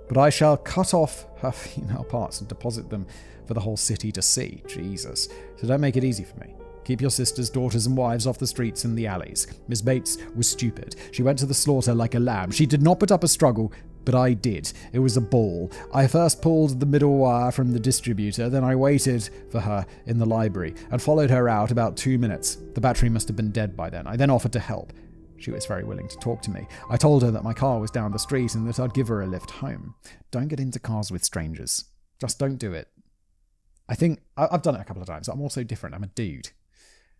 But I shall cut off her female parts and deposit them for the whole city to see. Jesus. So don't make it easy for me. Keep your sisters, daughters, and wives off the streets and the alleys. Miss Bates was stupid. She went to the slaughter like a lamb. She did not put up a struggle, but I did. It was a ball. I first pulled the middle wire from the distributor, then I waited for her in the library and followed her out about 2 minutes. The battery must have been dead by then. I then offered to help. She was very willing to talk to me. I told her that my car was down the street and that I'd give her a lift home. Don't get into cars with strangers. Just don't do it. I think I've done it a couple of times. I'm also different. I'm a dude.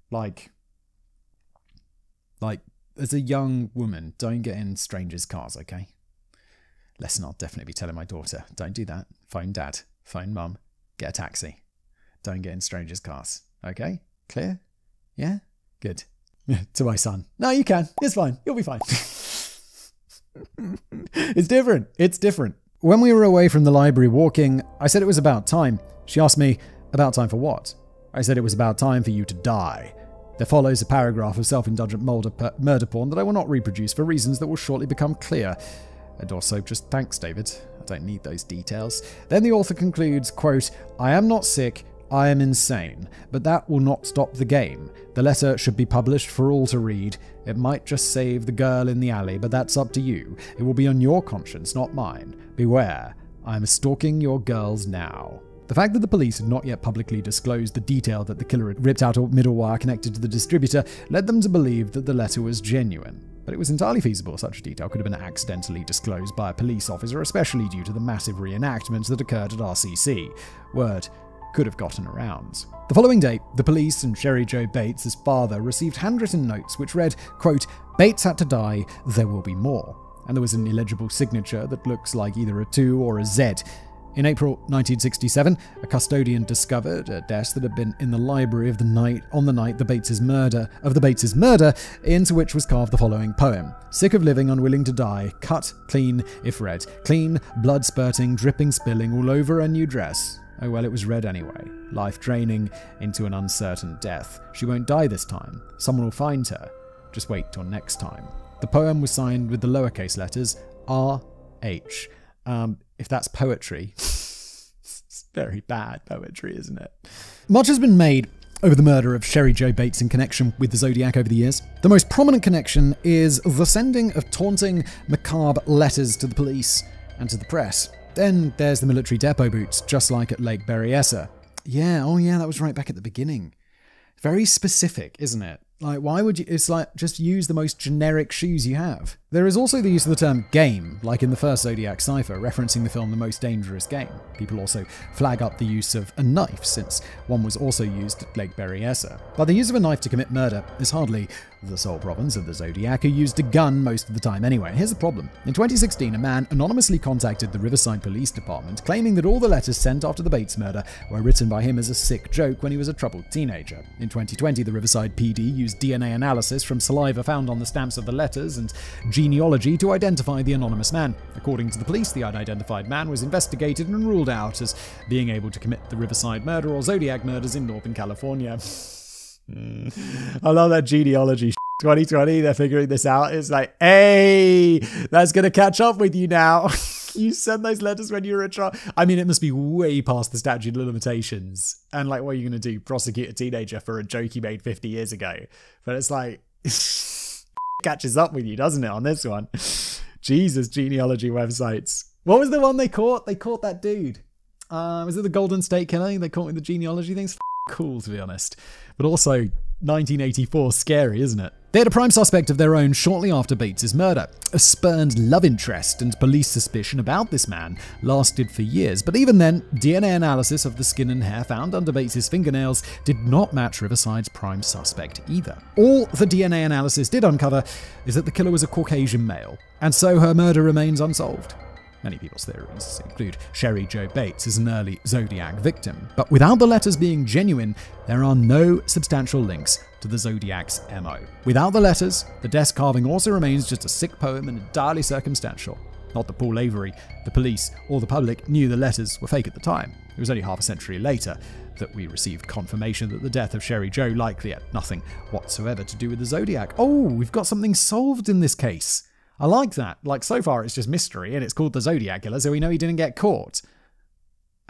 Like, as a young woman, don't get in strangers' cars, okay? Lesson I'll definitely be telling my daughter. Don't do that. Phone dad. Phone mum. Get a taxi. Don't get in strangers' cars. Okay? Clear? Yeah? Good. To my son. No, you can. It's fine. You'll be fine. It's different. It's different. When we were away from the library walking, I said it was about time. She asked me, about time for what? I said it was about time for you to die. There follows a paragraph of self-indulgent murder porn that I will not reproduce for reasons that will shortly become clear. And also just thanks, David. I don't need those details. Then the author concludes, quote, I am not sick, I am insane, but that will not stop the game. The letter should be published for all to read. It might just save the girl in the alley, but that's up to you. It will be on your conscience, not mine. Beware. I am stalking your girls now. The fact that the police had not yet publicly disclosed the detail that the killer had ripped out a middle wire connected to the distributor led them to believe that the letter was genuine. But it was entirely feasible such a detail could have been accidentally disclosed by a police officer, especially due to the massive reenactments that occurred at RCC. Word could have gotten around. The following day, the police and Sherry Jo Bates' father received handwritten notes which read, quote, "Bates had to die, there will be more." And there was an illegible signature that looks like either a 2 or a Z. In April 1967, a custodian discovered a desk that had been in the library of the night the Bates' murder, into which was carved the following poem: "Sick of living, unwilling to die, cut, clean, if read, clean, blood spurting, dripping, spilling, all over a new dress." Oh well, it was read anyway. Life draining into an uncertain death. She won't die this time. Someone will find her. Just wait till next time. The poem was signed with the lowercase letters R.H. If that's poetry, it's very bad poetry, isn't it? Much has been made over the murder of Sherry Jo Bates in connection with the Zodiac over the years. The most prominent connection is the sending of taunting, macabre letters to the police and to the press. Then there's the military depot boots, just like at Lake Berryessa. Yeah, that was right back at the beginning. Very specific, isn't it? Like, why would you... It's like, just use the most generic shoes you have. There is also the use of the term game, like in the first Zodiac cipher, referencing the film The Most Dangerous Game. People also flag up the use of a knife, since one was also used at Lake Berryessa. But the use of a knife to commit murder is hardly the sole province of the Zodiac, who used a gun most of the time anyway. Here's the problem. In 2016, a man anonymously contacted the Riverside Police Department, claiming that all the letters sent after the Bates murder were written by him as a sick joke when he was a troubled teenager. In 2020, the Riverside PD used DNA analysis from saliva found on the stamps of the letters and genealogy to identify the anonymous man. According to the police, the unidentified man was investigated and ruled out as being able to commit the Riverside murder or Zodiac murders in Northern California. I love that genealogy. 2020, they're figuring this out. It's like, hey, that's going to catch up with you now. You sent those letters when you were a child. I mean, it must be way past the statute of limitations. And like, what are you going to do? Prosecute a teenager for a joke he made 50 years ago? But it's like, catches up with you, doesn't it, on this one? Jesus, genealogy websites. What was the one they caught? They caught that dude. Was it the Golden State Killer? They caught with the genealogy things. Cool, to be honest. But also, 1984, scary, isn't it? They had a prime suspect of their own shortly after Bates' murder. A spurned love interest and police suspicion about this man lasted for years. But even then, DNA analysis of the skin and hair found under Bates' fingernails did not match Riverside's prime suspect either. All the DNA analysis did uncover is that the killer was a Caucasian male, and so her murder remains unsolved. Many people's theories include Sherry Jo Bates as an early Zodiac victim. But without the letters being genuine, there are no substantial links to the Zodiac's MO. Without the letters, the desk carving also remains just a sick poem and entirely circumstantial. Not that Paul Avery, the police, or the public knew the letters were fake at the time. It was only half a century later that we received confirmation that the death of Sherry Jo likely had nothing whatsoever to do with the Zodiac. Oh, we've got something solved in this case. I like that. Like, so far it's just mystery, and it's called the Zodiac Killer, so we know he didn't get caught.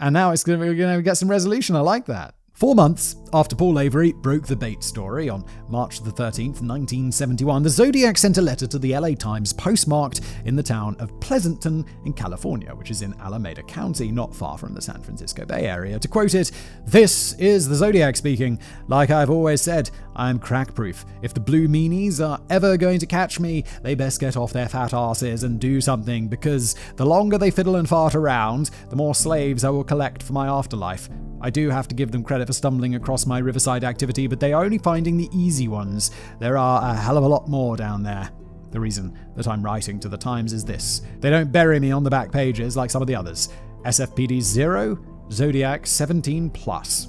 And now we're going to get some resolution. I like that. 4 months after Paul Avery broke the Bates story on March the 13th, 1971, the Zodiac sent a letter to the LA Times postmarked in the town of Pleasanton in California, which is in Alameda County, not far from the San Francisco Bay Area. To quote it, "This is the Zodiac speaking. Like I've always said, I'm crack-proof. If the blue meanies are ever going to catch me, they best get off their fat asses and do something, because the longer they fiddle and fart around, the more slaves I will collect for my afterlife. I do have to give them credit for stumbling across my Riverside activity, but they are only finding the easy ones. There are a hell of a lot more down there. The reason that I'm writing to the Times is this. They don't bury me on the back pages like some of the others. SFPD 0, Zodiac 17+.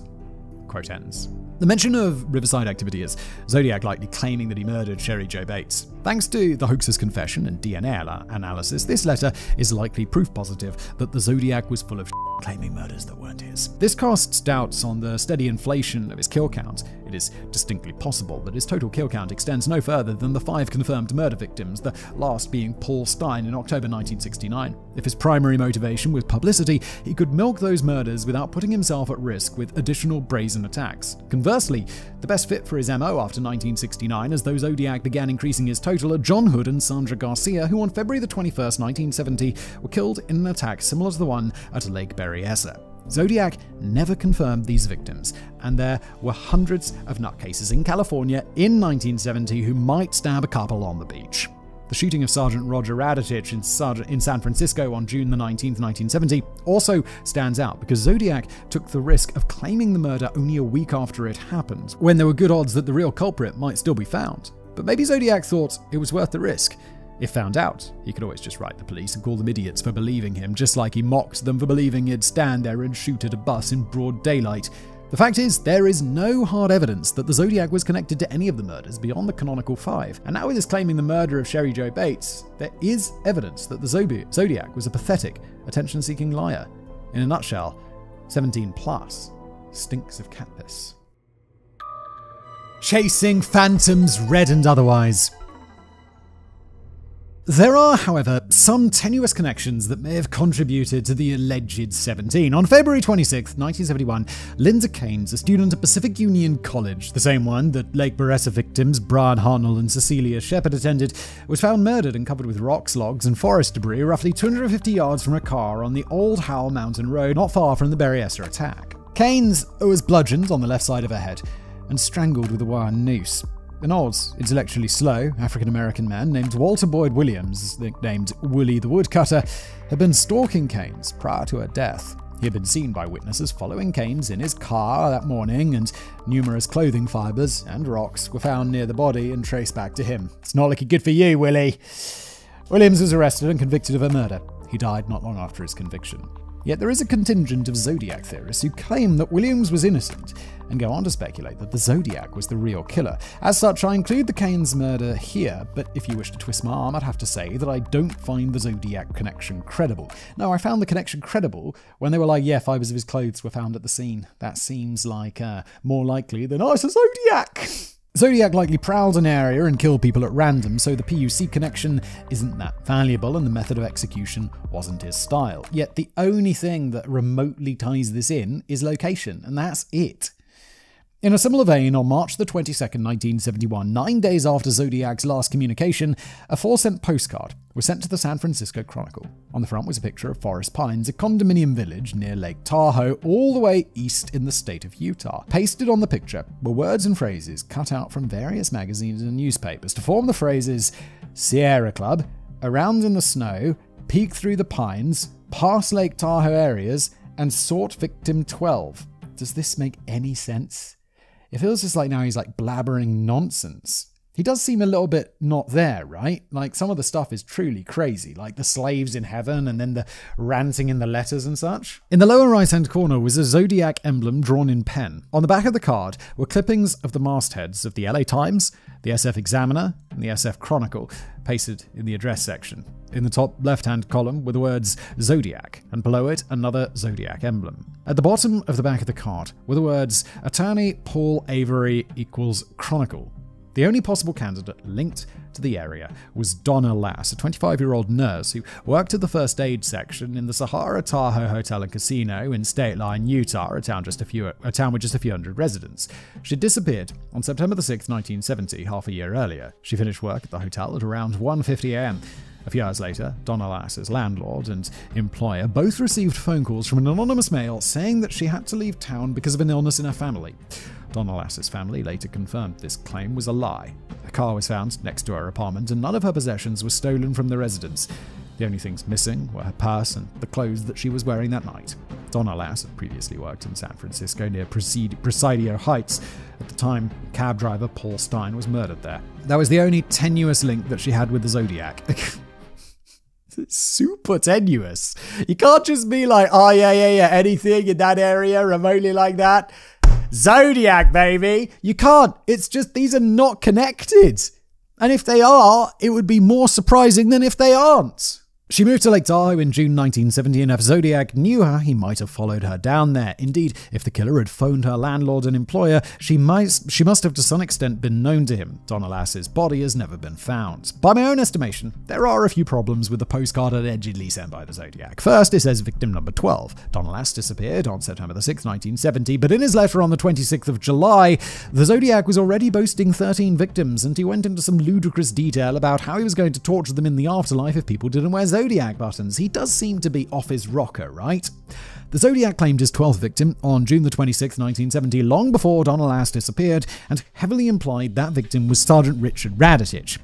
Quote ends. The mention of Riverside activity is Zodiac likely claiming that he murdered Sherry Jo Bates. Thanks to the hoaxer's confession and DNA analysis, this letter is likely proof positive that the Zodiac was full of shit. claiming murders that weren't his. This casts doubts on the steady inflation of his kill count. It is distinctly possible that his total kill count extends no further than the 5 confirmed murder victims, the last being Paul Stein in October 1969. If his primary motivation was publicity, he could milk those murders without putting himself at risk with additional brazen attacks. Conversely, the best fit for his MO after 1969, as though Zodiac began increasing his total, are John Hood and Sandra Garcia, who on February the 21st, 1970, were killed in an attack similar to the one at Lake Berryessa. Zodiac never confirmed these victims, and there were hundreds of nutcases in California in 1970 who might stab a couple on the beach. The shooting of Sergeant Roger Radetich in San Francisco on June the 19th, 1970 also stands out because Zodiac took the risk of claiming the murder only a week after it happened, when there were good odds that the real culprit might still be found. But maybe Zodiac thought it was worth the risk. If found out, he could always just write the police and call them idiots for believing him, just like he mocked them for believing he'd stand there and shoot at a bus in broad daylight. The fact is, there is no hard evidence that the Zodiac was connected to any of the murders beyond the canonical 5. And now with his claiming the murder of Sherry Jo Bates, there is evidence that the Zodiac was a pathetic, attention-seeking liar. In a nutshell, 17 plus stinks of cat piss. Chasing phantoms, red and otherwise. There are, however, some tenuous connections that may have contributed to the alleged 17. On February 26, 1971, Linda Keynes, a student at Pacific Union College, the same one that Lake Berryessa victims Brian Harnell and Cecilia Shepard attended, was found murdered and covered with rocks, logs, and forest debris roughly 250 yards from a car on the Old Howell Mountain Road, not far from the Berryessa attack. Keynes was bludgeoned on the left side of her head and strangled with a wire noose. An old, intellectually slow African-American man named Walter Boyd Williams, nicknamed Willie the Woodcutter, had been stalking Keynes prior to her death. He had been seen by witnesses following Keynes in his car that morning, and numerous clothing fibers and rocks were found near the body and traced back to him. It's not looking good for you, Willie. Williams was arrested and convicted of a murder. He died not long after his conviction. Yet there is a contingent of Zodiac theorists who claim that Williams was innocent and go on to speculate that the Zodiac was the real killer. As such, I include the Keynes murder here, but if you wish to twist my arm, I'd have to say that I don't find the Zodiac connection credible. No, I found the connection credible when they were like, yeah, fibers of his clothes were found at the scene. That seems like more likely than it's a Zodiac. Zodiac likely prowled an area and killed people at random, so the PUC connection isn't that valuable and the method of execution wasn't his style. Yet the only thing that remotely ties this in is location, and that's it. In a similar vein, on March the 22nd, 1971, 9 days after Zodiac's last communication, a 4-cent postcard was sent to the San Francisco Chronicle. On the front was a picture of Forest Pines, a condominium village near Lake Tahoe, all the way east in the state of Utah. Pasted on the picture were words and phrases cut out from various magazines and newspapers to form the phrases Sierra Club, Around in the Snow, Peek Through the Pines, Past Lake Tahoe Areas, and Sought Victim 12. Does this make any sense? It feels just like now he's like blabbering nonsense. He does seem a little bit not there, right? Like some of the stuff is truly crazy, like the slaves in heaven and then the ranting in the letters and such. In the lower right-hand corner was a Zodiac emblem drawn in pen. On the back of the card were clippings of the mastheads of the LA Times, the SF Examiner, and the SF Chronicle, pasted in the address section. In the top left-hand column were the words Zodiac, and below it another Zodiac emblem. At the bottom of the back of the card were the words Attorney Paul Avery equals Chronicle. The only possible candidate linked to the area was Donna Lass, a 25-year-old nurse who worked at the first aid section in the Sahara Tahoe Hotel and Casino in State Line, Utah, a town with just a few hundred residents. She had disappeared on September the 6th, 1970, half a year earlier. She finished work at the hotel at around 1:50 a.m. A few hours later, Donna Lass's landlord and employer both received phone calls from an anonymous male saying that she had to leave town because of an illness in her family. Donna Lass's family later confirmed this claim was a lie. A car was found next to her apartment and none of her possessions were stolen from the residence. The only things missing were her purse and the clothes that she was wearing that night. Donna Lass had previously worked in San Francisco near Presidio Heights. At the time, cab driver Paul Stein was murdered there. That was the only tenuous link that she had with the Zodiac. It's super tenuous. You can't just be like, oh yeah, anything in that area remotely like that. Zodiac, baby. You can't. It's just, these are not connected. And if they are, it would be more surprising than if they aren't. She moved to Lake Tahoe in June 1970, and if Zodiac knew her, he might have followed her down there. Indeed, if the killer had phoned her landlord and employer, she must have to some extent been known to him. Donna Lass's body has never been found. By my own estimation, there are a few problems with the postcard allegedly sent by the Zodiac. First, it says victim number 12. Donna Lass disappeared on September 6, 1970, but in his letter on the 26th of July, the Zodiac was already boasting 13 victims, and he went into some ludicrous detail about how he was going to torture them in the afterlife if people didn't wear Zodiac buttons. He does seem to be off his rocker, right? The Zodiac claimed his 12th victim on June 26, 1970, long before Donna Lass disappeared, and heavily implied that victim was Sergeant Richard Raditich.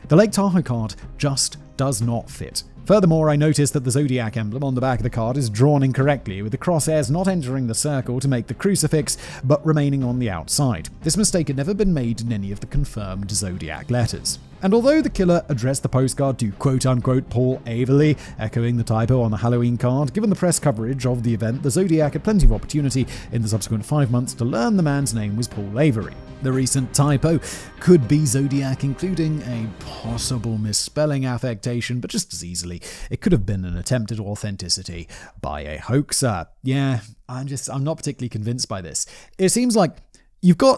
The Lake Tahoe card just does not fit. Furthermore, I noticed that the Zodiac emblem on the back of the card is drawn incorrectly, with the crosshairs not entering the circle to make the crucifix, but remaining on the outside. This mistake had never been made in any of the confirmed Zodiac letters. And although the killer addressed the postcard to quote-unquote Paul Avery, echoing the typo on the Halloween card, given the press coverage of the event, the Zodiac had plenty of opportunity in the subsequent 5 months to learn the man's name was Paul Avery. The recent typo could be Zodiac, including a possible misspelling affectation, but just as easily, it could have been an attempt at authenticity by a hoaxer. Yeah, I'm not particularly convinced by this. It seems like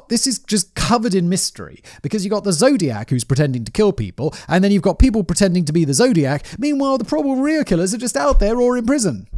this is just covered in mystery, because you've got the Zodiac who's pretending to kill people, and then you've got people pretending to be the Zodiac. Meanwhile, the probable real killers are just out there or in prison.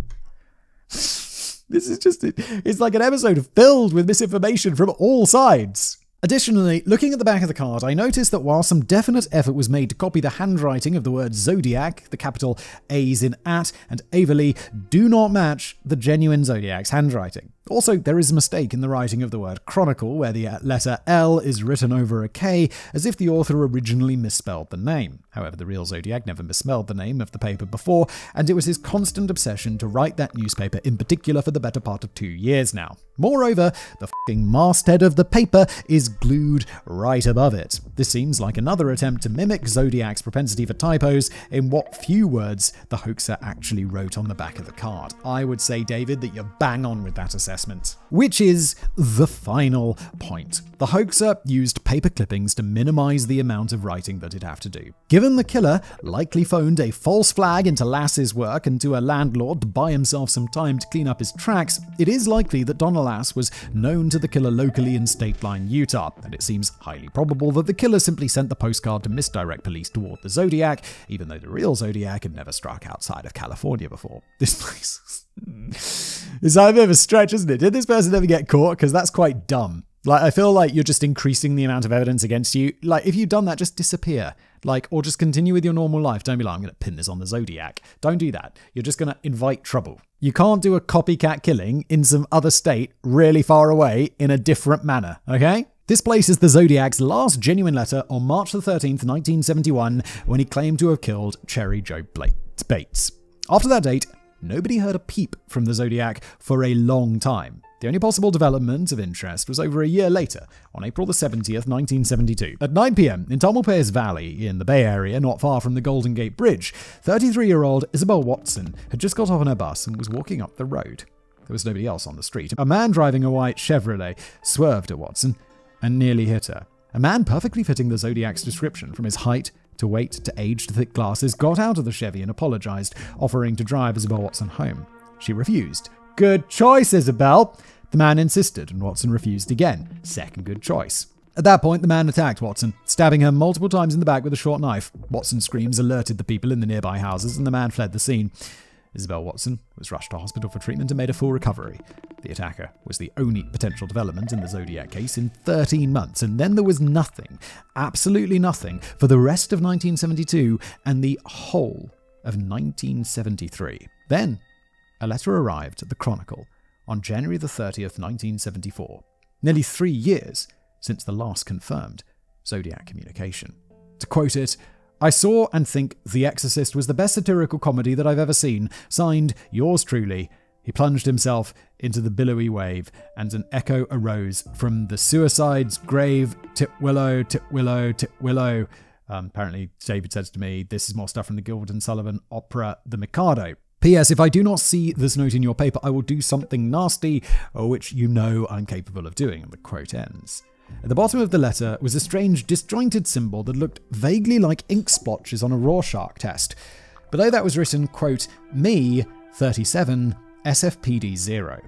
It's like an episode filled with misinformation from all sides. Additionally, looking at the back of the card, I noticed that while some definite effort was made to copy the handwriting of the word Zodiac, the capital A's in at and Averly do not match the genuine Zodiac's handwriting. Also, there is a mistake in the writing of the word Chronicle, where the letter L is written over a K, as if the author originally misspelled the name. However, the real Zodiac never misspelled the name of the paper before, and it was his constant obsession to write that newspaper in particular for the better part of 2 years now. Moreover, the f***ing masthead of the paper is glued right above it. This seems like another attempt to mimic Zodiac's propensity for typos in what few words the hoaxer actually wrote on the back of the card. I would say, David, that you're bang on with that assessment. Which is the final point. The hoaxer used paper clippings to minimize the amount of writing that it'd have to do. Given the killer likely phoned a false flag into Lass's work and to her landlord to buy himself some time to clean up his tracks, it is likely that Donna Lass was known to the killer locally in State Line, Utah, and it seems highly probable that the killer simply sent the postcard to misdirect police toward the Zodiac, even though the real Zodiac had never struck outside of California before. This place is a bit of a stretch, isn't it? Did this person ever get caught? Because that's quite dumb. I feel like you're just increasing the amount of evidence against you. If you've done that, just disappear. Or just continue with your normal life. Don't be like, I'm going to pin this on the Zodiac. Don't do that. You're just going to invite trouble. You can't do a copycat killing in some other state really far away in a different manner, okay? This places the Zodiac's last genuine letter on March the 13th, 1971, when he claimed to have killed Cherry Joe Bates. After that date, nobody heard a peep from the Zodiac for a long time. The only possible development of interest was over a year later, on April the 70th, 1972. At 9 p.m. in Tamalpais Valley, in the Bay Area, not far from the Golden Gate Bridge, 33-year-old Isabel Watson had just got off on her bus and was walking up the road. There was nobody else on the street. A man driving a white Chevrolet swerved at Watson and nearly hit her. A man perfectly fitting the Zodiac's description, from his height to weight to age to thick glasses, got out of the Chevy and apologized, offering to drive Isabel Watson home. She refused. Good choice, Isabel. The man insisted, and Watson refused again. Second good choice. At that point, the man attacked Watson, stabbing her multiple times in the back with a short knife. Watson's screams alerted the people in the nearby houses, and the man fled the scene. Isabel Watson was rushed to hospital for treatment and made a full recovery. The attacker was the only potential development in the Zodiac case in 13 months, and then there was nothing, absolutely nothing, for the rest of 1972 and the whole of 1973. Then, a letter arrived at the Chronicle on January the 30th, 1974, nearly 3 years since the last confirmed Zodiac communication. To quote it, "I saw and think The Exorcist was the best satirical comedy that I've ever seen. Signed, yours truly." He plunged himself into the billowy wave, and an echo arose from the suicide's grave. Tip willow, tip willow, tip willow. Apparently, David says to me, this is more stuff from the Gilbert and Sullivan opera, The Mikado. P.S. If I do not see this note in your paper, I will do something nasty, which you know I'm capable of doing. And the quote ends. At the bottom of the letter was a strange, disjointed symbol that looked vaguely like ink splotches on a Rorschach test. Below that was written, quote, me, 37, SFPD 0.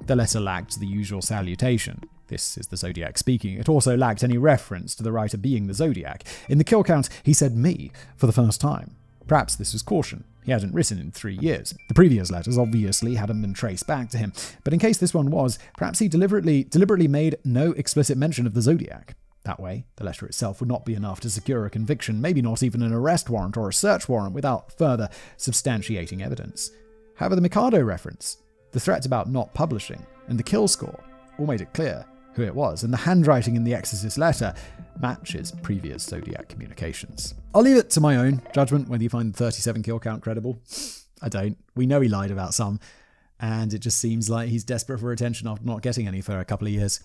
The letter lacked the usual salutation. This is the Zodiac speaking. It also lacked any reference to the writer being the Zodiac. In the kill count, he said me for the first time. Perhaps this was caution. He hadn't written in 3 years. The previous letters obviously hadn't been traced back to him, but in case this one was, perhaps he deliberately made no explicit mention of the Zodiac. That way, the letter itself would not be enough to secure a conviction, maybe not even an arrest warrant or a search warrant without further substantiating evidence. However, the Mikado reference, the threat about not publishing, and the kill score all made it clear who it was, and the handwriting in the Exorcist letter matches previous Zodiac communications. I'll leave it to my own judgment whether you find the 37 kill count credible. I don't. We know he lied about some, and it just seems like he's desperate for attention after not getting any for a couple of years.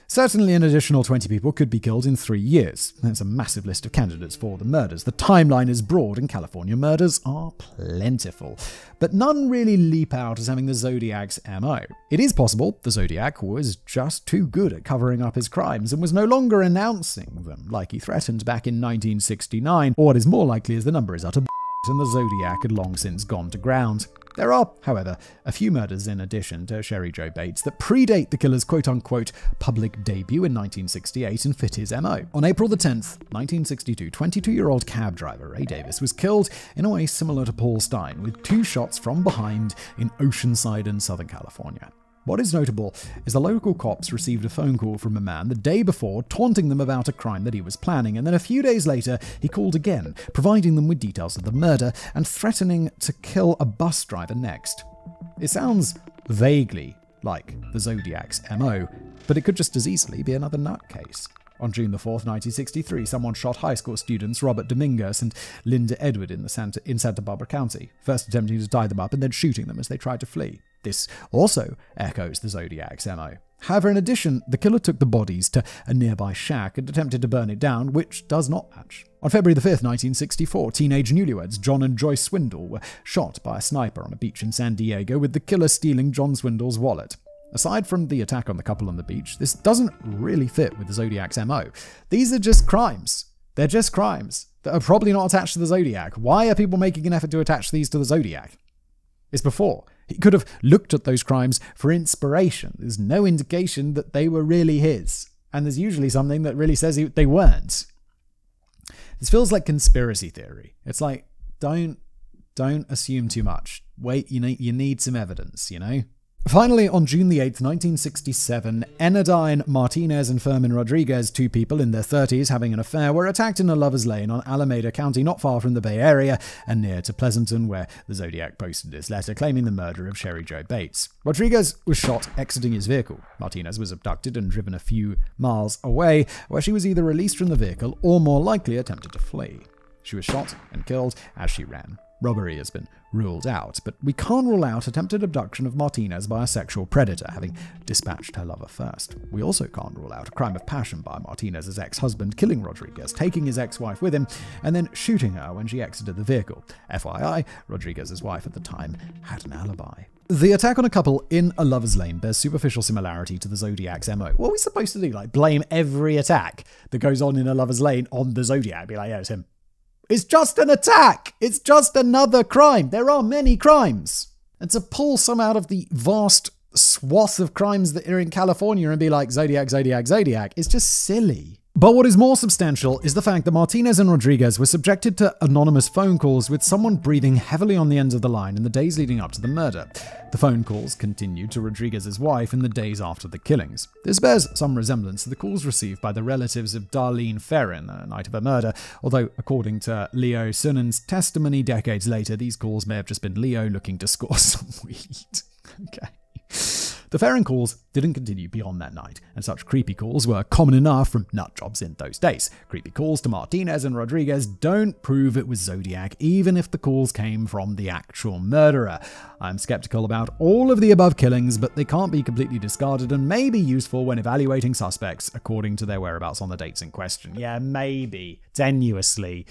Certainly an additional 20 people could be killed in 3 years. That's a massive list of candidates for the murders. The timeline is broad and California murders are plentiful. But none really leap out as having the Zodiac's MO. It is possible the Zodiac was just too good at covering up his crimes and was no longer announcing them like he threatened back in 1969, or what is more likely is the number is utter and the Zodiac had long since gone to ground. There are, however, a few murders in addition to Sherry Joe Bates that predate the killer's quote-unquote public debut in 1968 and fit his MO. On April the 10th, 1962, 22-year-old cab driver Ray Davis was killed in a way similar to Paul Stein, with 2 shots from behind in Oceanside in Southern California. What is notable is the local cops received a phone call from a man the day before taunting them about a crime that he was planning, and then a few days later he called again, providing them with details of the murder and threatening to kill a bus driver next. It sounds vaguely like the Zodiac's MO, but it could just as easily be another nutcase. On June the 4th, 1963, someone shot high school students Robert Dominguez and Linda Edward in Santa Barbara County, first attempting to tie them up and then shooting them as they tried to flee. This also echoes the Zodiac's MO. However, in addition, the killer took the bodies to a nearby shack and attempted to burn it down, which does not match. On February the 5th, 1964, teenage newlyweds John and Joyce Swindle were shot by a sniper on a beach in San Diego, with the killer stealing John Swindle's wallet. Aside from the attack on the couple on the beach, this doesn't really fit with the Zodiac's MO. These are just crimes. They're just crimes that are probably not attached to the Zodiac. Why are people making an effort to attach these to the Zodiac? It's before. He could have looked at those crimes for inspiration. There's no indication that they were really his. And there's usually something that really says they weren't. This feels like conspiracy theory. It's like, don't assume too much. Wait, you need some evidence, you know? Finally, on June the 8th, 1967, Enadine Martinez and Fermin Rodriguez, 2 people in their 30s having an affair, were attacked in a lover's lane on Alameda County, not far from the Bay Area and near to Pleasanton, where the Zodiac posted this letter claiming the murder of Sherry Joe Bates. Rodriguez was shot exiting his vehicle. Martinez was abducted and driven a few miles away, where she was either released from the vehicle or more likely attempted to flee. She was shot and killed as she ran. Robbery has been ruled out, but we can't rule out attempted abduction of Martinez by a sexual predator, having dispatched her lover first. We also can't rule out a crime of passion by Martinez's ex-husband killing Rodriguez, taking his ex-wife with him, and then shooting her when she exited the vehicle. FYI, Rodriguez's wife at the time had an alibi. The attack on a couple in a lover's lane bears superficial similarity to the Zodiac's MO. What are we supposed to do? Like, blame every attack that goes on in a lover's lane on the Zodiac? Be like, yeah, it's him. It's just an attack. It's just another crime. There are many crimes. And to pull some out of the vast swath of crimes that are in California and be like, Zodiac, Zodiac, Zodiac, is just silly. But what is more substantial is the fact that Martinez and Rodriguez were subjected to anonymous phone calls with someone breathing heavily on the ends of the line in the days leading up to the murder. The phone calls continued to Rodriguez's wife in the days after the killings. This bears some resemblance to the calls received by the relatives of Darlene Ferrin the night of her murder, although according to Leo Sunen's testimony decades later, these calls may have just been Leo looking to score some weed. Okay. The Ferrin calls didn't continue beyond that night, and such creepy calls were common enough from nut jobs in those days. Creepy calls to Martinez and Rodriguez don't prove it was Zodiac, even if the calls came from the actual murderer. I'm skeptical about all of the above killings, but they can't be completely discarded and may be useful when evaluating suspects according to their whereabouts on the dates in question. Yeah, maybe. Tenuously.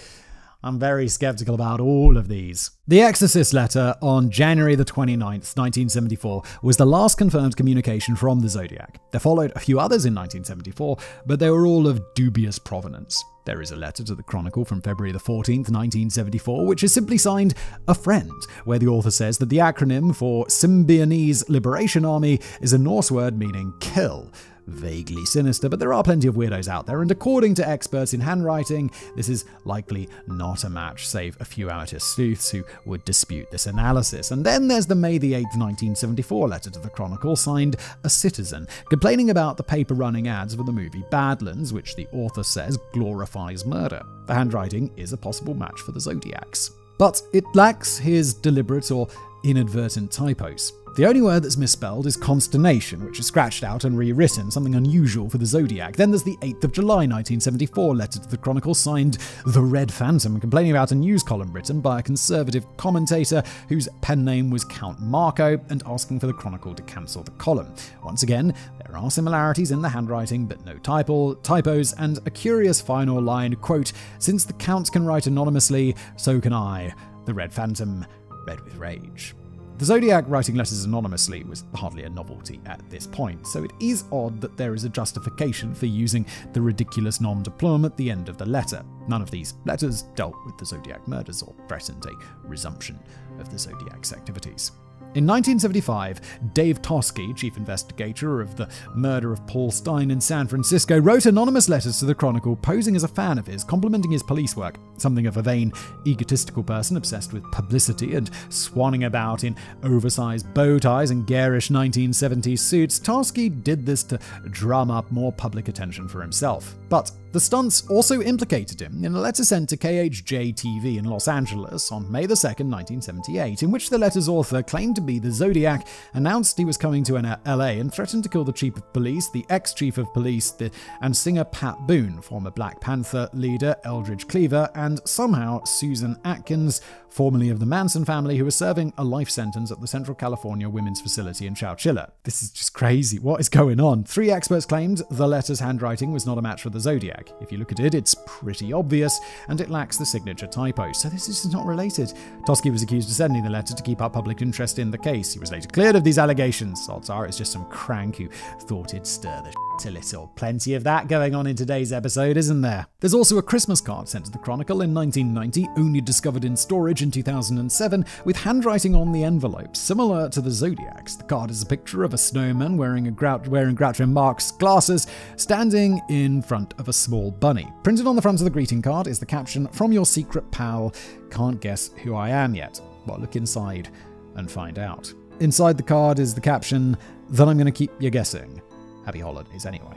I'm very skeptical about all of these. The Exorcist letter on January the 29th, 1974 was the last confirmed communication from the Zodiac. There followed a few others in 1974, but they were all of dubious provenance. There is a letter to the Chronicle from February the 14th, 1974, which is simply signed A Friend, where the author says that the acronym for Symbionese Liberation Army is a Norse word meaning kill. Vaguely sinister, but there are plenty of weirdos out there, and according to experts in handwriting, this is likely not a match, save a few amateur sleuths who would dispute this analysis. And then there's the May the 8th, 1974 letter to the Chronicle, signed A Citizen, complaining about the paper running ads for the movie Badlands, which the author says glorifies murder. The handwriting is a possible match for the Zodiacs. But it lacks his deliberate or inadvertent typos. The only word that's misspelled is consternation, which is scratched out and rewritten, something unusual for the Zodiac. Then there's the 8th of July 1974 letter to the Chronicle signed The Red Phantom, complaining about a news column written by a conservative commentator whose pen name was Count Marco, and asking for the Chronicle to cancel the column. Once again, there are similarities in the handwriting, but no typos, and a curious final line, quote, "Since the Count can write anonymously, so can I. The Red Phantom, red with rage." The Zodiac writing letters anonymously was hardly a novelty at this point, so it is odd that there is a justification for using the ridiculous nom de plume at the end of the letter. None of these letters dealt with the Zodiac murders or threatened a resumption of the Zodiac's activities. In 1975, Dave Toschi, chief investigator of the murder of Paul Stein in San Francisco, wrote anonymous letters to the Chronicle posing as a fan of his, complimenting his police work. Something of a vain, egotistical person obsessed with publicity and swanning about in oversized bow ties and garish 1970s suits, Toschi did this to drum up more public attention for himself. But the stunts also implicated him in a letter sent to KHJ-TV in Los Angeles on May 2nd, 1978, in which the letter's author claimed to be the Zodiac, announced he was coming to LA, and threatened to kill the chief of police, the ex-chief of police, and singer Pat Boone, former Black Panther leader Eldridge Cleaver, and somehow Susan Atkins, formerly of the Manson family, who was serving a life sentence at the Central California Women's Facility in Chowchilla. This is just crazy. What is going on? 3 experts claimed the letter's handwriting was not a match for the Zodiac. If you look at it, it's pretty obvious, and it lacks the signature typo, so this is not related. Toschi was accused of sending the letter to keep up public interest in the case. He was later cleared of these allegations. Odds are it's just some crank who thought he'd stir the a little. Plenty of that going on in today's episode, isn't there? There's also a Christmas card sent to the Chronicle in 1990, only discovered in storage in 2007, with handwriting on the envelope, similar to the Zodiac's. The card is a picture of a snowman wearing Groucho Marx glasses, standing in front of a small bunny. Printed on the front of the greeting card is the caption, "From your secret pal, can't guess who I am yet." Well, look inside and find out. Inside the card is the caption, "Then I'm going to keep you guessing. Happy holidays anyway."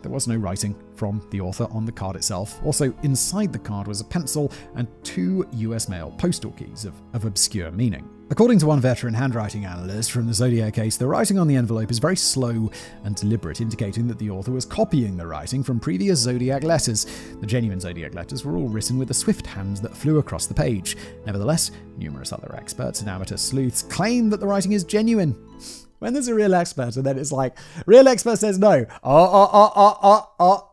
There was no writing from the author on the card itself. Also, inside the card was a pencil and 2 US mail postal keys of obscure meaning. According to one veteran handwriting analyst from the Zodiac case, the writing on the envelope is very slow and deliberate, indicating that the author was copying the writing from previous Zodiac letters. The genuine Zodiac letters were all written with a swift hand that flew across the page. Nevertheless, numerous other experts and amateur sleuths claim that the writing is genuine. When there's a real expert, and then it's like, real expert says no.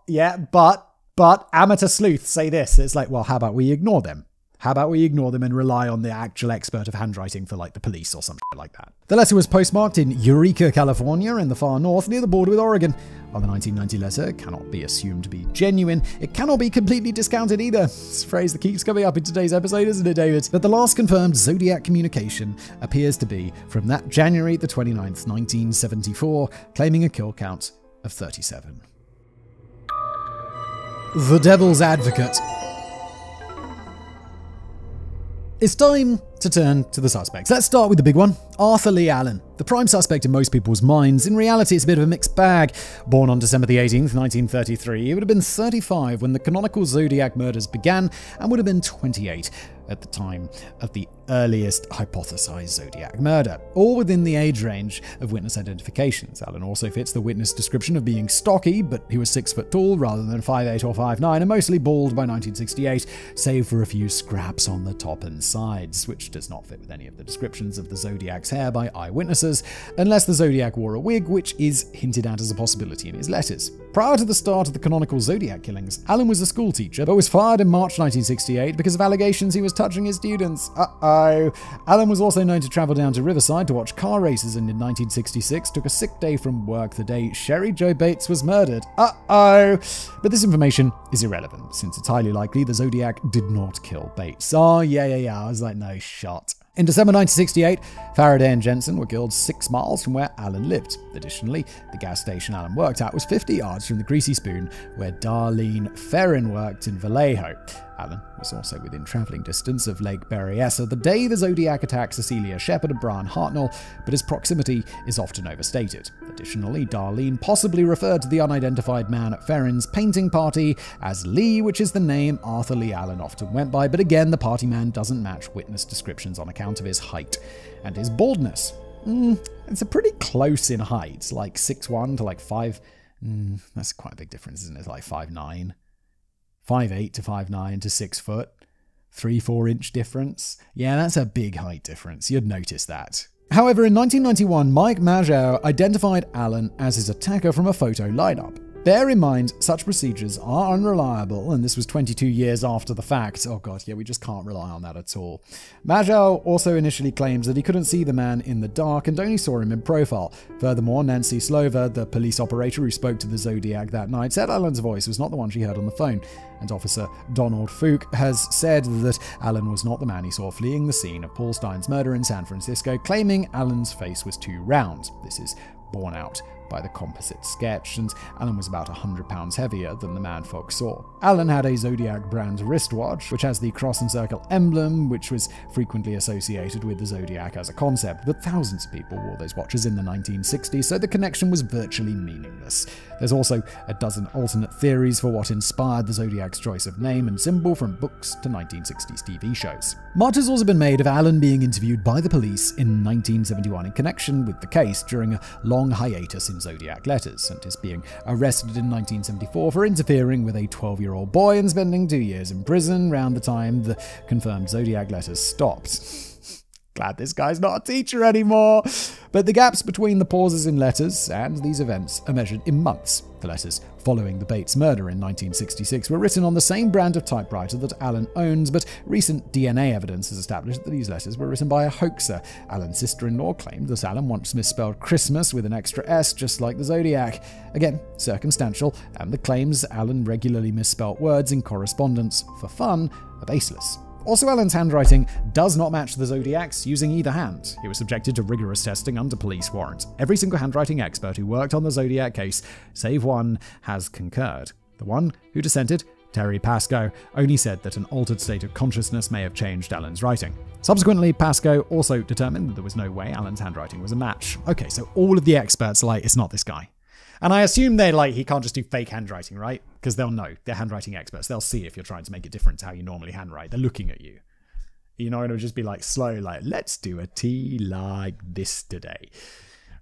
Yeah, but amateur sleuths say this. It's like, well, how about we ignore them? How about we ignore them and rely on the actual expert of handwriting for like the police or something like that? The letter was postmarked in Eureka, California in the far north near the border with Oregon. While the 1990 letter cannot be assumed to be genuine, it cannot be completely discounted either. It's a phrase that keeps coming up in today's episode, isn't it, David? But the last confirmed Zodiac communication appears to be from that January the 29th, 1974, claiming a kill count of 37. The Devil's Advocate. It's time to turn to the suspects. Let's start with the big one, Arthur Lee Allen. The prime suspect in most people's minds. In reality, it's a bit of a mixed bag. Born on December the 18th, 1933, he would have been 35 when the canonical Zodiac murders began and would have been 28 at the time of the earliest hypothesized Zodiac murder, all within the age range of witness identifications. Allen also fits the witness description of being stocky, but he was 6 foot tall rather than 5'8" or 5'9", and mostly bald by 1968, save for a few scraps on the top and sides, which does not fit with any of the descriptions of the Zodiac's hair by eyewitnesses, unless the Zodiac wore a wig, which is hinted at as a possibility in his letters. Prior to the start of the canonical Zodiac killings, Allen was a school teacher, but was fired in March 1968 because of allegations he was touching his students. Uh-oh. Alan was also known to travel down to Riverside to watch car races, and in 1966 took a sick day from work the day Sherry Jo Bates was murdered. Uh-oh. But this information is irrelevant, since it's highly likely the Zodiac did not kill Bates. Oh, yeah. I was like, no shot. In December 1968, Faraday and Jensen were killed 6 miles from where Alan lived. Additionally, the gas station Alan worked at was 50 yards from the Greasy Spoon where Darlene Ferrin worked in Vallejo. Alan was also within travelling distance of Lake Berryessa the day the Zodiac attacked Cecilia Shepard and Brian Hartnell, but his proximity is often overstated. Additionally, Darlene possibly referred to the unidentified man at Ferrin's painting party as Lee, which is the name Arthur Lee Allen often went by, but again, the party man doesn't match witness descriptions on account of his height and his baldness. It's a pretty close in height, like 6'1" to like 5... that's quite a big difference, isn't it? Like 5'9". 5'8" to 5'9" to 6 foot. 3-4 inch difference. Yeah, that's a big height difference. You'd notice that. However, in 1991, Mike Major identified Alan as his attacker from a photo lineup. Bear in mind, such procedures are unreliable, and this was 22 years after the fact. Oh god, yeah, we just can't rely on that at all. Major also initially claims that he couldn't see the man in the dark and only saw him in profile. Furthermore, Nancy Slover, the police operator who spoke to the Zodiac that night, said Alan's voice was not the one she heard on the phone. And Officer Donald Fook has said that Alan was not the man he saw fleeing the scene of Paul Stine's murder in San Francisco, claiming Alan's face was too round. This is borne out by the composite sketch, and Alan was about 100 pounds heavier than the man Fox saw. Alan had a Zodiac brand wristwatch, which has the cross and circle emblem, which was frequently associated with the Zodiac as a concept, but thousands of people wore those watches in the 1960s, so the connection was virtually meaningless. There's also a dozen alternate theories for what inspired the Zodiac's choice of name and symbol, from books to 1960s TV shows. Much has also been made of Alan being interviewed by the police in 1971 in connection with the case during a long hiatus in Zodiac letters, and his being arrested in 1974 for interfering with a 12-year-old boy and spending 2 years in prison around the time the confirmed Zodiac letters stopped. Glad this guy's not a teacher anymore. But the gaps between the pauses in letters and these events are measured in months. The letters following the Bates murder in 1966 were written on the same brand of typewriter that Alan owns, but recent DNA evidence has established that these letters were written by a hoaxer. Alan's sister-in-law claimed that Alan once misspelled Christmas with an extra S, just like the Zodiac. Again, circumstantial, and the claims Alan regularly misspelt words in correspondence for fun are baseless. Also, Alan's handwriting does not match the Zodiac's using either hand. He was subjected to rigorous testing under police warrant. Every single handwriting expert who worked on the Zodiac case, save one, has concurred. The one who dissented, Terry Pascoe, only said that an altered state of consciousness may have changed Alan's writing. Subsequently, Pascoe also determined that there was no way Alan's handwriting was a match. Okay, so all of the experts are like, it's not this guy. And I assume they're like, he can't just do fake handwriting, right? Because they'll know. They're handwriting experts. They'll see if you're trying to make it different to how you normally handwrite. They're looking at you. You know, it'll just be like slow, like, let's do a T like this today.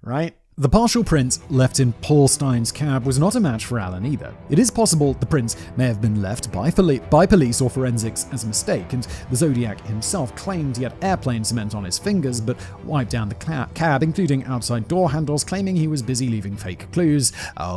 Right? The partial print left in Paul Stine's cab was not a match for Alan either. It is possible the print may have been left by police or forensics as a mistake, and the Zodiac himself claimed he had airplane cement on his fingers, but wiped down the cab, including outside door handles, claiming he was busy leaving fake clues,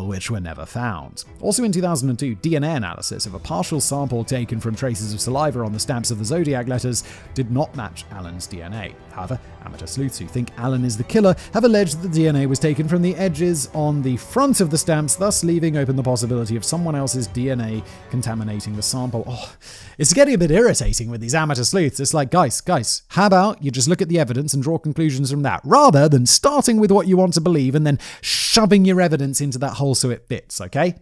which were never found. Also in 2002, DNA analysis of a partial sample taken from traces of saliva on the stamps of the Zodiac letters did not match Alan's DNA. However, amateur sleuths who think Alan is the killer have alleged that the DNA was taken from the edges on the front of the stamps, thus leaving open the possibility of someone else's DNA contaminating the sample. Oh, it's getting a bit irritating with these amateur sleuths. It's like, guys, how about you just look at the evidence and draw conclusions from that, rather than starting with what you want to believe and then shoving your evidence into that hole so it fits, okay?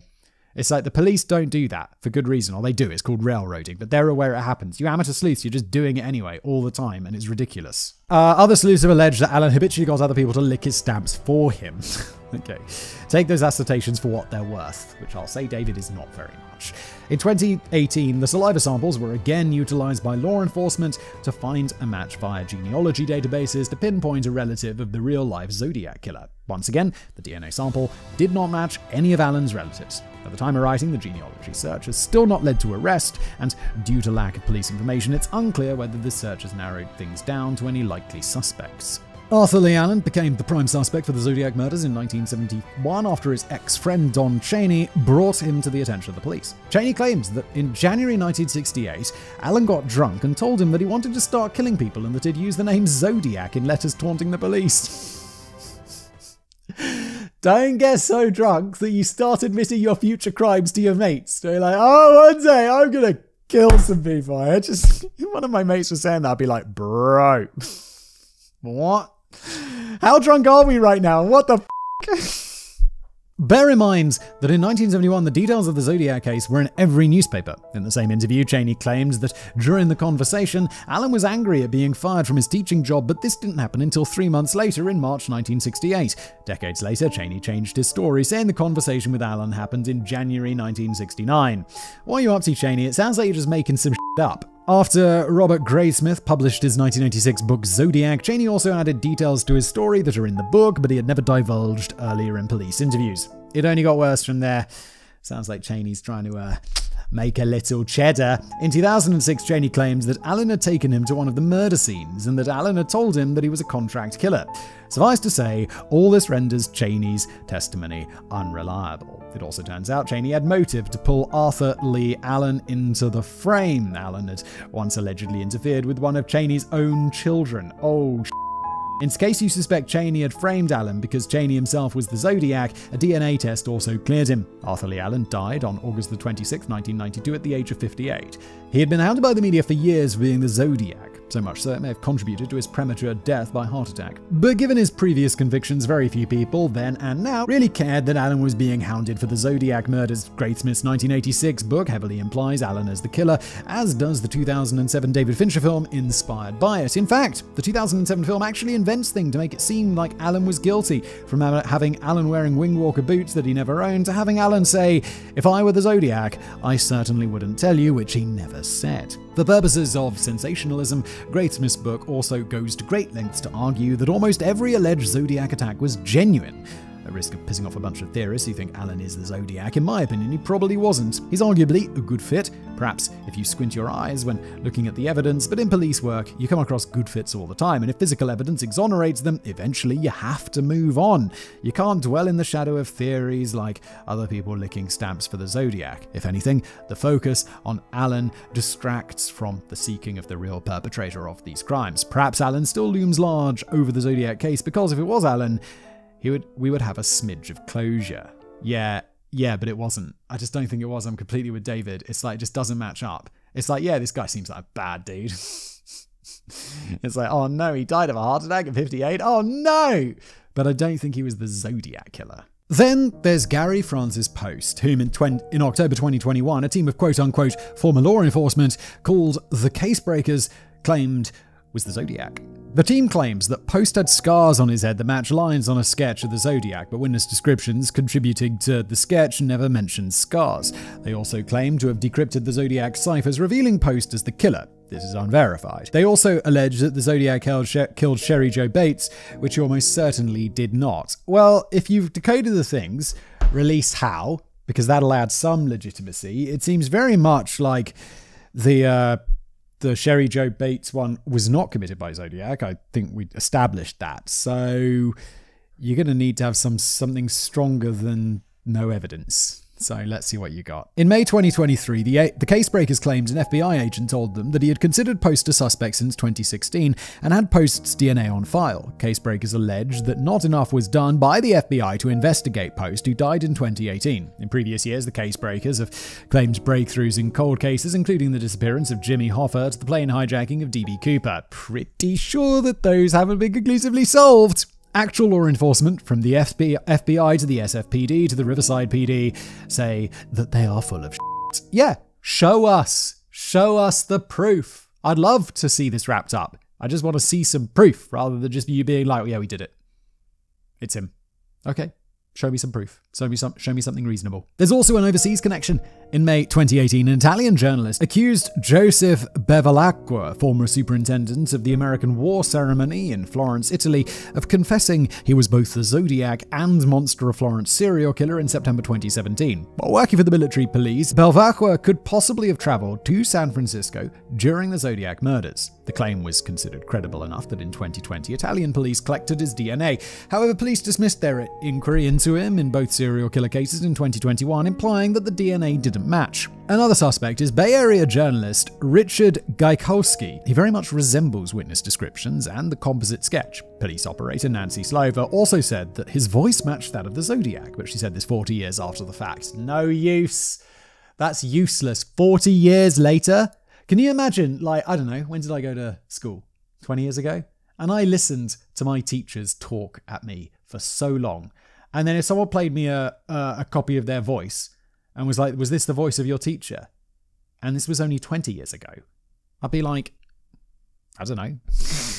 It's like the police don't do that for good reason, or they do. It's called railroading, but they're aware it happens. You amateur sleuths, you're just doing it anyway, all the time, and it's ridiculous. Other sleuths have alleged that Alan habitually got other people to lick his stamps for him. Okay. Take those assertions for what they're worth, which I'll say David is not very much. In 2018, the saliva samples were again utilized by law enforcement to find a match via genealogy databases to pinpoint a relative of the real-life Zodiac killer. Once again, the DNA sample did not match any of Alan's relatives. At the time of writing, the genealogy search has still not led to arrest, and due to lack of police information, it's unclear whether this search has narrowed things down to any likely suspects. Arthur Lee Allen became the prime suspect for the Zodiac murders in 1971 after his ex-friend Don Chaney brought him to the attention of the police. Chaney claims that in January 1968, Allen got drunk and told him that he wanted to start killing people and that he'd use the name Zodiac in letters taunting the police. Don't get so drunk that you start admitting your future crimes to your mates. So you're like, oh, one day I'm going to kill some people. One of my mates was saying that, I'd be like, bro, what? How drunk are we right now? What the f***? Bear in mind that in 1971, the details of the Zodiac case were in every newspaper. In the same interview, Chaney claimed that during the conversation, Allen was angry at being fired from his teaching job, but this didn't happen until 3 months later in March 1968. Decades later, Chaney changed his story, saying the conversation with Allen happened in January 1969. What are you up to, Chaney? It sounds like you're just making some shit up. After Robert Graysmith published his 1986 book Zodiac, Chaney also added details to his story that are in the book, but he had never divulged earlier in police interviews. It only got worse from there. Sounds like Chaney's trying to make a little cheddar. In 2006, Chaney claims that Allen had taken him to one of the murder scenes and that Allen had told him that he was a contract killer. Suffice to say, all this renders Chaney's testimony unreliable. It also turns out Chaney had motive to pull Arthur Lee Allen into the frame. Allen had once allegedly interfered with one of Chaney's own children. Oh, in case you suspect Chaney had framed Allen because Chaney himself was the Zodiac, a DNA test also cleared him. Arthur Lee Allen died on August 26, 1992 at the age of 58. He had been hounded by the media for years for being the Zodiac, so much so it may have contributed to his premature death by heart attack. But given his previous convictions, very few people, then and now, really cared that Allen was being hounded for the Zodiac murders. Graysmith's 1986 book heavily implies Allen as the killer, as does the 2007 David Fincher film inspired by it. In fact, the 2007 film actually invents things to make it seem like Allen was guilty, from having Allen wearing Wingwalker boots that he never owned, to having Allen say, "If I were the Zodiac, I certainly wouldn't tell you," which he never said. For purposes of sensationalism, Graysmith's book also goes to great lengths to argue that almost every alleged Zodiac attack was genuine. At risk of pissing off a bunch of theorists who think Allen is the Zodiac, in my opinion, he probably wasn't. He's arguably a good fit, perhaps if you squint your eyes when looking at the evidence, but in police work, you come across good fits all the time, and if physical evidence exonerates them, eventually you have to move on. You can't dwell in the shadow of theories like other people licking stamps for the Zodiac. If anything, the focus on Allen distracts from the seeking of the real perpetrator of these crimes. Perhaps Allen still looms large over the Zodiac case, because if it was Allen, we would have a smidge of closure. Yeah, but it wasn't. I just don't think it was. I'm completely with David. It's like, it just doesn't match up. It's like, yeah, this guy seems like a bad dude. It's like, oh no, he died of a heart attack at 58. Oh no! But I don't think he was the Zodiac killer. Then there's Gary Francis Post, whom in October 2021, a team of quote-unquote former law enforcement called the Casebreakers claimed was the Zodiac. The team claims that Post had scars on his head that match lines on a sketch of the Zodiac, but witness descriptions contributing to the sketch never mentioned scars. They also claim to have decrypted the Zodiac ciphers, revealing Post as the killer. This is unverified. They also allege that the Zodiac killed Sherry Jo Bates, which he almost certainly did not. Well, if you've decoded the things, release how, because that'll add some legitimacy. It seems very much like the Sherry Jo Bates one was not committed by Zodiac. I think we established that. So you're going to need to have something stronger than no evidence. So let's see what you got. In May 2023, the Casebreakers claimed an FBI agent told them that he had considered Post a suspect since 2016 and had Post's DNA on file. Casebreakers alleged that not enough was done by the FBI to investigate Post, who died in 2018. In previous years, the Casebreakers have claimed breakthroughs in cold cases, including the disappearance of Jimmy Hoffa to the plane hijacking of D.B. Cooper. Pretty sure that those haven't been conclusively solved. Actual law enforcement, from the FBI to the SFPD to the Riverside PD, say that they are full of shit. Yeah, show us the proof. I'd love to see this wrapped up. I just want to see some proof rather than just you being like, yeah, we did it. It's him. Okay. Show me some proof. Show me something reasonable. There's also an overseas connection. In May 2018, an Italian journalist accused Joseph Bevilacqua, former superintendent of the American War Ceremony in Florence, Italy, of confessing he was both the Zodiac and Monster of Florence serial killer in September 2017. While working for the military police, Bevilacqua could possibly have traveled to San Francisco during the Zodiac murders. The claim was considered credible enough that in 2020, Italian police collected his DNA. However, police dismissed their inquiry into him in both serial killer cases in 2021, implying that the DNA didn't match. Another suspect is Bay Area journalist Richard Gaikowski. He very much resembles witness descriptions and the composite sketch. Police operator Nancy Slover also said that his voice matched that of the Zodiac, but she said this 40 years after the fact. No use. That's useless. 40 years later? Can you imagine, I don't know, when did I go to school? 20 years ago? And I listened to my teachers talk at me for so long. And then if someone played me a copy of their voice and was like, was this the voice of your teacher? And this was only 20 years ago. I'd be like, I don't know.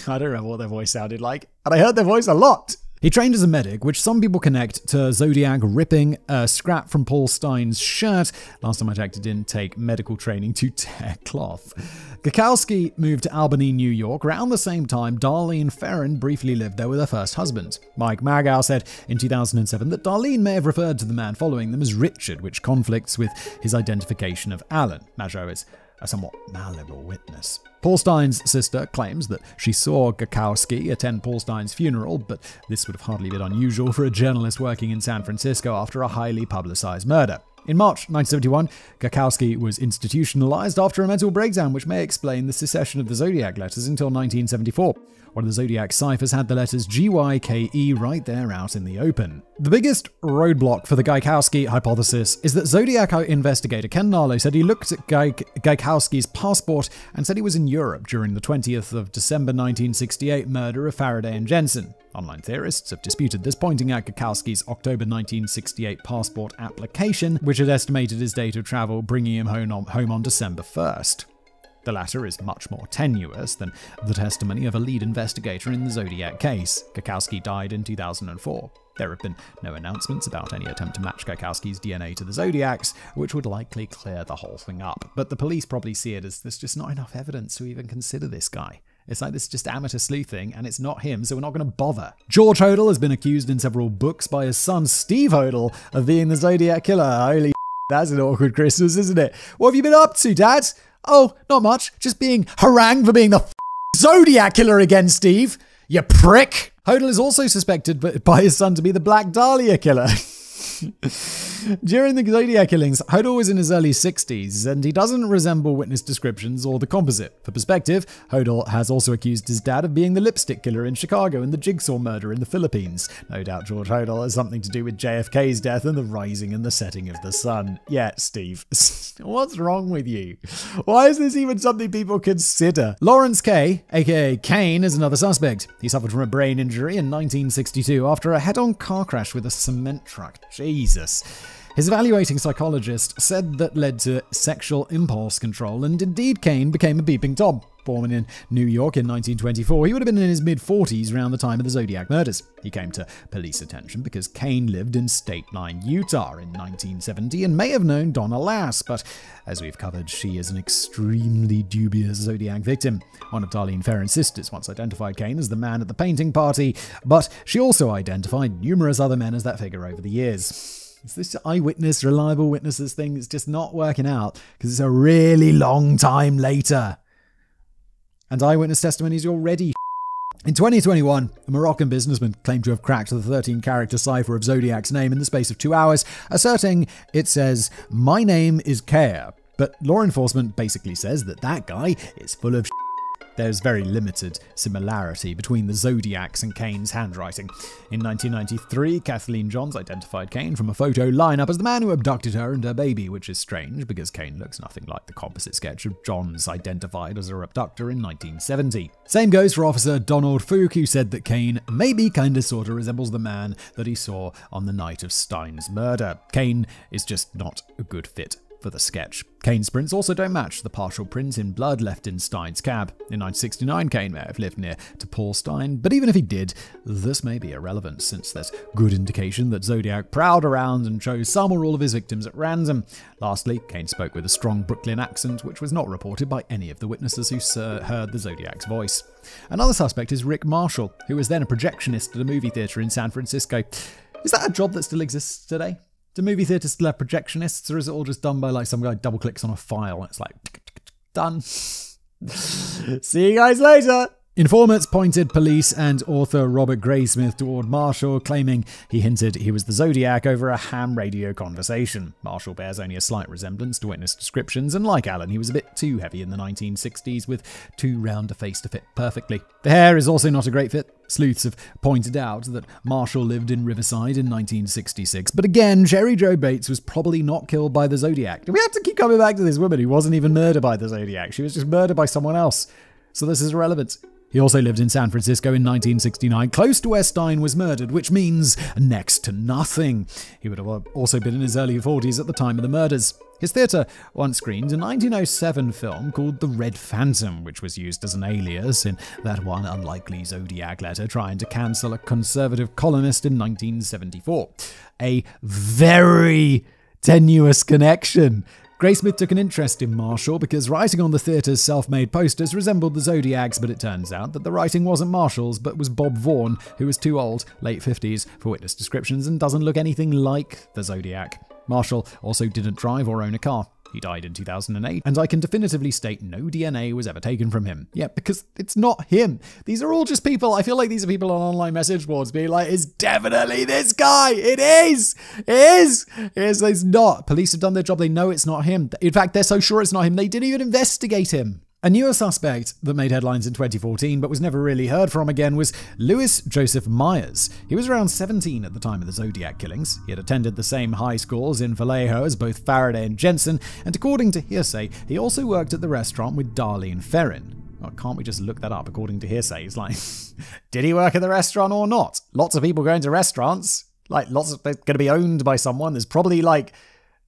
I don't remember what their voice sounded like. And I heard their voice a lot. He trained as a medic, which some people connect to Zodiac ripping a scrap from Paul Stein's shirt. Last time I checked, it didn't take medical training to tear cloth. Gaikowski moved to Albany, New York. Around the same time, Darlene Ferrin briefly lived there with her first husband. Mike Magow said in 2007 that Darlene may have referred to the man following them as Richard, which conflicts with his identification of Alan. Magow is a somewhat malleable witness. Paul Stein's sister claims that she saw Gaikowski attend Paul Stein's funeral, but this would have hardly been unusual for a journalist working in San Francisco after a highly publicized murder. In March 1971, Gaikowski was institutionalized after a mental breakdown, which may explain the secession of the Zodiac letters until 1974. One of the Zodiac ciphers had the letters GYKE right there out in the open. The biggest roadblock for the Gaikowski hypothesis is that Zodiac investigator Ken Narlow said he looked at Gaikowski's passport and said he was in Europe during the 20th of December 1968 murder of Faraday and Jensen. Online theorists have disputed this, pointing at Gaikowski's October 1968 passport application, which had estimated his date of travel, bringing him home on December 1st. The latter is much more tenuous than the testimony of a lead investigator in the Zodiac case. Gaikowski died in 2004. There have been no announcements about any attempt to match Gaikowski's DNA to the Zodiac's, which would likely clear the whole thing up. But the police probably see it as there's just not enough evidence to even consider this guy. It's like this is just amateur sleuthing, and it's not him, so we're not going to bother. George Hodel has been accused in several books by his son, Steve Hodel, of being the Zodiac killer. Holy that's an awkward Christmas, isn't it? What have you been up to, Dad? Oh, not much. Just being harangued for being the Zodiac killer again, Steve. You prick. Hodel is also suspected by his son to be the Black Dahlia killer. During the Zodiac killings, Hodel was in his early 60s, and he doesn't resemble witness descriptions or the composite. For perspective, Hodel has also accused his dad of being the lipstick killer in Chicago and the jigsaw murder in the Philippines. No doubt George Hodel has something to do with JFK's death and the rising and the setting of the sun. Yeah, Steve, what's wrong with you? Why is this even something people consider? Lawrence Kay, aka Kane, is another suspect. He suffered from a brain injury in 1962 after a head-on car crash with a cement truck. Jesus. His evaluating psychologist said that led to sexual impulse control, and indeed Kane became a peeping Tom. Born in New York in 1924, he would have been in his mid-40s around the time of the Zodiac murders. He came to police attention because Kane lived in State Line, Utah in 1970 and may have known Donna Lass, but as we've covered, she is an extremely dubious Zodiac victim. One of Darlene Ferrin's sisters once identified Kane as the man at the painting party, but she also identified numerous other men as that figure over the years. It's this eyewitness, reliable witnesses thing that's just not working out because it's a really long time later. And eyewitness testimony is already In 2021, a Moroccan businessman claimed to have cracked the 13-character cipher of Zodiac's name in the space of 2 hours, asserting it says, "My name is Kea," but law enforcement basically says that guy is full of There's very limited similarity between the Zodiac's and Kane's handwriting. In 1993, Kathleen Johns identified Kane from a photo lineup as the man who abducted her and her baby, which is strange because Kane looks nothing like the composite sketch of Johns identified as her abductor in 1970. Same goes for Officer Donald Fook, who said that Kane maybe kinda sorta resembles the man that he saw on the night of Stein's murder. Kane is just not a good fit for the sketch. Kane's prints also don't match the partial print in blood left in Stein's cab. In 1969, Kane may have lived near to Paul Stein, but even if he did, this may be irrelevant since there's good indication that Zodiac prowled around and chose some or all of his victims at random. Lastly, Kane spoke with a strong Brooklyn accent, which was not reported by any of the witnesses who heard the Zodiac's voice. Another suspect is Rick Marshall, who was then a projectionist at a movie theater in San Francisco. Is that a job that still exists today? Do movie theaters still have projectionists, or is it all just done by like some guy double clicks on a file and it's like, done? See you guys later. Informants pointed police and author Robert Graysmith toward Marshall, claiming he hinted he was the Zodiac over a ham radio conversation. Marshall bears only a slight resemblance to witness descriptions, and like Allen, he was a bit too heavy in the 1960s with too round a face to fit perfectly. The hair is also not a great fit. Sleuths have pointed out that Marshall lived in Riverside in 1966, but again, Sherry Jo Bates was probably not killed by the Zodiac. We have to keep coming back to this woman who wasn't even murdered by the Zodiac. She was just murdered by someone else. So this is irrelevant. He also lived in San Francisco in 1969, close to where Stein was murdered, which means next to nothing. He would have also been in his early 40s at the time of the murders. His theatre once screened a 1907 film called The Red Phantom, which was used as an alias in that one unlikely Zodiac letter trying to cancel a conservative columnist in 1974. A very tenuous connection. Graysmith took an interest in Marshall because writing on the theatre's self-made posters resembled the Zodiac's, but it turns out that the writing wasn't Marshall's, but was Bob Vaughn, who was too old, late 50s, for witness descriptions and doesn't look anything like the Zodiac. Marshall also didn't drive or own a car. He died in 2008, and I can definitively state no DNA was ever taken from him. Yeah, because it's not him. These are all just people. I feel like these are people on online message boards being like, it's definitely this guy. It is. It is. It's not. Police have done their job. They know it's not him. In fact, they're so sure it's not him, they didn't even investigate him. A newer suspect that made headlines in 2014 but was never really heard from again was Louis Joseph Myers. He was around 17 at the time of the Zodiac killings. He had attended the same high schools in Vallejo as both Faraday and Jensen, and according to hearsay, he also worked at the restaurant with Darlene Ferrin. Well, can't we just look that up according to hearsay? It's like, did he work at the restaurant or not? Lots of people going to restaurants. Like, lots of they're going to be owned by someone. There's probably like,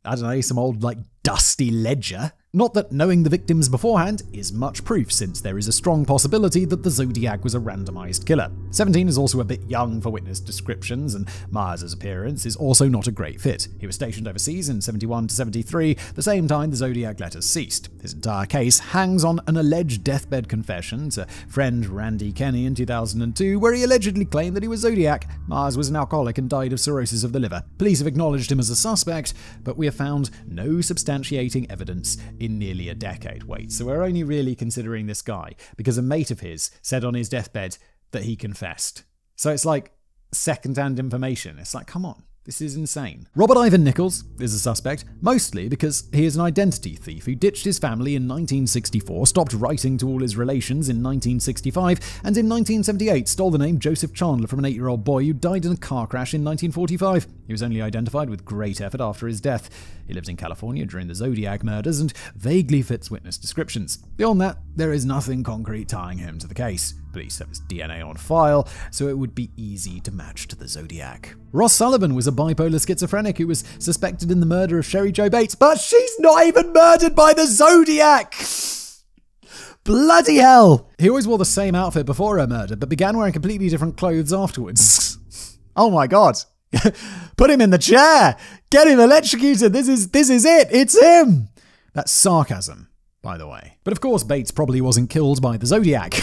I don't know, some old like dusty ledger. Not that knowing the victims beforehand is much proof, since there is a strong possibility that the Zodiac was a randomized killer. 17 is also a bit young for witness descriptions, and Myers' appearance is also not a great fit. He was stationed overseas in 71 to 73, the same time the Zodiac letters ceased. His entire case hangs on an alleged deathbed confession to friend Randy Kenny in 2002, where he allegedly claimed that he was Zodiac. Myers was an alcoholic and died of cirrhosis of the liver. Police have acknowledged him as a suspect, but we have found no substantiating evidence in nearly a decade. Wait, so we're only really considering this guy because a mate of his said on his deathbed that he confessed. So it's like second-hand information. It's like, come on. This is insane. Robert Ivan Nichols is a suspect, mostly because he is an identity thief who ditched his family in 1964, stopped writing to all his relations in 1965, and in 1978 stole the name Joseph Chandler from an 8-year-old boy who died in a car crash in 1945. He was only identified with great effort after his death. He lived in California during the Zodiac murders and vaguely fits witness descriptions. Beyond that, there is nothing concrete tying him to the case. Police have his DNA on file, so it would be easy to match to the Zodiac. Ross Sullivan was a bipolar schizophrenic who was suspected in the murder of Sherry Jo Bates, but she's not even murdered by the Zodiac! Bloody hell! He always wore the same outfit before her murder, but began wearing completely different clothes afterwards. Oh my god. Put him in the chair! Get him electrocuted! This is it! It's him! That's sarcasm, by the way. But of course, Bates probably wasn't killed by the Zodiac.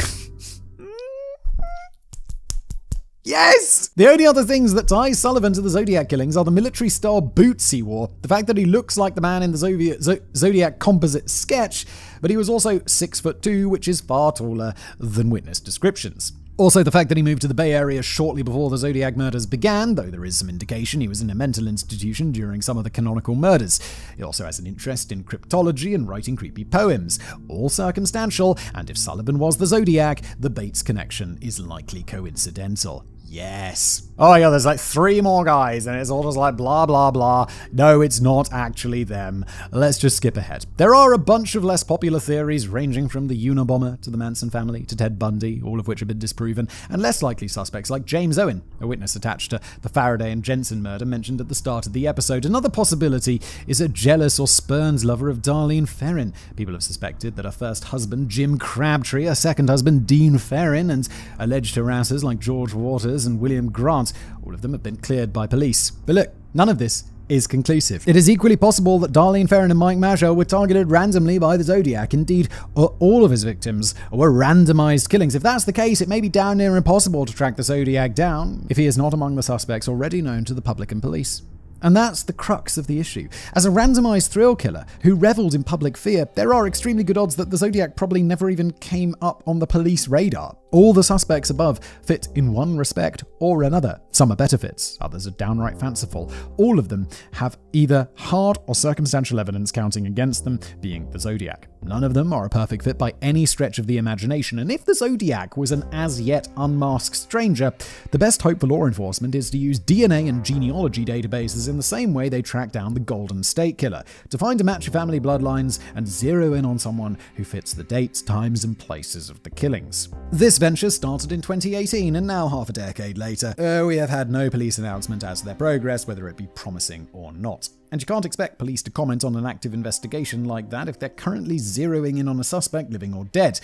Yes! The only other things that tie Sullivan to the Zodiac killings are the military-style boots he wore, the fact that he looks like the man in the Zodiac composite sketch, but he was also 6'2", which is far taller than witness descriptions. Also, the fact that he moved to the Bay Area shortly before the Zodiac murders began, though there is some indication he was in a mental institution during some of the canonical murders. He also has an interest in cryptology and writing creepy poems, all circumstantial, and if Sullivan was the Zodiac, the Bates connection is likely coincidental. Yes. Oh yeah, there's like 3 more guys and it's all just like blah blah blah. No, it's not actually them. Let's just skip ahead. There are a bunch of less popular theories ranging from the Unabomber to the Manson family to Ted Bundy, all of which have been disproven, and less likely suspects like James Owen, a witness attached to the Faraday and Jensen murder mentioned at the start of the episode. Another possibility is a jealous or spurned lover of Darlene Ferrin. People have suspected that her first husband, Jim Crabtree, her second husband, Dean Ferrin, and alleged harassers like George Waters and William Grant. All of them have been cleared by police. But look, none of this is conclusive. It is equally possible that Darlene Ferrin and Mike Masher were targeted randomly by the Zodiac. Indeed, all of his victims were randomized killings. If that's the case, it may be damn near impossible to track the Zodiac down if he is not among the suspects already known to the public and police. And that's the crux of the issue. As a randomized thrill killer who reveled in public fear, there are extremely good odds that the Zodiac probably never even came up on the police radar. All the suspects above fit in one respect or another. Some are better fits, others are downright fanciful. All of them have either hard or circumstantial evidence counting against them, being the Zodiac. None of them are a perfect fit by any stretch of the imagination, and if the Zodiac was an as-yet unmasked stranger, the best hope for law enforcement is to use DNA and genealogy databases in the same way they track down the Golden State Killer, to find and match your family bloodlines and zero in on someone who fits the dates, times, and places of the killings. This venture started in 2018, and now half a decade later, we have had no police announcement as to their progress, whether it be promising or not. And you can't expect police to comment on an active investigation like that if they're currently zeroing in on a suspect, living or dead.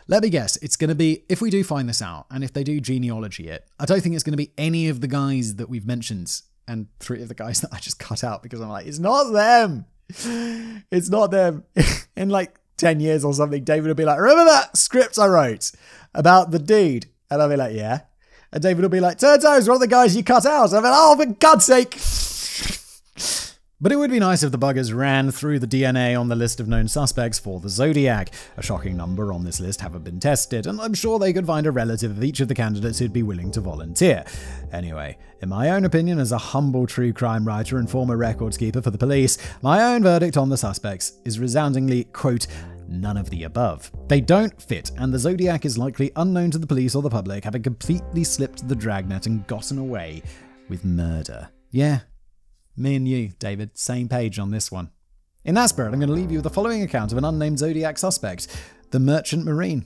Let me guess, it's going to be, if we do find this out, and if they do genealogy it, I don't think it's going to be any of the guys that we've mentioned, and 3 of the guys that I just cut out because I'm like, it's not them! It's not them. In like 10 years or something, David will be like, remember that script I wrote about the dude? And I'll be like, yeah. And David will be like, turns out it's one of the guys you cut out. I'll be like, oh, for God's sake. But it would be nice if the buggers ran through the DNA on the list of known suspects for the Zodiac. A shocking number on this list haven't been tested, and I'm sure they could find a relative of each of the candidates who'd be willing to volunteer. Anyway, in my own opinion, as a humble true crime writer and former records keeper for the police, my own verdict on the suspects is resoundingly, quote, none of the above. They don't fit, and the Zodiac is likely unknown to the police or the public, having completely slipped the dragnet and gotten away with murder. Yeah. Me and you, David, same page on this one. In that spirit, I'm going to leave you with the following account of an unnamed Zodiac suspect, the Merchant Marine.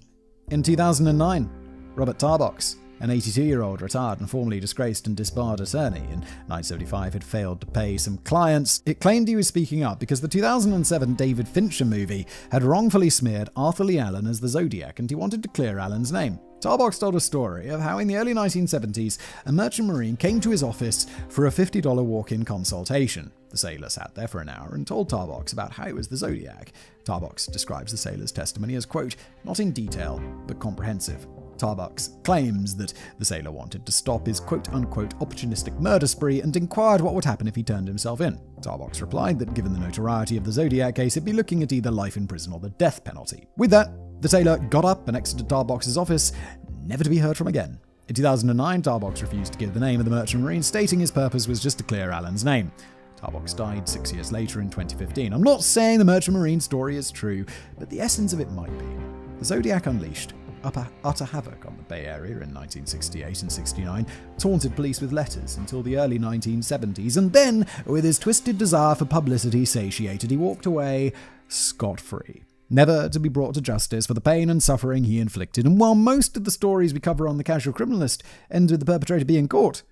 In 2009, Robert Tarbox, an 82-year-old retired and formerly disgraced and disbarred attorney in 1975, had failed to pay some clients. It claimed he was speaking up because the 2007 David Fincher movie had wrongfully smeared Arthur Lee Allen as the Zodiac, and he wanted to clear Allen's name. Tarbox told a story of how in the early 1970s, a merchant marine came to his office for a $50 walk-in consultation. The sailor sat there for an hour and told Tarbox about how it was the Zodiac. Tarbox describes the sailor's testimony as, quote, not in detail, but comprehensive. Tarbox claims that the sailor wanted to stop his quote-unquote opportunistic murder spree and inquired what would happen if he turned himself in. Tarbox replied that given the notoriety of the Zodiac case, he'd be looking at either life in prison or the death penalty. With that, the sailor got up and exited Tarbox's office, never to be heard from again. In 2009, Tarbox refused to give the name of the merchant marine, stating his purpose was just to clear Allen's name. Tarbox died 6 years later in 2015. I'm not saying the merchant marine story is true, but the essence of it might be. The Zodiac unleashed utter havoc on the Bay Area in 1968 and 69, taunted police with letters until the early 1970s, and then, with his twisted desire for publicity satiated, he walked away scot-free, never to be brought to justice for the pain and suffering he inflicted. And while most of the stories we cover on the Casual Criminalist end with the perpetrator being caught,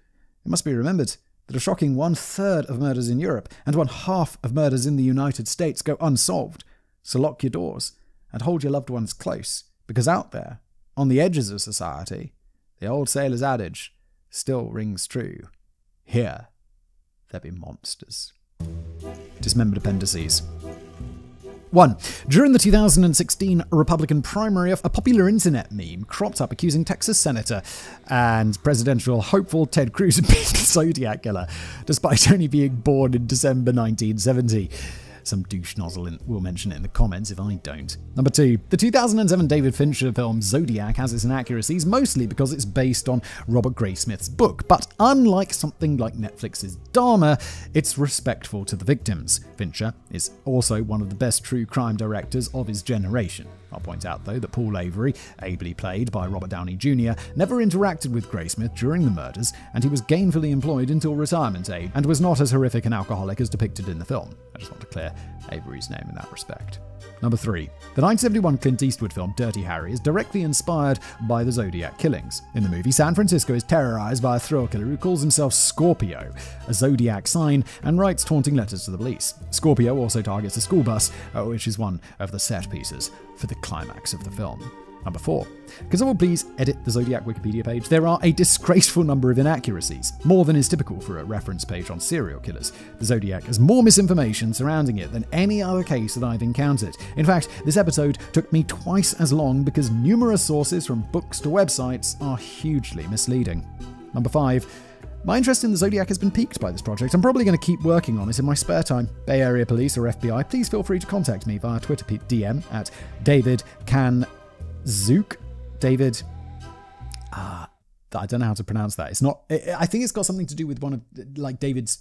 it must be remembered that a shocking 1/3 of murders in Europe and 1/2 of murders in the United States go unsolved. So lock your doors and hold your loved ones close, because out there, on the edges of society, the old sailor's adage still rings true. Here, there be monsters. Dismembered appendices. 1. During the 2016 Republican primary, a popular internet meme cropped up accusing Texas Senator and presidential hopeful Ted Cruz of being the Zodiac killer, despite only being born in December 1970. Some douche nozzle will mention it in the comments if I don't. Number 2. The 2007 David Fincher film Zodiac has its inaccuracies, mostly because it's based on Robert Graysmith's book, but unlike something like Netflix's Dharma, it's respectful to the victims. Fincher is also one of the best true crime directors of his generation. I'll point out, though, that Paul Avery, ably played by Robert Downey Jr., never interacted with Graysmith during the murders, and he was gainfully employed until retirement age, and was not as horrific an alcoholic as depicted in the film. I just want to clear Avery's name in that respect. Number 3. The 1971 Clint Eastwood film Dirty Harry is directly inspired by the Zodiac killings. In the movie, San Francisco is terrorized by a thrill killer who calls himself Scorpio, a Zodiac sign, and writes taunting letters to the police. Scorpio also targets a school bus, which is one of the set pieces for the climax of the film. Number 4. Can someone please edit the Zodiac Wikipedia page? There are a disgraceful number of inaccuracies, more than is typical for a reference page on serial killers. The Zodiac has more misinformation surrounding it than any other case that I've encountered. In fact, this episode took me twice as long because numerous sources from books to websites are hugely misleading. Number 5. My interest in the Zodiac has been piqued by this project. I'm probably going to keep working on it in my spare time. Bay Area Police or FBI, please feel free to contact me via Twitter DM at DavidCanZook. David, I don't know how to pronounce that. It's not. I think it's got something to do with one of David's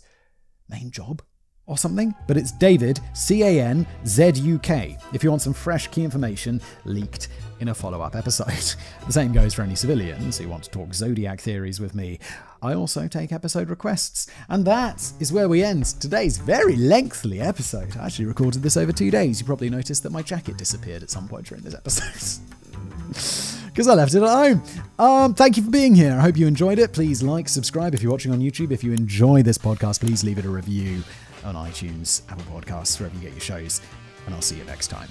main job or something. But it's David CanZuk. If you want some fresh key information leaked in a follow-up episode. The same goes for any civilians who want to talk Zodiac theories with me. I also take episode requests. And that is where we end today's very lengthy episode. I actually recorded this over 2 days. You probably noticed that my jacket disappeared at some point during this episode. Because I left it at home. Thank you for being here. I hope you enjoyed it. Please like, subscribe if you're watching on YouTube. If you enjoy this podcast, please leave it a review on iTunes, Apple Podcasts, wherever you get your shows. And I'll see you next time.